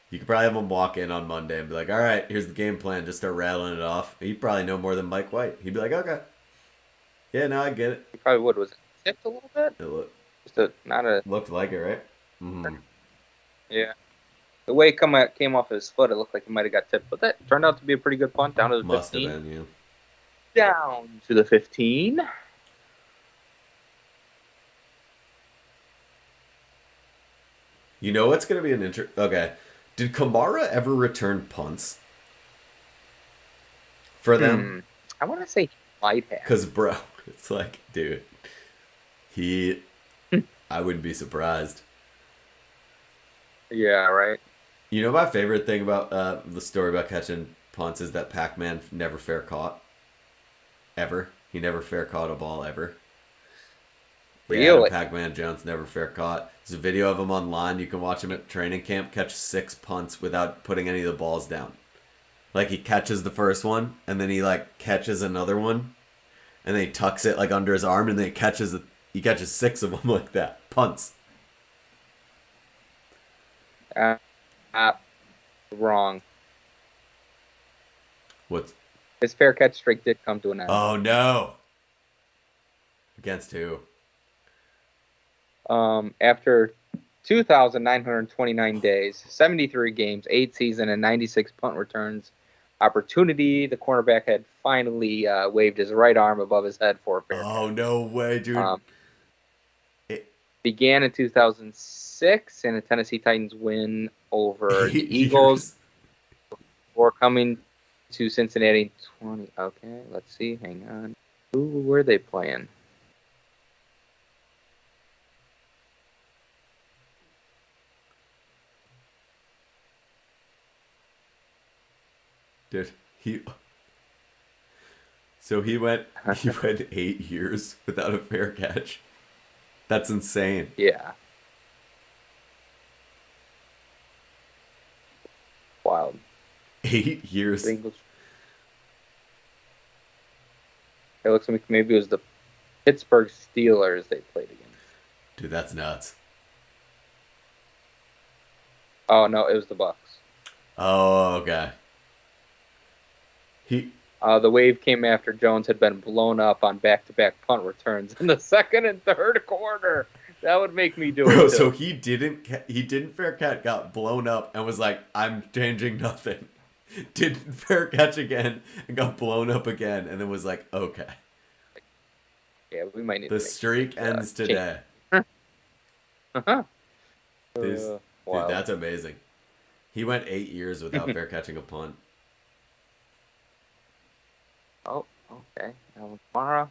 You could probably have him walk in on Monday and be like, all right, here's the game plan. Just start rattling it off. He'd probably know more than Mike White. He'd be like, okay. Yeah, no, I get it. He probably would. Was it tipped a little bit? Looked like it, right? Mm-hmm. Yeah. The way it came off his foot, it looked like he might have got tipped. But that turned out to be a pretty good punt down to the 15. Must have been, yeah. Down to the 15. You know what's going to be an Okay. Did Kamara ever return punts for them? I want to say he might have. Because, bro, it's like, dude, I wouldn't be surprised. Yeah, right. You know my favorite thing about the story about catching punts is that Pac-Man never fair caught. Ever. He never fair caught a ball, ever. Really? Yeah, Pac-Man Jones never fair caught. There's a video of him online. You can watch him at training camp catch 6 punts without putting any of the balls down. Like, he catches the first one, and then he, like, catches another one, and then he tucks it, like, under his arm, and then he catches 6 of them like that. Punts. Wrong. What's... His fair catch streak did come to an end. Oh, no. Against who? After 2,929 days, 73 games, 8 seasons, and 96 punt returns opportunity, the cornerback had finally waved his right arm above his head for a fair catch. Oh, no way, dude. Began in 2006 in a Tennessee Titans win over the Eagles before coming to Cincinnati 20. Okay, let's see. Hang on. Who were they playing? Dude, he went 8 years without a fair catch. That's insane. Yeah. Wild. 8 years. It looks like maybe it was the Pittsburgh Steelers they played against. Dude, that's nuts. Oh no, it was the Bucks. Oh, okay. The wave came after Jones had been blown up on back-to-back punt returns in the second and third quarter. That would make me do it too. So he didn't fair catch, got blown up, and was like, I'm changing nothing. Didn't fair catch again, and got blown up again, and then was like, okay. Yeah, we might need the streak ends today. Dude, that's amazing. He went 8 years without fair catching a punt. Oh, okay. Now tomorrow,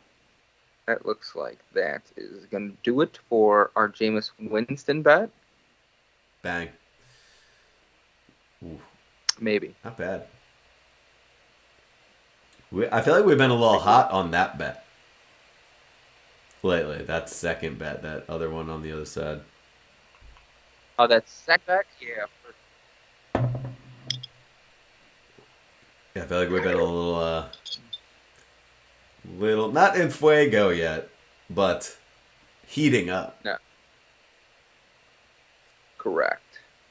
that looks like that is going to do it for our Jameis Winston bet. Bang. Ooh. Maybe. Not bad. I feel like we've been a little hot on that bet lately. That second bet, that other one on the other side. Oh, that second bet? Yeah. Yeah, I feel like we've been a little not in fuego yet, but heating up. No. Correct.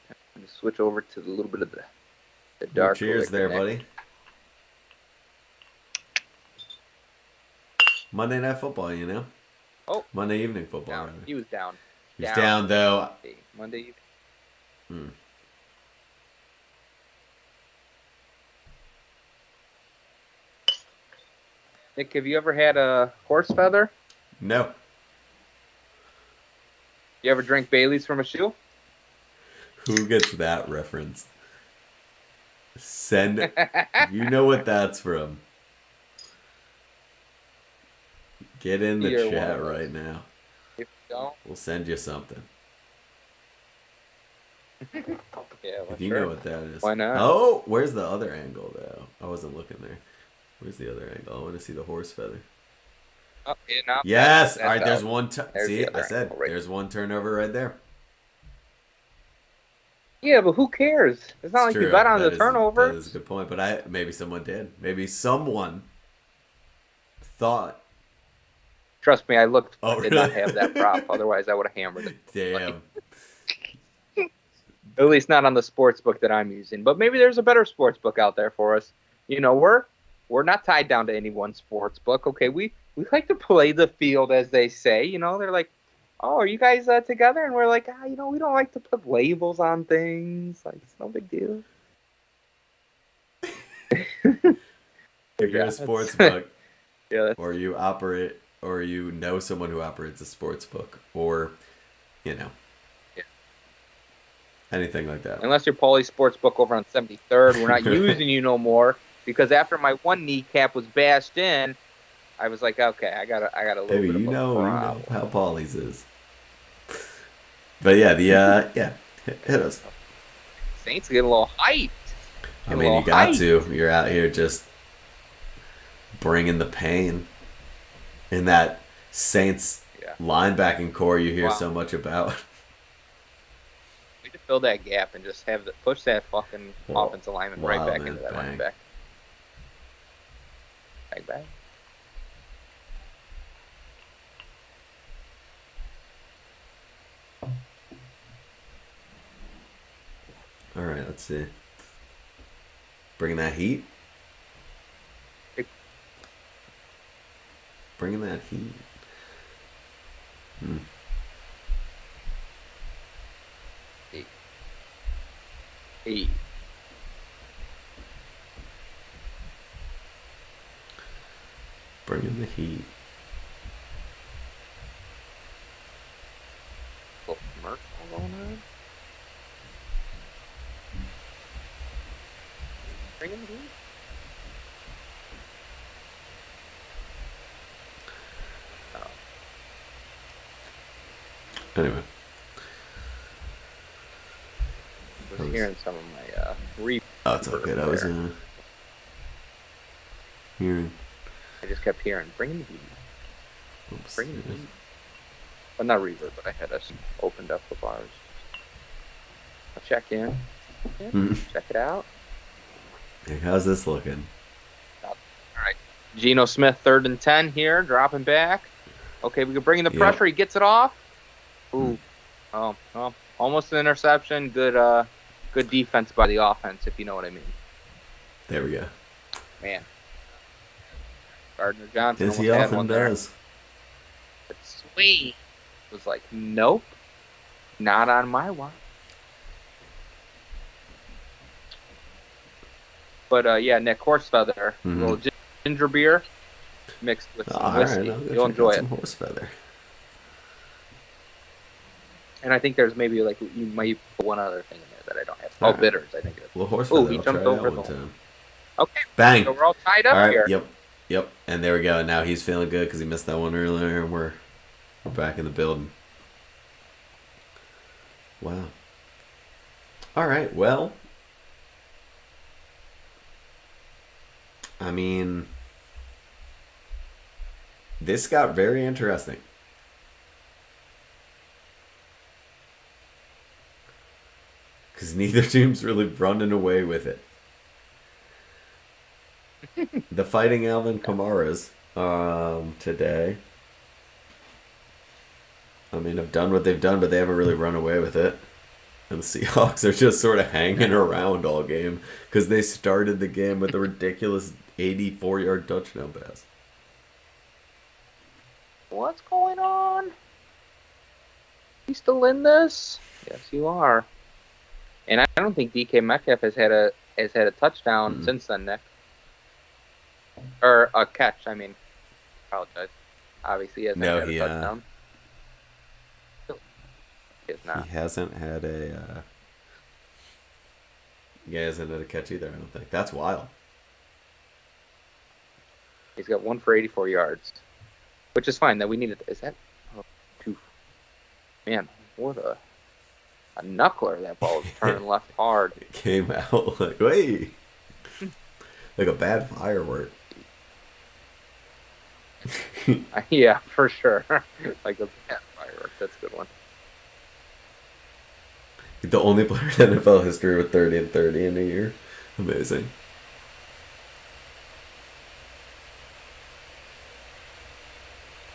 I'm going to switch over to a little bit of the dark. Cheers there, buddy. Monday Night Football, you know? Oh. Monday Evening Football. Down. He was down. He was down, though. Monday evening. Nick, have you ever had a horse feather? No. You ever drink Bailey's from a shoe? Who gets that reference? You know what that's from. Get in the chat right now. If you don't, we'll send you something. Yeah, if you know what that is. Why not? Oh, where's the other angle, though? I wasn't looking there. Where's the other angle? I want to see the horse feather. Oh, yeah, no, yes! All right, there's one. See, the I said there's one turnover right there. Yeah, but who cares? It's not like you bet on the turnover. That is a good point, but maybe someone did. Maybe someone thought. Trust me, I looked. I did not have that prop. Otherwise, I would have hammered it. Damn. At least not on the sports book that I'm using. But maybe there's a better sports book out there for us. You know, we're not tied down to any one sports book. Okay, we like to play the field, as they say. You know, they're like, oh, are you guys together? And we're like, we don't like to put labels on things. Like, it's no big deal. If you're a sports book, Yeah, or you operate, or you know someone who operates a sports book, or you know yeah. anything like that. Unless you're Paulie Sportsbook over on 73rd, we're not using you no more because after my one kneecap was bashed in, I was like, okay, I got a little Hey, bit of a you know problem. how Polly's is. But yeah, yeah, hit us. Saints getting a little hyped. I Getting a mean, little you got hyped. to. You're out here just bringing the pain in that Saints Yeah. linebacking core you hear Wow. so much about. We need to fill that gap and just have push that fucking Well, offensive lineman right wow, back man, into that running bang. back. Back. All right, let's see. Bringing that heat. Bringing that heat. Hmm. Hey. Bringing the heat. Little commercial going on. Bring him in. Anyway. I was hearing some of my reverb Oh, it's all good. I was there. hearing. I just kept hearing, bring in the heat. Oops. Bring in the heat. Well, not reverb, but I had us opened up the bars. I'll check in. Check it out. Hey, how's this looking? All right. Geno Smith, 3rd and 10 here, dropping back. Okay, we can bring in the pressure. He gets it off. Ooh. Oh, almost an interception. Good defense by the offense, if you know what I mean. There we go. Man. Gardner Johnson As he almost had often one there. does. But Sweet was like, nope, not on my watch. But yeah, Nick, Horsefeather, a little ginger beer mixed with some whiskey. Right, You'll enjoy it. Some Horsefeather. And I think there's maybe you might put one other thing in there that I don't have. Oh, bitters, I think it is. Well, Horsefeather. Oh, he jumped over the time. Okay. Bang. So we're all tied up here. Yep. And there we go. Now he's feeling good because he missed that one earlier, and we're back in the building. Wow. All right. Well, I mean, this got very interesting. Because neither team's really running away with it. The Fighting Alvin Kamaras today, I mean, have done what they've done, but they haven't really run away with it. And the Seahawks are just sort of hanging around all game because they started the game with a ridiculous 84-yard touchdown pass. What's going on? You still in this? Yes, you are. And I don't think DK Metcalf has had a touchdown since then, Nick. Or a catch, I mean. Apologize. Obviously, he hasn't had a touchdown. He has not. He hasn't had a... he hasn't had a catch either, I don't think. That's wild. He's got one for 84 yards. Which is fine. That we needed. Is that... Oh, two. Man, what a knuckler that ball was turning left hard. It came out like, wait. Like a bad firework. Yeah, for sure. Like a bad firework. That's a good one. The only player in NFL history with 30 and 30 in a year. Amazing.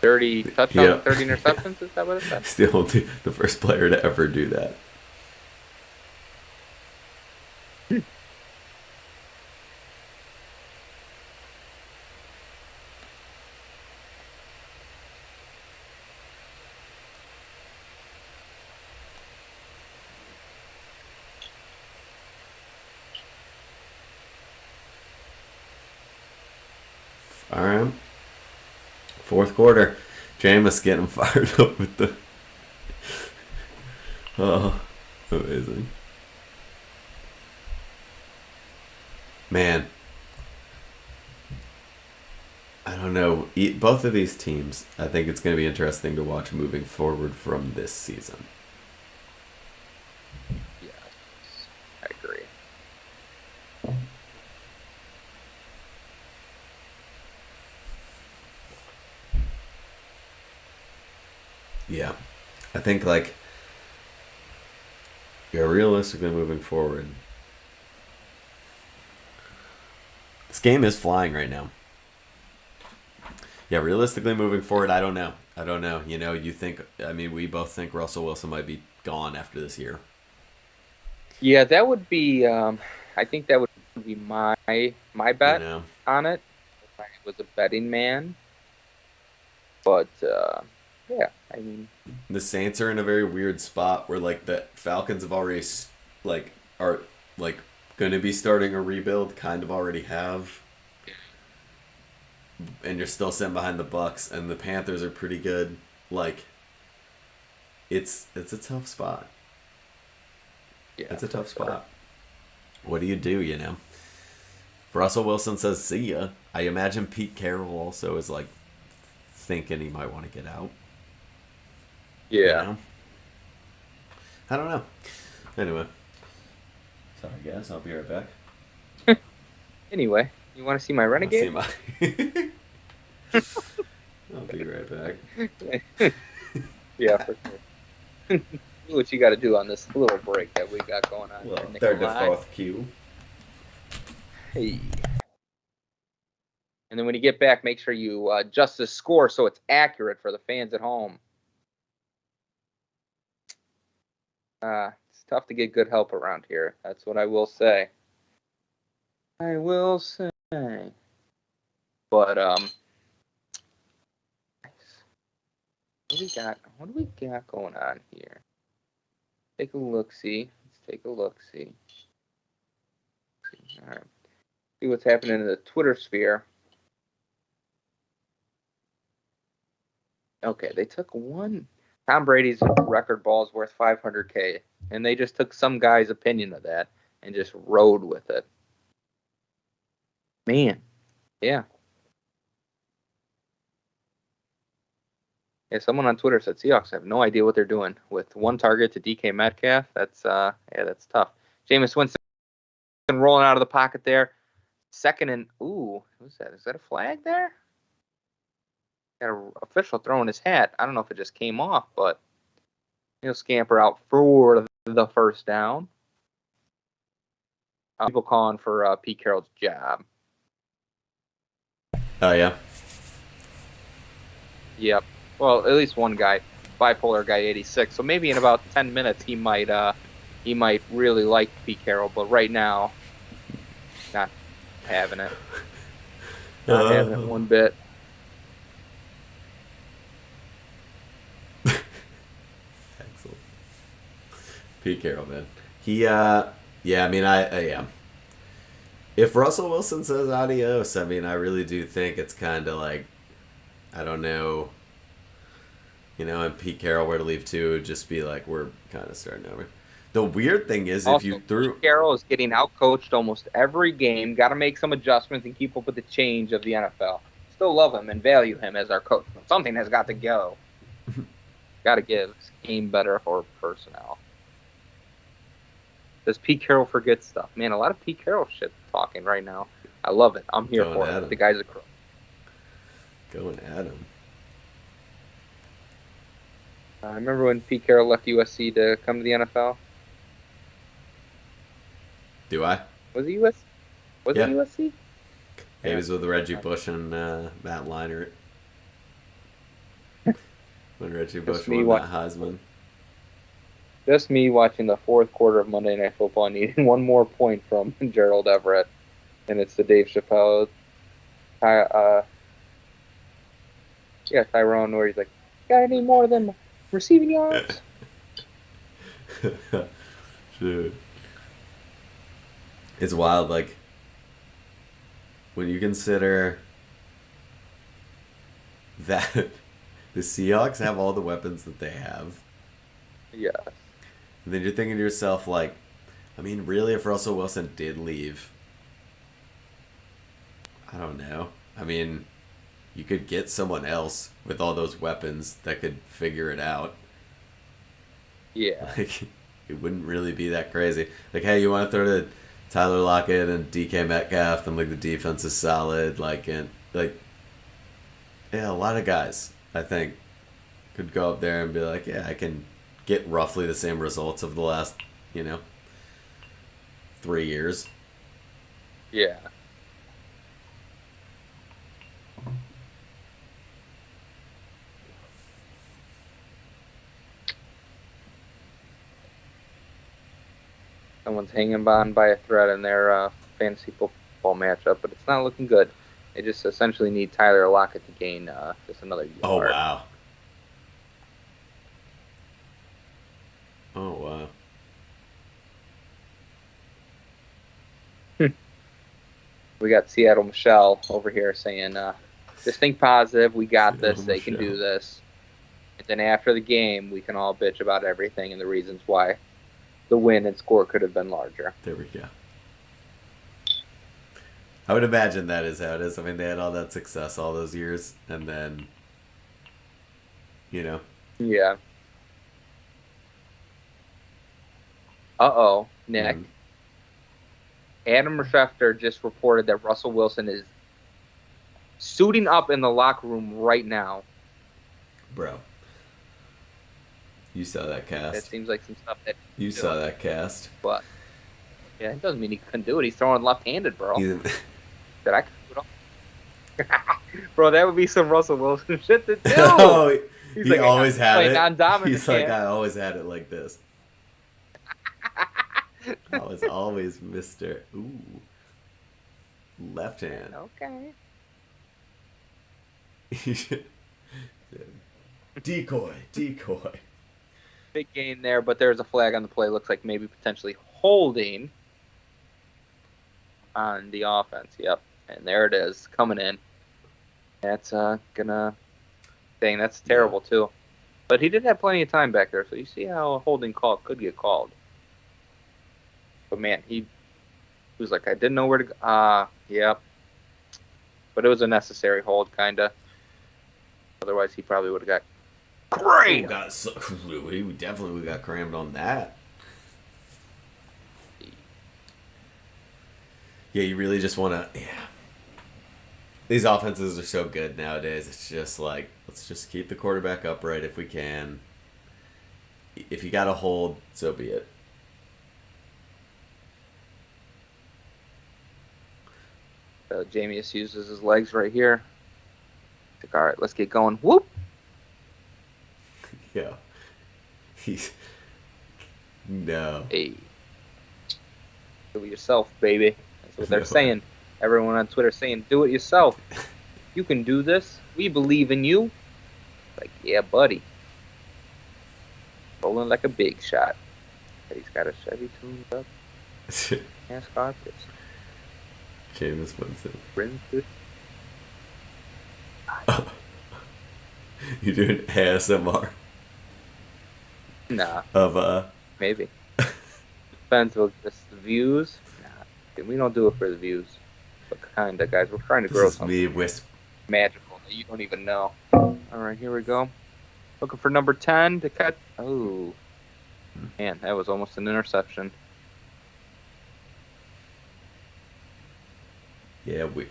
Thirty touchdowns, 30 interceptions. Is that what it said? He's the first player to ever do that. All right. Fourth quarter. Jameis getting fired up with the... Oh, amazing. Man. I don't know. Both of these teams, I think it's going to be interesting to watch moving forward from this season. Yes, I agree. Yeah. I think, like, yeah, realistically moving forward, this game is flying right now. Yeah, realistically moving forward, I don't know. You know, we both think Russell Wilson might be gone after this year. Yeah, that would be. I think that would be my bet on it. If I was a betting man, but yeah, I mean, The Saints are in a very weird spot where like the Falcons have already are like going to be starting a rebuild, kind of already have, and you're still sitting behind the Bucks, and the Panthers are pretty good. Like, it's a tough spot. yeah, It's a tough spot. What do? You know? If Russell Wilson says see ya, I imagine Pete Carroll also is like thinking he might want to get out. Yeah. You know? I don't know. Anyway. Sorry guys, I'll be right back. Anyway, you want to see my renegade? I'll be right back. Yeah, for sure. Do what you got to do on this little break that we got going on. Well, third to fourth cue. Hey. And then when you get back, make sure you adjust the score so it's accurate for the fans at home. It's tough to get good help around here. That's what I will say. But what do we got going on here? Take a look, see. Let's take a look, see. All right. See what's happening in the Twitter sphere. Okay, they took one. Tom Brady's record ball is worth $500K, and they just took some guy's opinion of that and just rode with it. Man, yeah. Yeah, someone on Twitter said Seahawks have no idea what they're doing with one target to DK Metcalf. That's tough. Jameis Winston rolling out of the pocket there. Second and who's that? Is that a flag there? Got an official throwing his hat. I don't know if it just came off, but he'll scamper out for the first down. People calling for Pete Carroll's job. Oh yeah. Yep. Well, at least one guy, bipolar guy, 86. So maybe in about 10 minutes he might really like Pete Carroll, but right now, not having it. Not having it one bit. Excellent. Pete Carroll, man. Yeah. If Russell Wilson says adios, I mean, I really do think it's kind of like, I don't know, you know, and Pete Carroll were to leave too, it'd just be like, we're kind of starting over. The weird thing is, Also, if you threw... Pete Carroll is getting outcoached almost every game. Got to make some adjustments and keep up with the change of the NFL. Still love him and value him as our coach. Something has got to go. Got to give game better for personnel. Does Pete Carroll forget stuff? Man, a lot of Pete Carroll shit talking right now. I love it. I'm here for it. The guy's a crook. Going at him. I remember when Pete Carroll left USC to come to the NFL. Do I? Was he USC? Was it USC? Yeah, he was with Reggie Bush and Matt Leinart. When Reggie Bush won that Heisman. Just me watching the fourth quarter of Monday Night Football, needing one more point from Gerald Everett, and it's the Dave Chappelle, Tyrone, where he's like, "Got any more than receiving yards?" Dude, it's wild. Like when you consider that the Seahawks have all the weapons that they have. Yeah. And then you're thinking to yourself, like, I mean, really, if Russell Wilson did leave, I don't know. I mean, you could get someone else with all those weapons that could figure it out. Yeah. Like, it wouldn't really be that crazy. Like, hey, you want to throw to Tyler Lockett and DK Metcalf, and like the defense is solid. Like, and like, yeah, a lot of guys I think could go up there and be like, yeah, I can get roughly the same results of the last, 3 years. Yeah. Someone's hanging on by a thread in their fantasy football matchup, but it's not looking good. They just essentially need Tyler Lockett to gain just another yard. Oh, wow. Oh, wow. We got Seattle Michelle over here saying, just think positive. We got this. They can do this. And then after the game, we can all bitch about everything and the reasons why the win and score could have been larger. There we go. I would imagine that is how it is. I mean, they had all that success all those years, and then, Yeah. Nick. Mm-hmm. Adam Schefter just reported that Russell Wilson is suiting up in the locker room right now. Bro. You saw that cast. It seems like some stuff that you saw that cast. But yeah, it doesn't mean he couldn't do it. He's throwing left-handed, bro. That I could do it all. Bro, that would be some Russell Wilson shit to do. Oh, he like, always had it. Non-dominant, He's like, I always had it like this. I was always Mr. Ooh. Left hand. Okay. Decoy. Big gain there, but there's a flag on the play. Looks like maybe potentially holding on the offense. Yep. And there it is, coming in. That's gonna... Dang, that's terrible, too. But he did have plenty of time back there, so you see how a holding call could get called. But, man, he was like, I didn't know where to go. Yep. But it was a necessary hold, kind of. Otherwise, he probably would have got crammed. We definitely got crammed on that. Yeah, you really just want to... Yeah. These offenses are so good nowadays. It's just like, let's just keep the quarterback upright if we can. If you got to hold, so be it. Jameis uses his legs right here. Like, all right, let's get going. Whoop! Yeah. He's... No. Hey. Do it yourself, baby. That's what they're saying. Everyone on Twitter saying, do it yourself. You can do this. We believe in you. Like, yeah, buddy. Rolling like a big shot. He's got a Chevy tuned up. NASCAR pistol. Jameis Winston. You doing ASMR? Nah. Of Maybe. Depends with just the views. Nah. We don't do it for the views. But kinda, guys. We're trying to grow something magical that you don't even know. Alright, here we go. Looking for number 10 to cut. Oh. Man, that was almost an interception. Yeah, weird.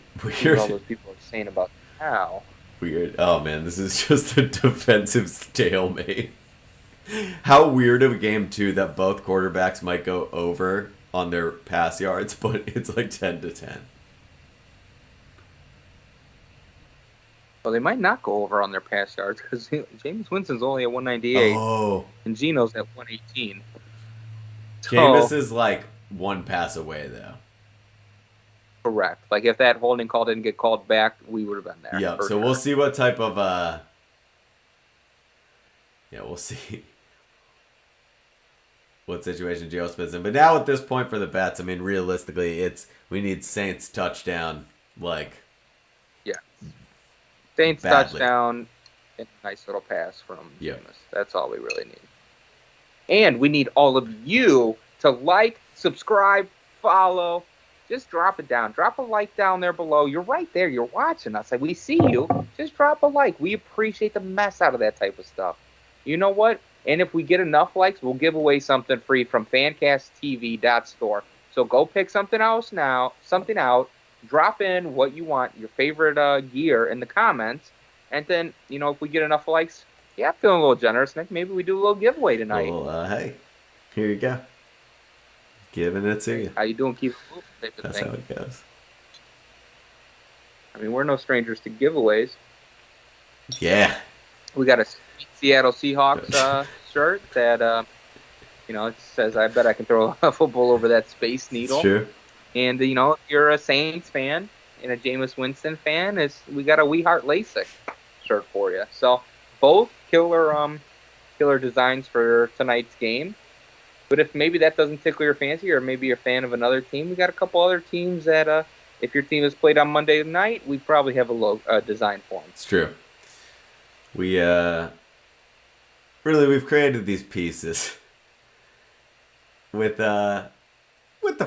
All those people are saying about how. Weird. Oh man, this is just a defensive stalemate. How weird of a game too that both quarterbacks might go over on their pass yards, but it's like 10-10. Well, they might not go over on their pass yards because Jameis Winston's only at 198. Oh. And Geno's at 118. Jameis is like one pass away though. Correct. Like, if that holding call didn't get called back, we would have been there. Yep, so sure. we'll see what type of... Yeah, we'll see what situation Joe spins in. But now at this point for the bets, I mean, realistically, we need Saints touchdown, like... Yeah. Saints badly. touchdown and a nice little pass from Yep. Jameis. That's all we really need. And we need all of you to like, subscribe, follow. Just drop it down. Drop a like down there below. You're right there. You're watching us. We see you. Just drop a like. We appreciate the mess out of that type of stuff. You know what? And if we get enough likes, we'll give away something free from FancastTV.store. So go pick something else now, something out. Drop in what you want, your favorite gear in the comments. And then, if we get enough likes, yeah, feeling a little generous, Nick. Maybe we do a little giveaway tonight. Well, hey, here you go. Giving it to you. How you doing? Keep it moving. That's how it goes. I mean, we're no strangers to giveaways. Yeah. We got a Seattle Seahawks shirt that, it says, I bet I can throw a football over that Space Needle. It's true. And, if you're a Saints fan and a Jameis Winston fan, we got a We Heart LASIK shirt for you. So both killer designs for tonight's game. But if maybe that doesn't tickle your fancy, or maybe you're a fan of another team, we got a couple other teams that, if your team is played on Monday night, we probably have a design for them. It's true. We we've created these pieces with the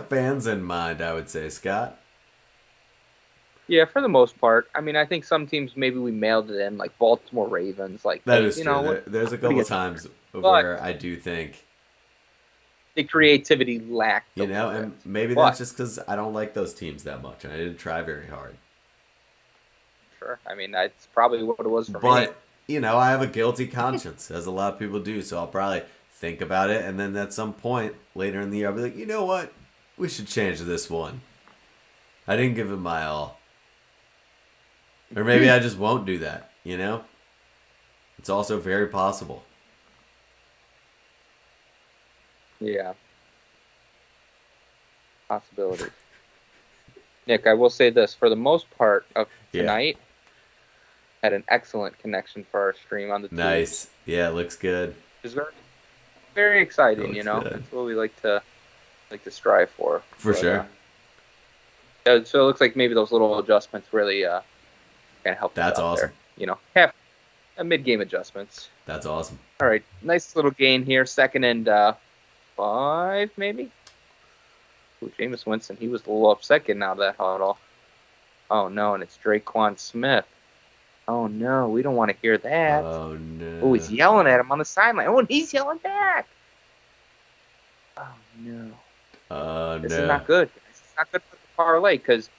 fans in mind, I would say, Scott. Yeah, for the most part. I mean, I think some teams maybe we mailed it in, like Baltimore Ravens. Like that is true. There's a couple times where I do think the creativity lacked. And maybe that's just because I don't like those teams that much, and I didn't try very hard. Sure. I mean, that's probably what it was for me. But, I have a guilty conscience, as a lot of people do, so I'll probably think about it, and then at some point later in the year, I'll be like, you know what? We should change this one. I didn't give it my all. Or maybe I just won't do that, It's also very possible. Yeah. Possibility. Nick, I will say this. For the most part of tonight, had an excellent connection for our stream on the TV. Nice. Yeah, it looks good. It's very, very exciting, Good. That's what we like to strive for. For sure. So it looks like maybe those little adjustments really kind of help. That's awesome. There. Half a mid-game adjustments. That's awesome. All right, nice little gain here. 2nd and 5, maybe. Ooh, Jameis Winston, he was a little upset getting out of that huddle. Oh no, and it's Draquan Smith. Oh no, we don't want to hear that. Oh no. Oh, he's yelling at him on the sideline. Oh, and he's yelling back. Oh no. This is not good. This is not good for the parlay because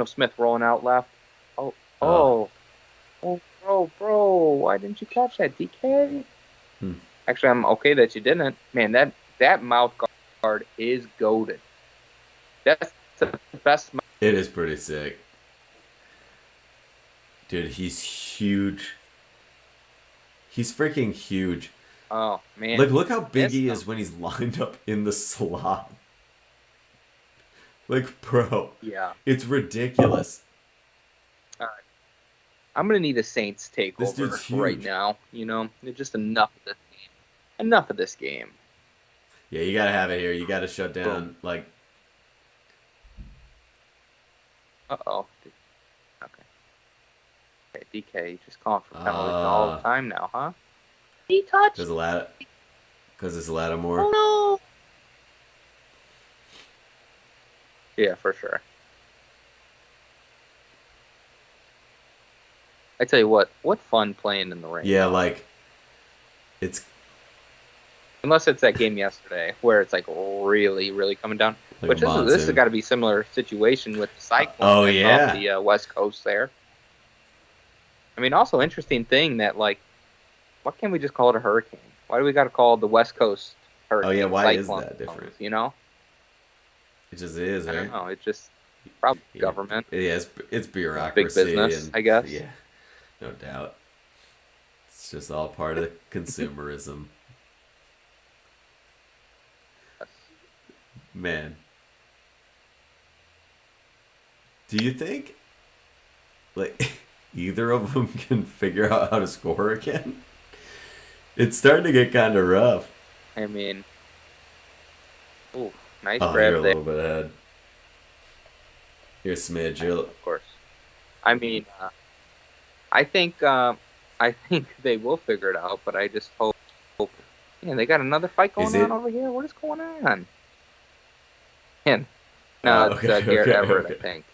Smith rolling out left. Oh, bro, why didn't you catch that, DK? Actually, I'm okay that you didn't. Man, that mouth guard is goated. That's the best. It is pretty sick. Dude, he's huge. He's freaking huge. Oh, man. Look how big he is when he's lined up in the slot. Bro. Yeah. It's ridiculous. All right. I'm going to need a Saints takeover right now. Just enough of this game. Enough of this game. Yeah, you got to have it here. You got to shut down, Uh-oh. Okay, DK, just calling for penalties all the time now, huh? He touched. Because it's Lattimore. Oh, no. Yeah, for sure. I tell you what fun playing in the rain. Yeah, it's... Unless it's that game yesterday where it's really, really coming down. Which this has got to be a similar situation with the Cyclone off the West Coast there. I mean, also interesting thing that, why can't we just call it a hurricane? Why do we got to call it the West Coast hurricane? Oh, yeah, why Cyclone, is that different? It just is, right? I don't know. It's just probably government. Yeah, it's bureaucracy. Big business, I guess. Yeah, no doubt. It's just all part of consumerism. Man. Do you think, either of them can figure out how to score again? It's starting to get kind of rough. I mean, nice grab there. You're a little bit ahead. You're a smidge. Of course. I mean, I think they will figure it out, but I just hope. Man, they got another fight Is going on it? over here. What is going on? Man, no, it's Okay, Garrett okay, Everett, I okay. think.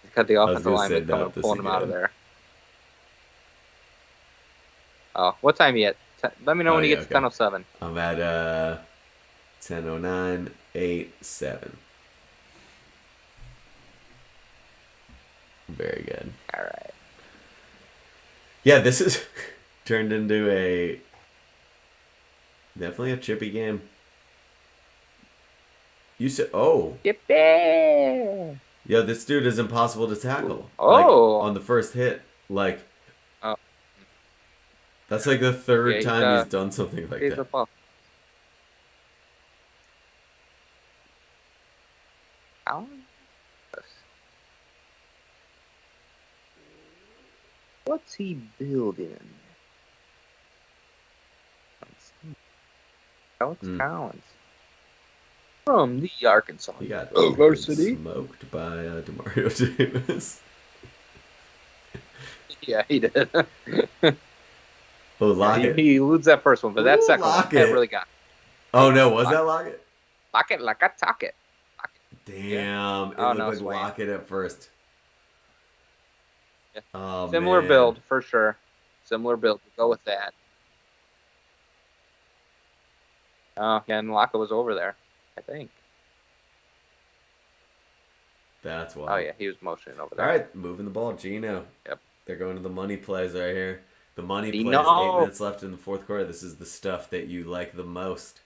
He's got the I was offensive gonna say lineman coming not and this pulling him out of again. there. Oh, what time you at? Let me know Oh when you yeah, get to okay. 10:07. I'm at 10:09:87. Very good. All right. Yeah, this is turned into a definitely a chippy game. You said, oh, Yippee! yeah, this dude is impossible to tackle. Like Oh. on the first hit, like Oh, that's like the yeah, third time he's done something like he's that. a buff. What's he building? Alex Mm. Collins from the Arkansas He got University. smoked by Demario Davis. Yeah, he did. Oh, Lockett. He eludes that first one, but that Ooh, second one, Lockett. that really got. Oh no, was that Lockett? Lockett like a socket. Damn, it Oh, looked no, like Swain. Lockett at first. Yeah. Oh, Similar man. build for sure. Similar build. We'll go with that. Oh, yeah, and Lockett was over there, I think. That's wild. Oh yeah, he was motioning over there. All right, moving the ball, Gino. Yep. They're going to the money plays right here. The money plays. Gino. 8 minutes left in the fourth quarter. This is the stuff that you like the most.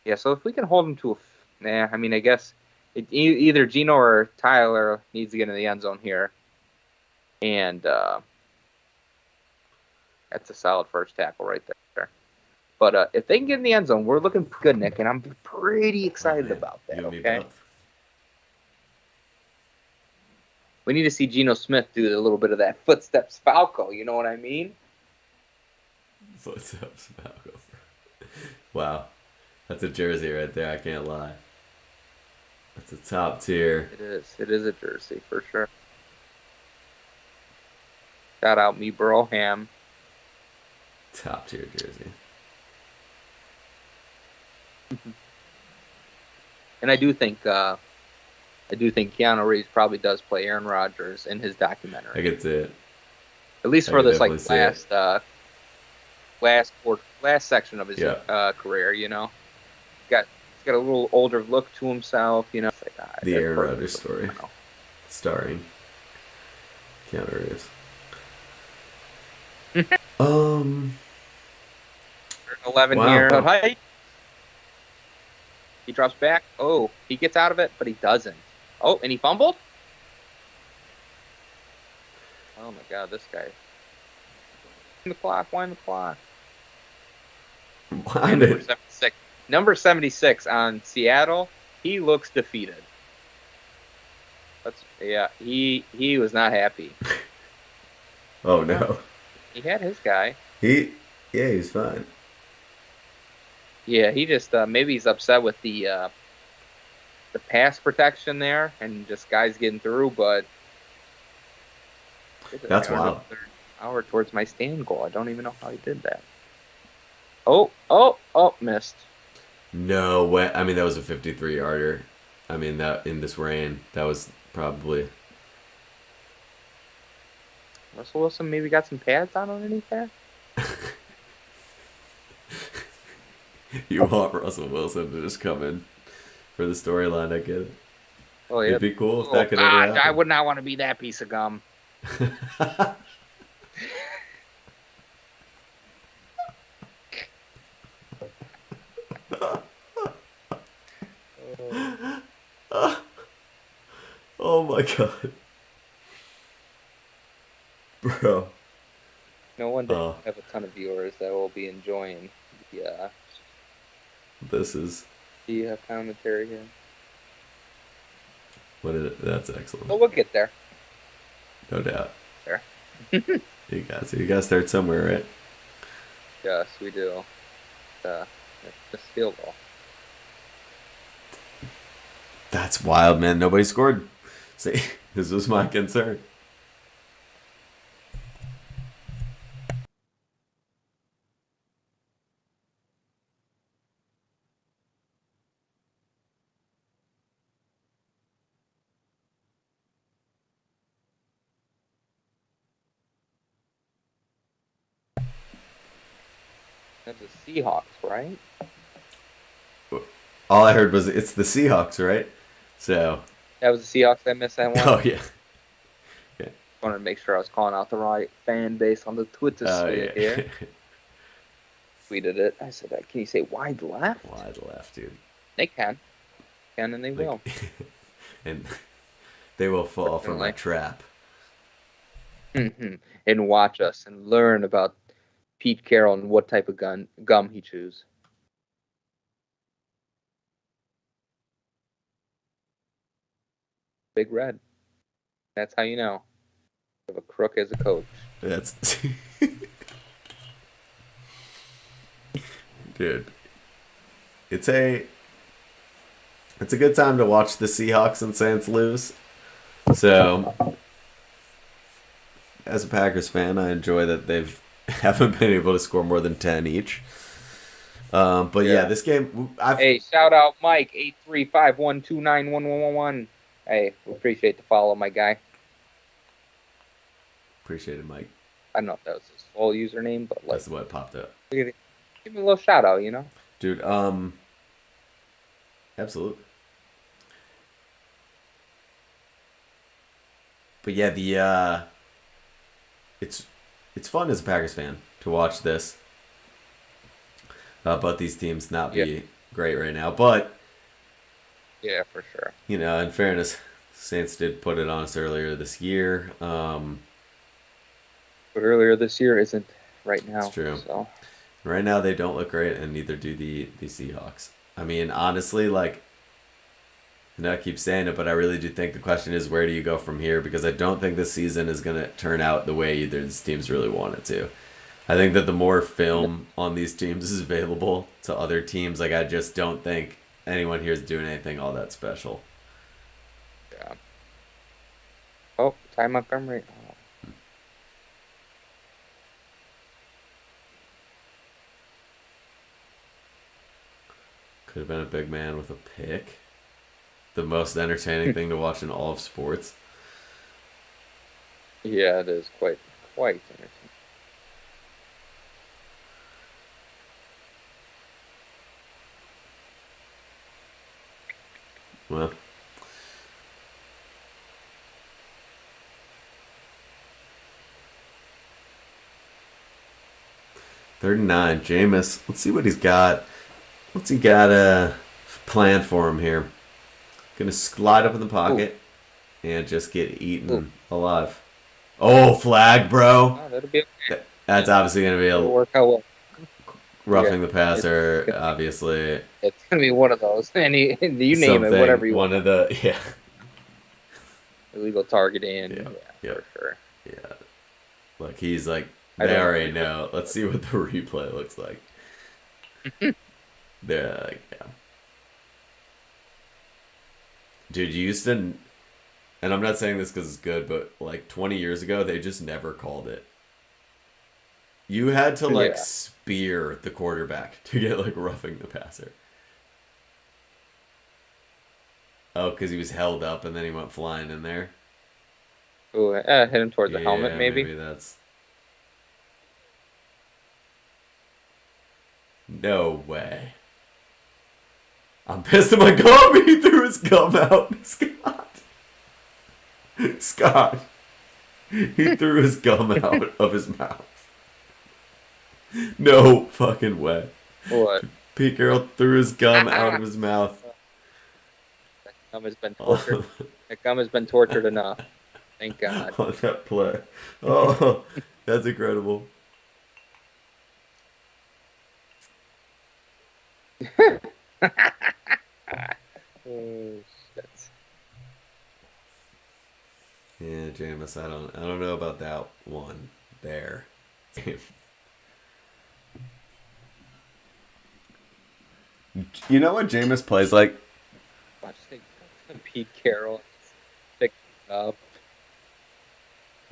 Yeah, so if we can hold him to I mean, I guess either Gino or Tyler needs to get in the end zone here. And that's a solid first tackle right there. But if they can get in the end zone, we're looking good, Nick, and I'm pretty excited about that, You and me okay? both. We need to see Geno Smith do a little bit of that footsteps Falco, you know what I mean? Footsteps Falco. Wow. That's a jersey right there, I can't lie. That's a top tier. It is. It is a jersey, for sure. Shout out me, Broham. Top tier jersey. And I do think Keanu Reeves probably does play Aaron Rodgers in his documentary. I could see it. At least I for could this like definitely last section of his career, you know. He's got a little older look to himself, you know. It's like, the Aaron Rodgers story, starring Keanu Reeves. 11 wow. here. Height. He drops back. Oh, he gets out of it, but he doesn't. Oh, and he fumbled? Oh, my God, this guy. Wind the clock. Number 76 on Seattle. He looks defeated. He was not happy. Oh, no. He had his guy. He was fine. Yeah, he just maybe he's upset with the pass protection there and just guys getting through, but that's wild. Hour towards my stand goal. I don't even know how he did that. Oh, missed. No way. I mean, that was a 53-yarder. I mean, that in this rain, that was probably. Russell Wilson maybe got some pads on underneath there. You want Russell Wilson to just come in for the storyline, I get it. Oh, yeah. It'd be cool if that could ever happen. I would not want to be that piece of gum. Oh my god. Bro. No wonder we have a ton of viewers that will be enjoying the commentary here. That's excellent. But we'll get there. No doubt. There. You guys start somewhere, right? Yes, we do. The field goal. That's wild, man. Nobody scored. See, this was my concern. That's the Seahawks, right? All I heard was it's the Seahawks, right? So. That was the Seahawks. I missed that one. Oh yeah. Yeah. Wanted to make sure I was calling out the right fan base on the Twitter sphere here. Tweeted it. I said, "Can you say wide left?" Wide left, dude. They can, and they will. And they will fall for my trap. And watch us and learn about Pete Carroll and what type of gum he chews. Big Red. That's how you know. You have a crook as a coach. That's dude. It's a good time to watch the Seahawks and Saints lose. So, as a Packers fan, I enjoy that haven't been able to score more than 10 each. But yeah, this game. Hey, shout out Mike 83512911111. Hey, we appreciate the follow, my guy. Appreciate it, Mike. I don't know if that was his full username, but that's what popped up. Give me a little shout out, Dude, absolutely. But yeah, it's fun as a Packers fan to watch this. But these teams not be great right now. But yeah, for sure. In fairness, Saints did put it on us earlier this year. But earlier this year isn't right now. It's true. So. Right now they don't look great, and neither do the Seahawks. I mean, honestly, I keep saying it, but I really do think the question is, where do you go from here? Because I don't think this season is going to turn out the way either of these teams really want it to. I think that the more film on these teams is available to other teams, I just don't think anyone here is doing anything all that special. Yeah. Oh, Ty Montgomery. Oh. Could have been a big man with a pick. The most entertaining thing to watch in all of sports. Yeah, it is quite entertaining. Well, third and 9, Jameis. Let's see what he's got. What's he got planned for him here? Gonna slide up in the pocket and just get eaten alive. Oh, flag, bro. Oh, that'll be okay. That's obviously gonna be work out well. Roughing the passer, obviously. It's gonna be one of those. You name it, whatever you want. One of the illegal targeting. Yeah, for sure. Yeah. Look, he's they already know. Let's see what the replay looks like. Yeah. Dude, you used to, and I'm not saying this because it's good, but 20 years ago, they just never called it. You had to spear the quarterback to get roughing the passer. Oh, because he was held up and then he went flying in there. Ooh, hit him towards the helmet, maybe. Maybe that's. No way. I'm pissed at my gum. He threw his gum out. Scott. He threw his gum out of his mouth. No fucking way. What? Pete Carroll threw his gum out of his mouth. That gum has been tortured. That gum has been tortured enough. Thank God. On that play. Oh, that's incredible. Oh, shit. Yeah, Jameis, I don't know about that one there. You know what Jameis plays like? Watch Pete Carroll. up,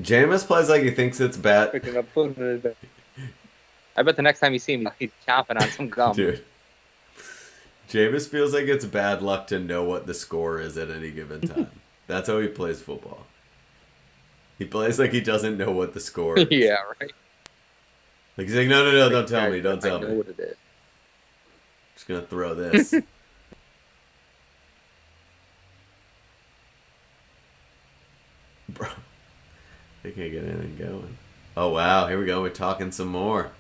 Jameis plays like he thinks it's bad. picking up, putting it back. I bet the next time you see him, he's chomping on some gum. Dude. Jameis feels like it's bad luck to know what the score is at any given time. That's how he plays football. He plays like he doesn't know what the score is. Yeah, right. Like he's like, no, don't tell me, don't tell me. I know what it is. Just gonna throw this. Bro, they can't get anything going. Oh wow, here we go. We're talking some more.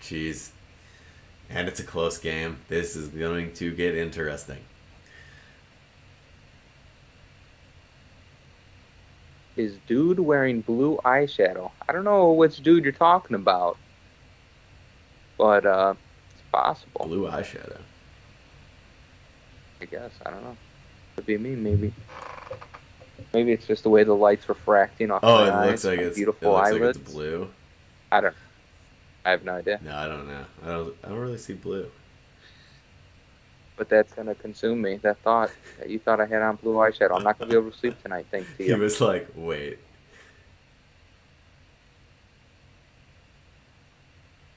Jeez. And it's a close game. This is going to get interesting. Is dude wearing blue eyeshadow? I don't know which dude you're talking about, but it's possible. Blue eyeshadow. I guess. I don't know. Could be me, maybe. Maybe it's just the way the light's refracting off my eyes. Looks like it's beautiful it looks eyelids. like it's blue. I have no idea. No, I don't know. I don't really see blue. But that's gonna consume me. That thought that you thought I had on blue eyeshadow. I'm not gonna be able to sleep tonight, thanks to He you. was like, wait.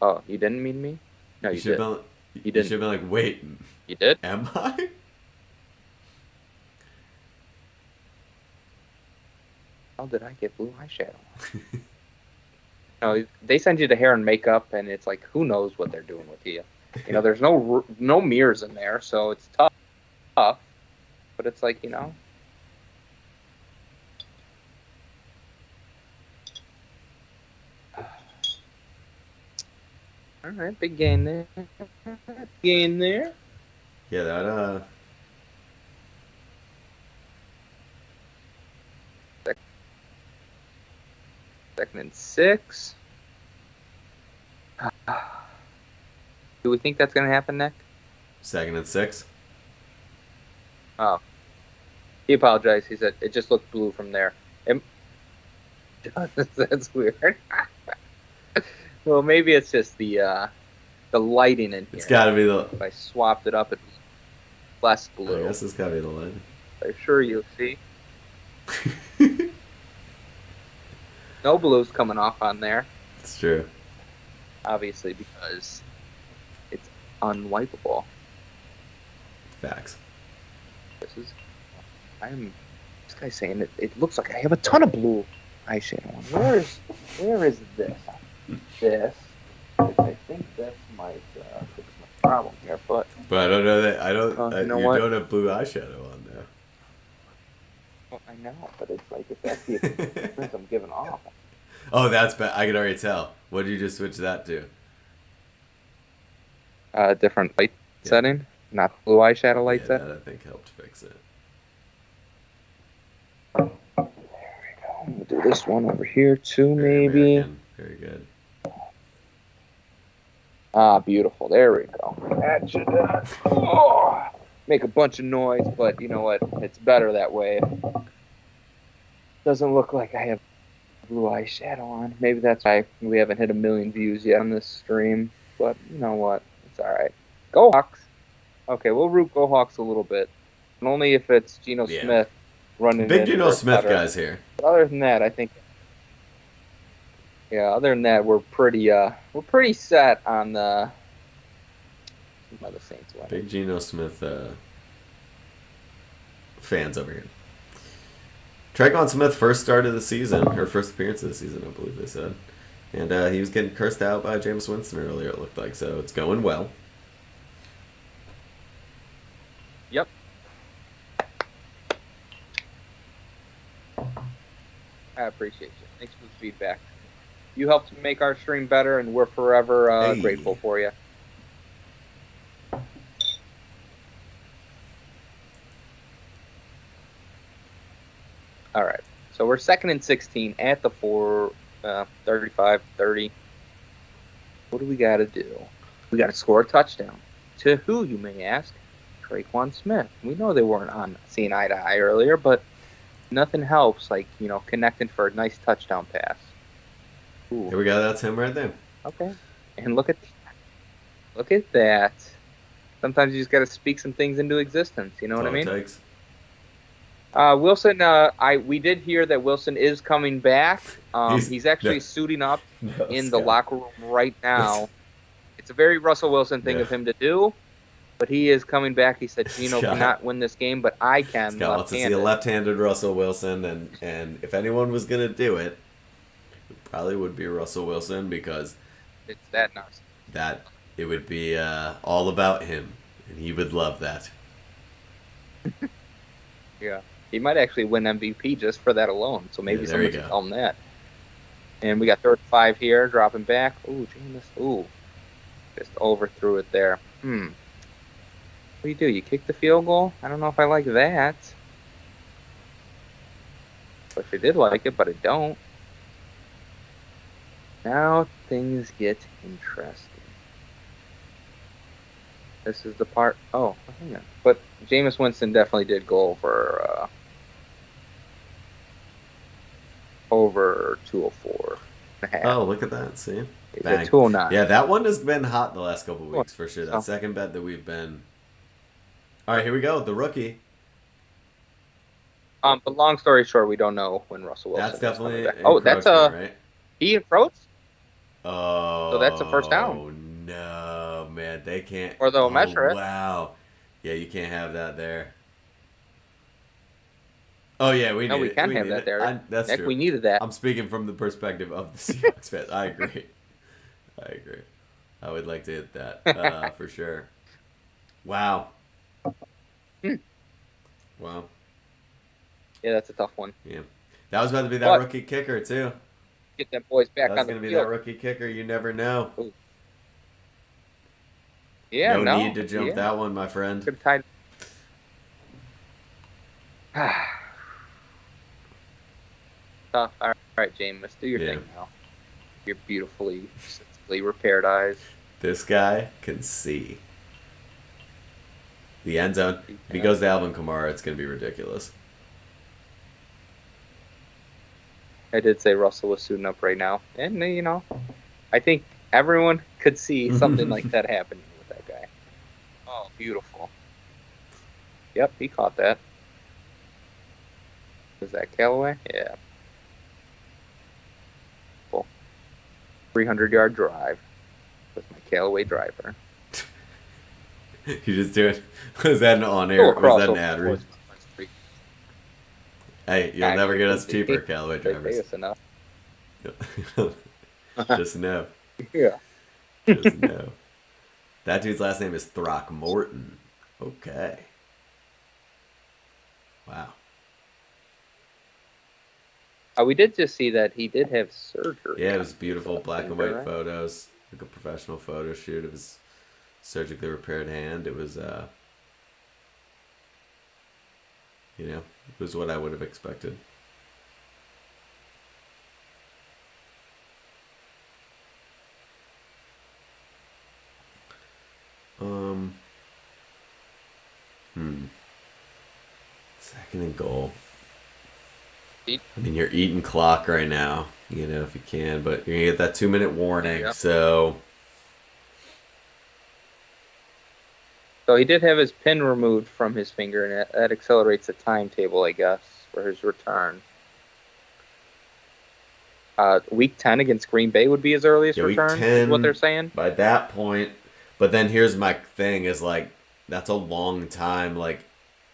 Oh, you didn't mean me? No, you did. You didn't. should have been like, wait. You did? Am I? How did I get blue eyeshadow? No, they send you the hair and makeup, and it's like, who knows what they're doing with you? You know, there's no mirrors in there, so it's tough. But it's like, you know. All right, big gain there. Gain there. Yeah, that Second and 6. Do we think that's going to happen, Nick? 2nd and 6. Oh. He apologized. He said it just looked blue from there. That's weird. Well, maybe it's just the lighting in here. It's got to be the... If I swapped it up, it's less blue. I guess it's got to be the lighting. I'm sure you'll see. No blues coming off on there. It's true. Obviously, because it's unwipeable. Facts. This guy's saying it looks like I have a ton of blue eyeshadow on. Where is this? This. I think this might fix my problem here, but I don't know that you what? don't have blue eyeshadow on there. Well, I know, but it's like if that's the experience I'm giving off. Oh, that's bad. I can already tell. What did you just switch that to? Different light setting, not blue eyeshadow light set. That I think helped fix it. There we go. We'll do this one over here too, maybe. American. Very good. Ah, beautiful. There we go. That should make a bunch of noise, but you know what? It's better that way. Doesn't look like I have blue eyeshadow on. Maybe that's why we haven't hit 1 million views yet on this stream. But you know what? It's all right. Go Hawks. Okay, we'll root Go Hawks a little bit, and only if it's Geno Smith running. Big Geno Smith guys here. But other than that, I think. Yeah, other than that, we're pretty set on the Saints winning. Big Geno Smith fans over here. Tre'Quan Smith first start of the season, or first appearance of the season, I believe they said. And he was getting cursed out by Jameis Winston earlier, it looked like, so it's going well. Yep. I appreciate you. Thanks for the feedback. You helped make our stream better, and we're forever grateful for you. All right. So we're 2nd and 16 at the 35, 30. What do we got to do? We got to score a touchdown. To who, you may ask? Tre'Quan Smith. We know they weren't seeing eye to eye earlier, but nothing helps like, connecting for a nice touchdown pass. Ooh. Here we go. That's him right there. Okay. And look at that. Sometimes you just got to speak some things into existence. You know That's what I all it mean? takes. Wilson, we did hear that Wilson is coming back. He's He's actually no, suiting up no, in the Scott. locker room right Listen, now. It's a very Russell Wilson thing no, of him to do, but he is coming back. He said Geno Scott. cannot win this game, but I can Scott wants to see a left-handed. left-handed Russell Wilson, and if anyone was gonna do it, it probably would be Russell Wilson because It's that nice. that it would be all about him, and he would love that. Yeah. He might actually win MVP just for that alone. So Yeah, maybe there someone you should go. tell him that. And we got 35 here, dropping back. Ooh, Jameis. Ooh. Just overthrew it there. What do you do? You kick the field goal? I don't know if I like that. Wish I did like it, but I don't. Now things get interesting. This is the part. Oh, hang on. But Jameis Winston definitely did go over 204 and a half. Oh, look at that! See, He's bang. at 209. Yeah, that one has been hot the last couple of weeks for sure. That So- second bet that we've been. All right, here we go. The rookie. But long story short, we don't know when Russell Wilson. That's definitely. is coming back. Oh, that's right. he approached. Oh, So that's a first down. Oh no, man, they can't. Or they'll measure it. Wow, yeah, you can't have that there. Oh yeah, we No, need we it. can We have need that it. there. That's Nick, true. we needed that. I'm speaking from the perspective of the Seahawks fans. I agree. I agree. I would like to hit that for sure. Wow. Wow. Yeah, that's a tough one. Yeah. That was about to be that But- rookie kicker too. Get them boys back That was on the going to be field. that rookie kicker. You never know. Yeah, no no need to jump that one, my friend. Could have tied. Tough. All right, Jameis, do your Yeah. thing now. Your beautifully, sensibly repaired eyes. This guy can see. The end zone. If he goes to Alvin Kamara, it's going to be ridiculous. I did say Russell was suiting up right now, and I think everyone could see something like that happening with that guy. Oh, beautiful. Yep, he caught that. Was that Callaway? Yeah. Cool. 300-yard drive with my Callaway driver. You just do it. Was that an on-air? Was that an ad read? Hey, you'll never get us cheaper, Callaway They pay drivers. us enough. Just know. Yeah. Just know. That dude's last name is Throckmorton. Okay. Wow. We did just see that he did have surgery. Yeah, it was beautiful black and white Right? photos. Like a professional photo shoot of his surgically repaired hand. It was, it was what I would have expected. Second and goal. I mean, you're eating clock right now, if you can, but you're going to get that 2-minute warning, Yep. so... So he did have his pin removed from his finger, and that accelerates the timetable, I guess, for his return. Week 10 against Green Bay would be his earliest Yeah, week return, 10, is what they're saying. By that point, but then here's my thing is like, that's a long time, like,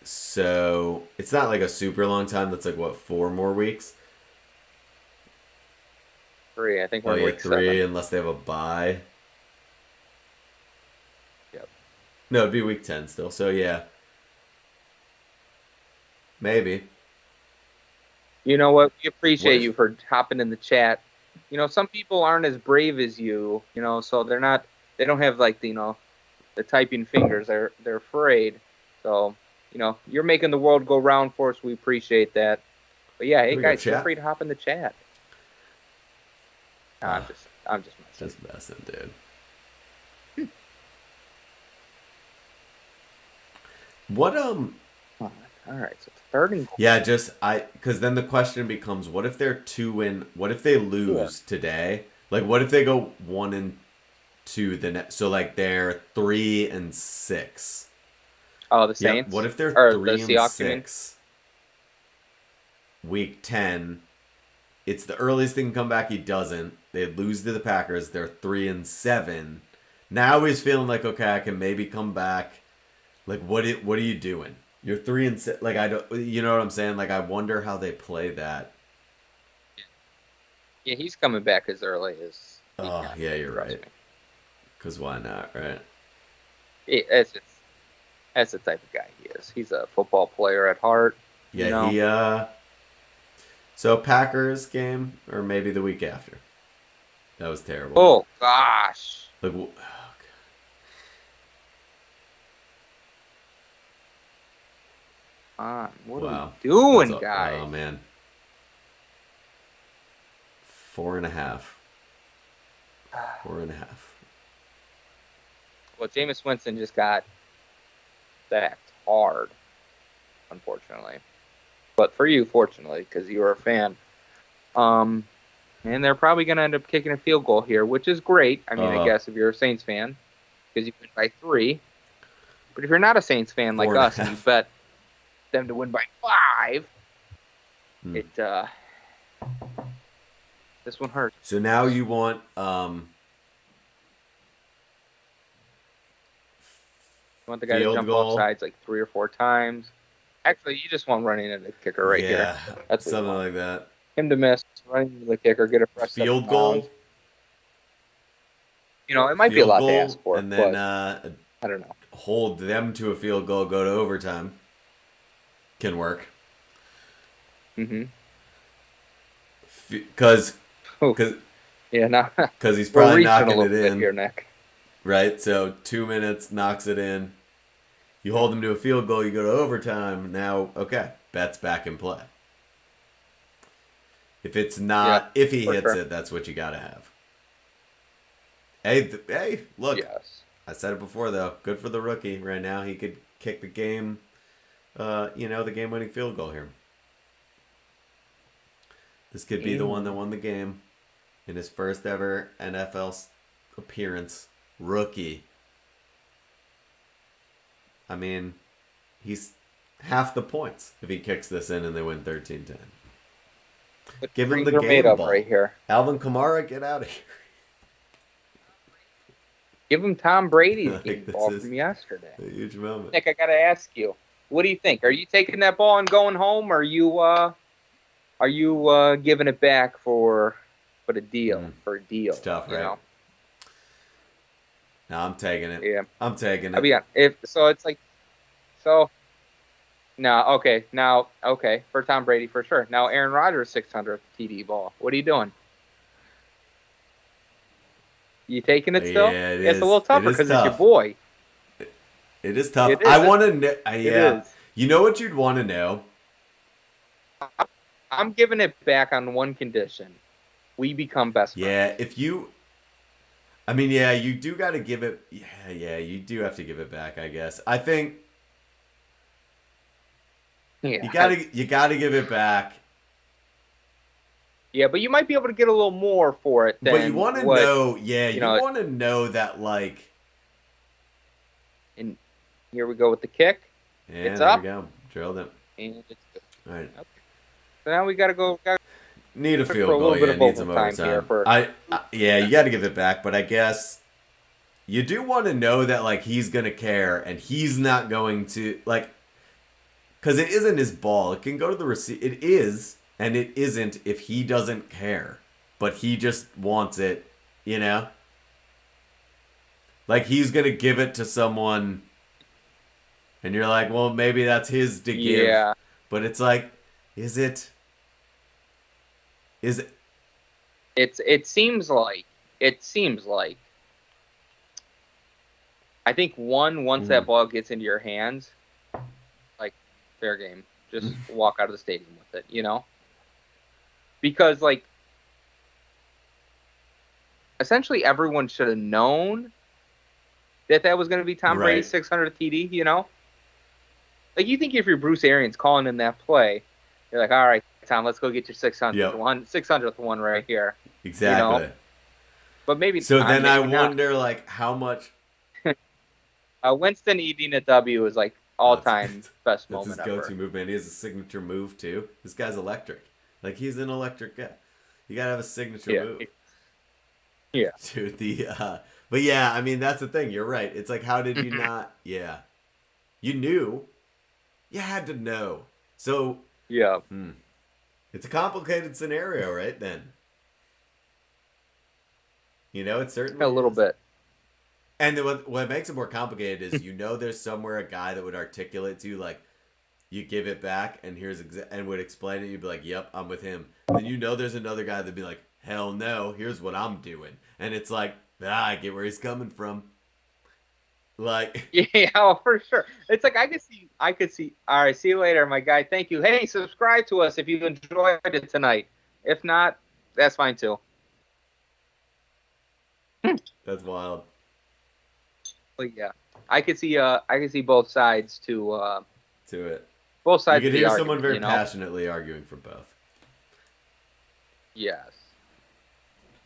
so it's not like a super long time. That's like, what, 4 more weeks? 3, I think we're Oh, in yeah, week 3, 7. unless they have a bye. Yep. No, it'd be week 10 still, so yeah. Maybe. You know what? We appreciate What if- you for hopping in the chat. Some people aren't as brave as you, so they don't have like the typing fingers. They're afraid. So, you're making the world go round for us. We appreciate that. But yeah, hey We got guys, feel chat? free to hop in the chat. No, I'm just messing. Just messing, dude. What, All right, so it's third and goal. Yeah, because then the question becomes, what if they're 2-win? What if they lose today? Like, what if they go 1-2 to the next. So like they're 3-6. Oh, the Yep. Saints? What if they're Or the 3-6? Week 10. It's the earliest they can come back. He doesn't. They lose to the Packers. They're 3-7. Now he's feeling like, okay, I can maybe come back. Like, what are you doing? You're 3-6. Like, I don't. You know what I'm saying? Like, I wonder how they play that. Yeah, he's coming back as early as he Oh, can. yeah, you're Trust right. me. Because why not, right? That's the type of guy he is. He's a football player at heart. Yeah, you know? he. So Packers game, or maybe the week after. That was terrible. Oh gosh. Like, What wow. are we doing, That's guys? Oh man. 4.5. 4.5. Well, Jameis Winston just got sacked hard, unfortunately. But for you, fortunately, because you were a fan. And they're probably going to end up kicking a field goal here, which is great. I mean, I guess if you're a Saints fan, because you win by 3. But if you're not a Saints fan like us and you bet them to win by 5, this one hurts. So now you want You want the guy to field jump goal. off sides like 3 or 4 times. Actually, you just want running into the kicker right here. Yeah, That's what something you want. like that. Him to miss, running into the kicker, get a fresh set of Field goal. downs. You know, it might be a lot to ask for, and then but I don't know. Hold them to a field goal, go to overtime. Can work. Mm-hmm. Because he's probably knocking it in here, Nick. Right, so 2 minutes, knocks it in. You hold them to a field goal, you go to overtime. Now, okay, bet's back in play. If it's not, if he hits it, that's what you got to have. Hey, look. Yes. I said it before, though. Good for the rookie. Right now, he could kick the game, the game-winning field goal here. This could be the one that won the game in his first ever NFL appearance. Rookie. I mean, he's half the points if he kicks this in and they win 13-10. Give him the game ball. Right here. Alvin Kamara, get out of here. Give him Tom Brady's game ball from yesterday. A huge moment. Nick, I got to ask you, what do you think? Are you taking that ball and going home, or are you giving it back for the deal? For a deal, it's tough, right? Know? No, I'm taking it. Yeah, I'm taking it. I mean, okay, for Tom Brady for sure. Now Aaron Rodgers' 600th TD ball. What are you doing? You taking it still? Yeah, it's a little tougher because it's your boy. It is tough. I want to know. Yeah. You know what you'd want to know? I'm giving it back on one condition. We become best friends. Yeah, if you... I mean, yeah, you do got to give it... Yeah, you do have to give it back, I guess. I think... Yeah. You gotta give it back. Yeah, but you might be able to get a little more for it. But you want to know... Yeah, you want to know that, like... And here we go with the kick. Yeah, it's there up. we go. Drilled it. And it's good. All right. Okay. So now we got to go... Need a field goal, yeah, need some overtime. Yeah, you got to give it back, but I guess you do want to know that, like, he's going to care, and he's not going to, like, because it isn't his ball. It can go to the receiver. It is, and it isn't if he doesn't care, but he just wants it, you know? Like, he's going to give it to someone, and you're like, well, maybe that's his to give. Yeah. But it's like, is it... It seems like I think once that ball gets into your hands, like, fair game. Just walk out of the stadium with it, you know? Because, like, essentially everyone should have known that was going to be Tom Brady's 600th TD, you know? Like, you think if you're Bruce Arians calling in that play, you're like, all right, Tom, let's go get your 600th one right here. Exactly. You know? But maybe So then I maybe not. wonder, like, how much. Winston eating a W is like all time best That's his moment ever. go-to move, man. He has a signature move too. This guy's electric. Like he's an electric guy. You gotta have a signature Yeah. move. Yeah. Dude, but yeah, I mean that's the thing. You're right. It's like, how did you not? Yeah, you knew. You had to know. So Yeah. it's a complicated scenario, right? Then it certainly A little is. bit. And then what makes it more complicated is there's somewhere a guy that would articulate to you, like, you give it back and and would explain it. You'd be like, "Yep, I'm with him." And then there's another guy that'd be like, "Hell no, here's what I'm doing." And it's like, I get where he's coming from. Like, Yeah, oh, for sure. It's like I could see. All right, see you later, my guy. Thank you. Hey, subscribe to us if you enjoyed it tonight. If not, that's fine too. that's wild. But yeah, I could see both sides to it. both sides. You could of the hear argument, someone very passionately arguing for both. Yes,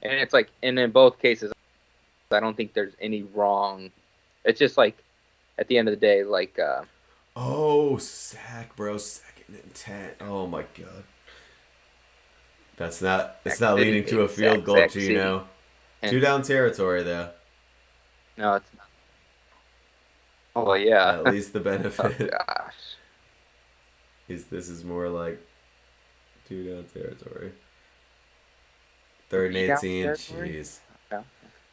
and it's like, and in both cases, I don't think there's any wrong. It's just like, at the end of the day, like. Oh, sack, bro! 2nd and 10. Oh my god. That's not. It's not leading to a field goal, Gino. 2 down territory, though. No, it's not. Oh yeah. At least the benefit. Oh, gosh. This is more like 2 down territory. 3rd and 18. Jeez. Yeah.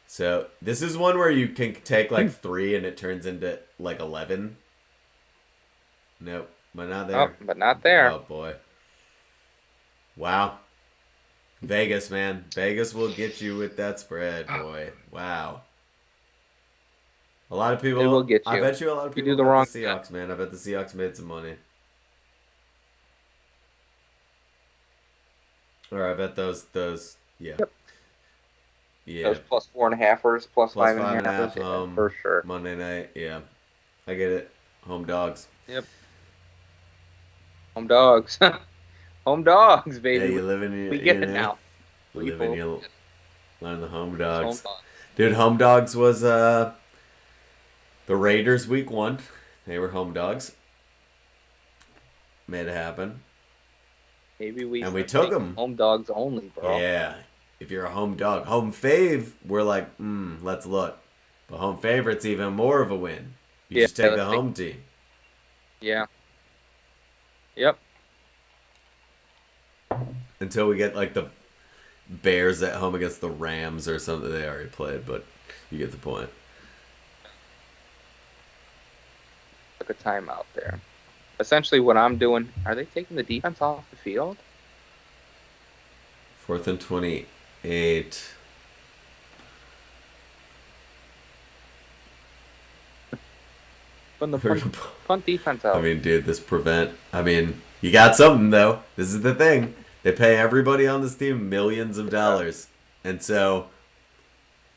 So this is one where you can take like 3 and it turns into like 11. Nope, but not there. Oh, but not there. Oh boy. Wow. Vegas, man. Vegas will get you with that spread, boy. Wow. A lot of people It will get you. I bet you a lot of people do the bet wrong the Seahawks, man. I bet the Seahawks made some money. Or I bet those yeah. Yep. Yeah. Those plus 4.5ers, plus 5.5 for sure. Monday night, yeah. I get it. Home dogs. Yep. Home dogs. Home dogs, baby. Yeah, you live in your, we get it now. Live in your learn the home dogs. Home dogs. Dude, home dogs was the Raiders week 1. They were home dogs. Made it happen. Maybe we took them. Home dogs only, bro. Yeah. If you're a home dog. Home fave, we're like, let's look. But home favorite's even more of a win. You just take the home team. Yeah. Yep. Until we get like the Bears at home against the Rams or something. They already played, but you get the point. Took a timeout there. Essentially what I'm doing, are they taking the defense off the field? 4th and 28. Putting the punt defense out. I mean, dude, you got something, though. This is the thing. They pay everybody on this team millions of dollars. And so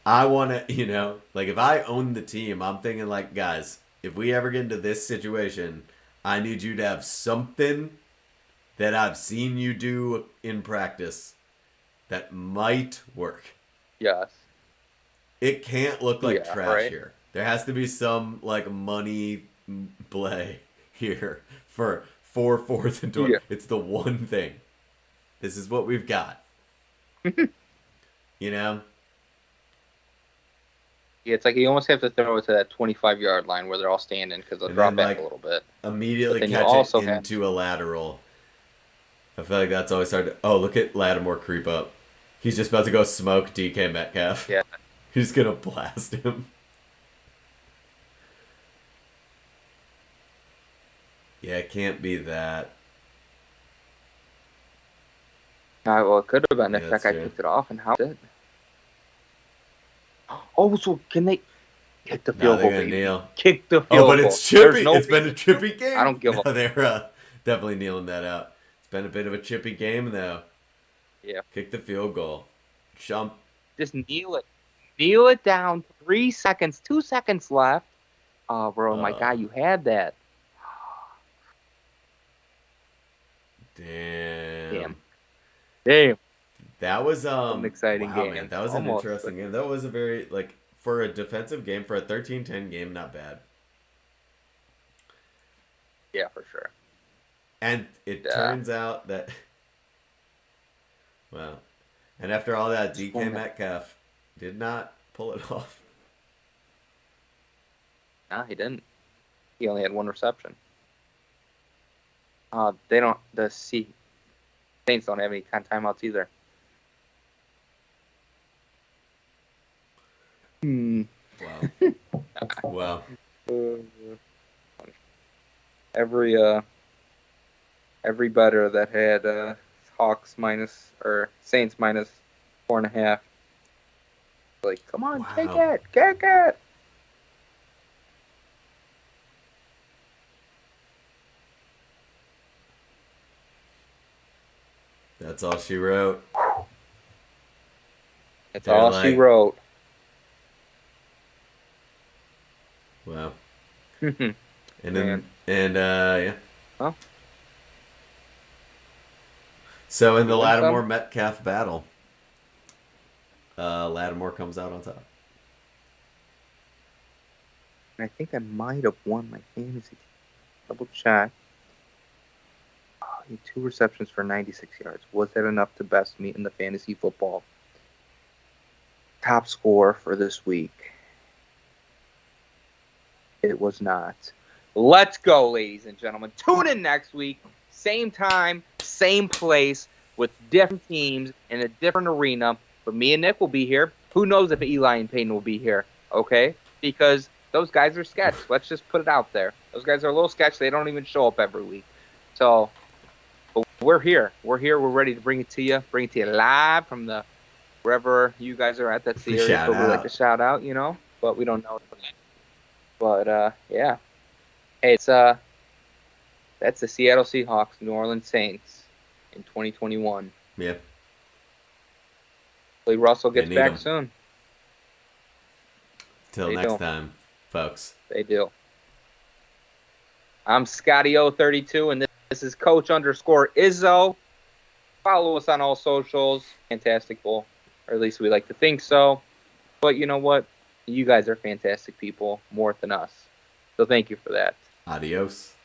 I want to, like, if I own the team, I'm thinking, like, guys, if we ever get into this situation, I need you to have something that I've seen you do in practice that might work. Yes. It can't look like trash right? here. There has to be some, like, money play here for 4th and 20. Yeah. It's the one thing. This is what we've got. Yeah, it's like you almost have to throw it to that 25-yard line where they're all standing because they'll drop back a little bit. Immediately catch it into a lateral. I feel like that's always hard to... Oh, look at Lattimore creep up. He's just about to go smoke DK Metcalf. Yeah. He's going to blast him. Yeah, it can't be that. Well, it could have been if that guy picked it off and how did. Oh, so can they kick the field goal? Kick the field goal. Oh, but it's chippy. It's been a chippy game. I don't give a. They're definitely kneeling that out. It's been a bit of a chippy game, though. Yeah. Kick the field goal. Jump. Just kneel it. Kneel it down. 3 seconds. 2 seconds left. Oh, bro, my God, you had that. Damn. Damn. That was An exciting wow, game. man. That was an Almost. interesting game. That was a very like for a defensive game for a 13-10 game, not bad. Yeah, for sure. And it turns out that well, and after all that, DK Metcalf did not pull it off. Nah, he didn't. He only had one reception. They don't. The Saints don't have any kind of timeouts either. Wow. Every better that had Hawks minus or Saints minus 4.5. Like, come on, take it. That's all she wrote. That's all she wrote. Wow. and then yeah. Well, so in the Lattimore Metcalf battle, Lattimore comes out on top. And I think I might have won my fantasy. Double check. Oh, he had 2 receptions for 96 yards. Was that enough to best me in the fantasy football top score for this week? It was not. Let's go, ladies and gentlemen. Tune in next week. Same time, same place, with different teams in a different arena. But me and Nick will be here. Who knows if Eli and Peyton will be here, okay? Because those guys are sketch. Let's just put it out there. Those guys are a little sketch. They don't even show up every week. So, but we're here. We're here. We're ready to bring it to you. Bring it to you live from the wherever you guys are at. That's the area. But we like to shout out, you know. But we don't know. But yeah. Hey, it's that's the Seattle Seahawks, New Orleans Saints in 2021. Yeah. Hopefully Russell gets back soon. Till next time, folks. They do. I'm Scotty032, and this is Coach_Izzo. Follow us on all socials. Fantastic Bowl, or at least we like to think so. But you know what? You guys are fantastic people, more than us. So thank you for that. Adios.